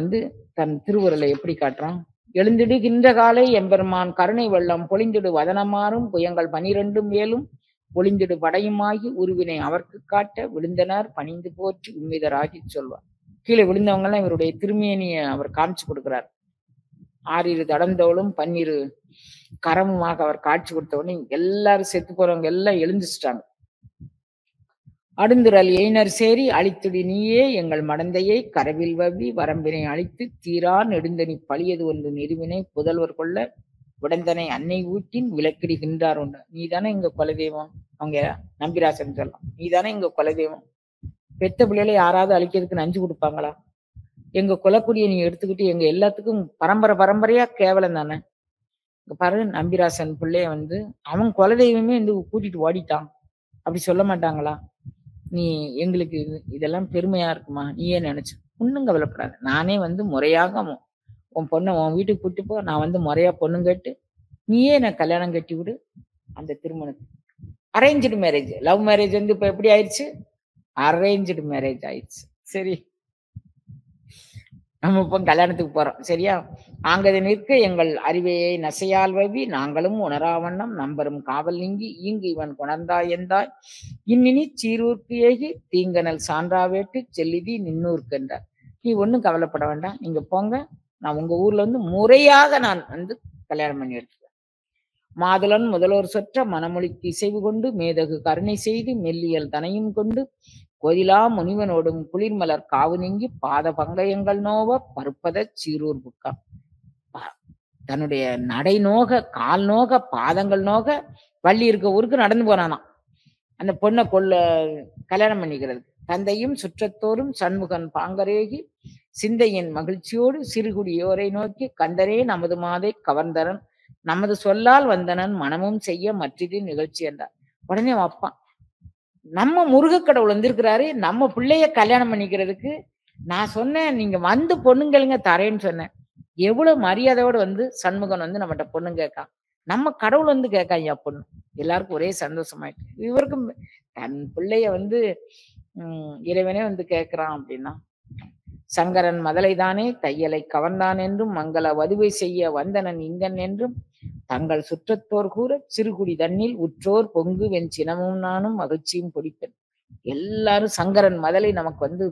தன் திருவுருளை எப்படி காட்டுறான். எழுந்திடுகின்ற காலை எம்பெருமான் கருணை வெள்ளம் பொழிந்திடு வதனமாறும் புயங்கள் 12 மேலும் பொழிந்திடு படையுமாகி உருவினை அவர்க்கு காட்ட விழுந்தனர் பணிந்து போற்றி உண்மிதராகி சொல்வார். கீழே விழுந்தவங்க எல்லாம் இவருடைய திருமேனிய அவர் காமிச்சு கொடுக்கிறார். 6 தடந்தோளும் 12 கரமுமாக அவர் காட்சி கொடுத்த உடனே எல்லாரும் செத்து போறவங்க எல்லாம் எழுந்துச்சிட்டாங்க. அடுந்துரல் எயினர் சேரி அழித்துடி நீயே எங்கள் மடந்தையை கரவில் வவ்வி வரம்பினை அழித்து தீரா நெடுந்தனி பழியது ஒன்று நிறுவினை புதல்வர் கொள்ள உடந்தனை அன்னை ஊட்டின் விளக்கிடுகின்றார் உண்டு. நீதானே எங்க குலதெய்வம். அவங்க நம்பிராசன் சொல்லலாம், நீதானே எங்க குலதெய்வம். பெத்த பிள்ளைகளை யாராவது அழிக்கிறதுக்கு நஞ்சு கொடுப்பாங்களா? எங்க குலக்குடியை நீ எடுத்துக்கிட்டு எங்க எல்லாத்துக்கும் பரம்பரையா கேவலம் தானே. பாரு, நம்பிராசன் பிள்ளைய அவன் குலதெய்வமே கூட்டிட்டு ஓடிட்டான், அப்படி சொல்ல மாட்டாங்களா? நீ எங்களுக்கு இதெல்லாம் பெருமையா இருக்குமா? நீயே நினைச்சு ஒன்னும் கவலைப்படாத. நானே முறையாக உன் பொண்ணை உன் வீட்டுக்கு கூட்டி போ. நான் முறையா பொண்ணு கேட்டு நீயே நான் கல்யாணம் கட்டி விடு. அந்த திருமணத்துக்கு அரேஞ்சு மேரேஜ், லவ் மேரேஜ் இப்ப எப்படி ஆயிடுச்சு, அரேஞ்சு மேரேஜ் ஆயிடுச்சு. சரி, நம்ம இப்போ கல்யாணத்துக்கு போறோம். சரியா? ஆங்கது நிற்க எங்கள் அறிவையை நசையால் வவி நாங்களும் உணராவண்ணம் நம்பரும் காவல் நீங்கி ஈங்கு இவன் கொணர்ந்தா எந்தாய் இன்னினி சீரூர்க்கு ஏகி தீங்கனல் சான்றாவேட்டு செல்லிதி நின்னூருக்கு என்றார். நீ ஒன்னும் கவலைப்பட வேண்டாம், நீங்க போங்க. நான் உங்க ஊர்ல முறையாக நான் கல்யாணம் பண்ணி எடுத்துக்கிறேன். மாதுளன் முதல்வர் சொற்ற மனமொழிக்கு இசைவு கொண்டு மேதகு கருணை செய்து மெல்லியல் தனையும் கொண்டு கோதிலா முனிவனோடும் குளிர்மலர் காவு நீங்கி பாத பங்கயங்கள் நோவ பருப்பத சீரூர் புக்கா. தன்னுடைய நடை நோக, கால் நோக, பாதங்கள் நோக வள்ளி இருக்க ஊருக்கு நடந்து போனானாம் அந்த பொண்ணை கல்யாணம் பண்ணிக்கிறது. தந்தையும் சுற்றத்தோறும் சண்முகன் பாங்கரேகி சிந்தையின் மகிழ்ச்சியோடு சிறுகுடியோரை நோக்கி கந்தரே நமது மாதை கவர்ந்தரன் நமது சொல்லால் வந்தனன் மனமும் செய்ய மற்றிது நிகழ்ச்சி என்றார். உடனே அப்பா நம்ம முருகக் கடவுள் வந்திருக்கிறாரு, நம்ம பிள்ளைய கல்யாணம் பண்ணிக்கிறதுக்கு நான் சொன்னேன், நீங்க வந்து பொண்ணுங்களுங்க தரேன்னு சொன்னேன். எவ்வளவு மரியாதையோடு வந்து சண்முகன் வந்து நம்மகிட்ட பொண்ணு கேட்கான். நம்ம கடவுள் வந்து கேட்காய்யா பொண்ணு. எல்லாருக்கும் ஒரே சந்தோஷமாயிட்டு. இவருக்கும் தன் பிள்ளைய வந்து இறைவனே வந்து கேட்கிறான் அப்படின்னா, சங்கரன் மதலைதானே தையலை கவர்ந்தான் என்றும் மங்கள வதுவை செய்ய வந்தனன் இங்கன் என்றும் தங்கள் சுற்றத்தோர் கூற சிறுகுடி தன்னில் உற்றோர் பொங்கு வெண் சினமும் நானும் மகிழ்ச்சியும் பொடிப்பேன். எல்லாரும் சங்கரன் மதலை நமக்கு வந்து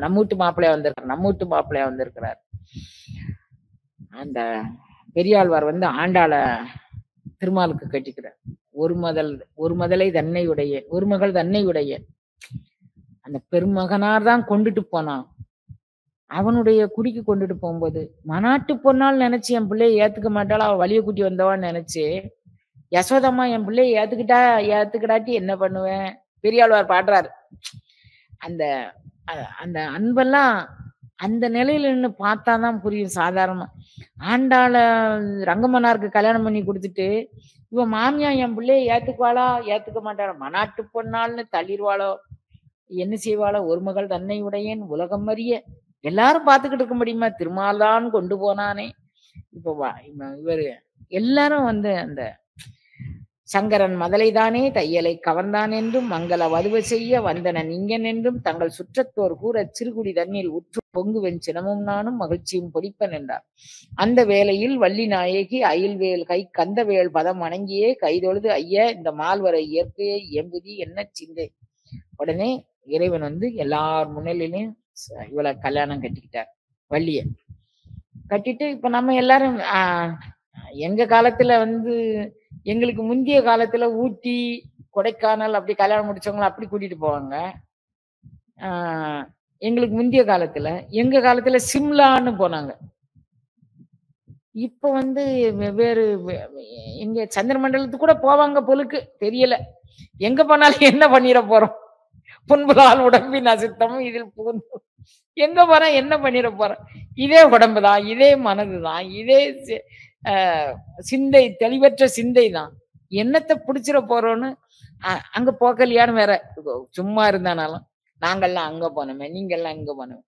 நம்மூட்டு மாப்பிள்ளையா வந்திருக்கார், நம்மூட்டு மாப்பிள்ளையா வந்திருக்கிறார். அந்த பெரியாழ்வார் வந்து ஆண்டாள திருமாலுக்கு கட்டிக்கிறார். ஒரு மதலை தன்னை உடைய, ஒரு மகள் தன்னை உடைய. அந்த பெருமகனார் தான் கொண்டுட்டு போனான். அவனுடைய குடிக்கு கொண்டுட்டு போகும்போது மனாட்டு பொண்ணால் நினைச்சு என் பிள்ளைய ஏத்துக்க மாட்டாள், அவ வலிய கூட்டி வந்தவான்னு நினைச்சு யசோதம்மா என் பிள்ளைய ஏத்துக்கிடாட்டி என்ன பண்ணுவேன்? பெரியாழ்வார் பாடுறாரு. அந்த அந்த அன்பெல்லாம் அந்த நிலையில நின்று பார்த்தாதான் புரியும். சாதாரணமா ஆண்டாள ரங்கமன்னாருக்கு கல்யாணம் பண்ணி கொடுத்துட்டு இவன் மாமியா என் பிள்ளைய ஏத்துக்குவாளா ஏத்துக்க மாட்டாளா, மனாட்டு பொண்ணாள்னு தள்ளிடுவாளோ, என்ன செய்வாளோ, ஒரு மகள் தன்னை உடையேன் உலகம் அறிய எல்லாரும் பார்த்துக்கிட்டு இருக்க முடியுமா, திருமால்தான் கொண்டு போனானே. இப்ப இவரு எல்லாரும் வந்து அந்த சங்கரன் மதலைதானே தையலை கவர்ந்தான் என்றும் மங்கள வதுவை செய்ய வந்தனன் இங்கன் என்றும் தங்கள் சுற்றத்தோர் கூற சிறுகுடி தண்ணீர் உற்று பொங்குவென் சினமும் நானும் மகிழ்ச்சியும் பொடிப்பன் என்றார். அந்த வேளையில் வள்ளி நாயகி அயில்வேல் கை கந்தவேல் பதம் வணங்கியே கைதொழுது ஐயா இந்த மால்வரை இயற்கையை எம்புதி என்ன சிந்தை. உடனே இறைவன் வந்து எல்லார் முன்னிலையும் இவளை கல்யாணம் கட்டிக்கிட்டார். வள்ளிய கட்டிட்டு இப்ப நம்ம எல்லாரும் எங்க காலத்துல வந்து எங்களுக்கு முந்தைய காலத்துல ஊட்டி கொடைக்கானல் அப்படி கல்யாணம் முடிச்சவங்களை அப்படி கூட்டிட்டு போவாங்க. எங்களுக்கு முந்தைய காலத்துல எங்க காலத்துல சிம்லான்னு போனாங்க. இப்ப வந்து வெவ்வேறு எங்க சந்திரமண்டலத்துக்கு கூட போவாங்க பொழுக்கு தெரியல. எங்க போனாலும் என்ன பண்ணிட போறோம், புண்புலால் உடம்பின் அசுத்தமும் இதில் புகுந்து எங்க போறேன் என்ன பண்ணிட போறேன், இதே உடம்புதான், இதே மனதுதான், இதே சிந்தை, தெளிவற்ற சிந்தை தான். என்னத்தை பிடிச்சிட போறோம்னு அங்க போக்கலையான்னு வேற சும்மா இருந்தானாலும் நாங்கள்லாம் அங்க போனோமே நீங்கெல்லாம் இங்க போனோம்.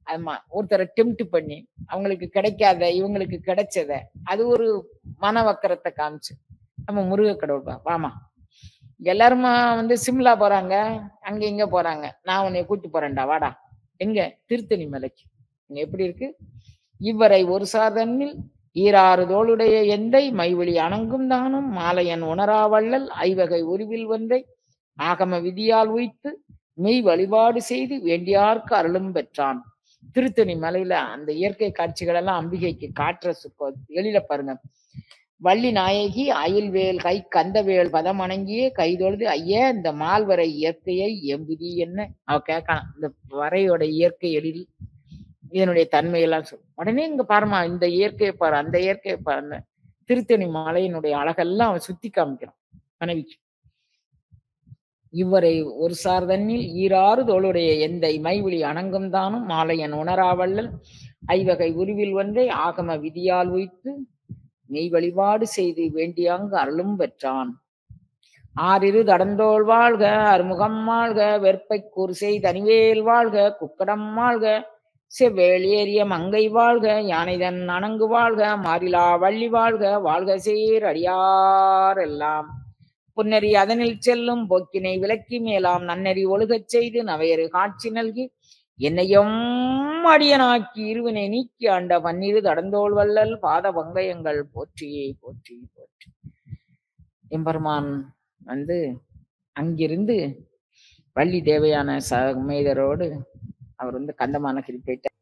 ஆமா, ஒருத்தரை டெம்ட் பண்ணி அவங்களுக்கு கிடைக்காத இவங்களுக்கு கிடைச்சத அது ஒரு மன வக்கரத்தை காமிச்சு நம்ம முருக கடவுள் வாமா எல்லாருமா வந்து சிம்லா போறாங்க, அங்க இங்க போறாங்க, நான் உன்னை கூட்டி போறேன்டா வாடா. எங்க? திருத்தணி மலைக்கு. இங்க எப்படி இருக்கு? இவ்வரை ஒரு சாதனில் ஈராறு தோளுடைய எந்தை மைவெளி அணங்கும் தானும் மாலையன் உணராவள்ளல் ஐவகை உருவில் வந்தை ஆகம விதியால் உய்த்து மெய் வழிபாடு செய்து வேண்டியார்க்கு அருளும் பெற்றான். திருத்தணி மலையில அந்த இயற்கை காட்சிகள் எல்லாம் அம்பிகைக்கு காட்டுற எழில பாருங்க. வள்ளி நாயகி அயில்வேல் கை கந்தவேல் பதம் வணங்கியே கைதொழுது ஐயா இந்த மால்வரை இயற்கையை எம்புதி என்ன அவ கேட்கலாம். இந்த வரையோட இயற்கை எழில் இதனுடைய தன்மையெல்லாம் சொல்லும். உடனே இங்க பாருமா இந்த இயற்கையை பாரு, அந்த இயற்கையை பாரு, திருத்தணி மலையினுடைய அழகெல்லாம் அவன் சுத்தி காமிக்கிறான் மனைவிக்கு. இவ்வரை ஒரு சார் தண்ணில் ஈராறு தோளுடைய எந்தை மைவிழி அணங்கும் தானும் மாலையன் உணராவள்ளல் ஐவகை உருவில் ஒன்றை ஆகம விதியால் உய்த்து மெய் வழிபாடு செய்து வேண்டியாங்கு அருளும் பெற்றான். ஆறிரு தடந்தோள் வாழ்க அறுமுகம் வாழ்க வெற்பை கூர்சை தனிவேல் வாழ்க குக்கடம் வாழ்க செவ்வேள் ஏறிய மங்கை வாழ்க யானைதன் அணங்கு வாழ்க மாறிலா வள்ளி வாழ்க வாழ்க சேர் அடியார் எல்லாம் புன்னெறி அதனில் செல்லும் போக்கினை விலக்கி மேலாம் நன்னெறி ஒழுகச் செய்து நவையறு காட்சி நல்கி என்னையும் அடியனாக்கி இருவினை நீக்கி ஆண்ட பன்னிரு தடந்தோள் வள்ளல் பாத பங்கயங்கள் போற்றியே போற்றி போற்றி. எம்பெருமான் வந்து அங்கிருந்து வள்ளி தேவையான சமேதரோடு அவர் வந்து கந்தமானகிரி போயிட்டார்.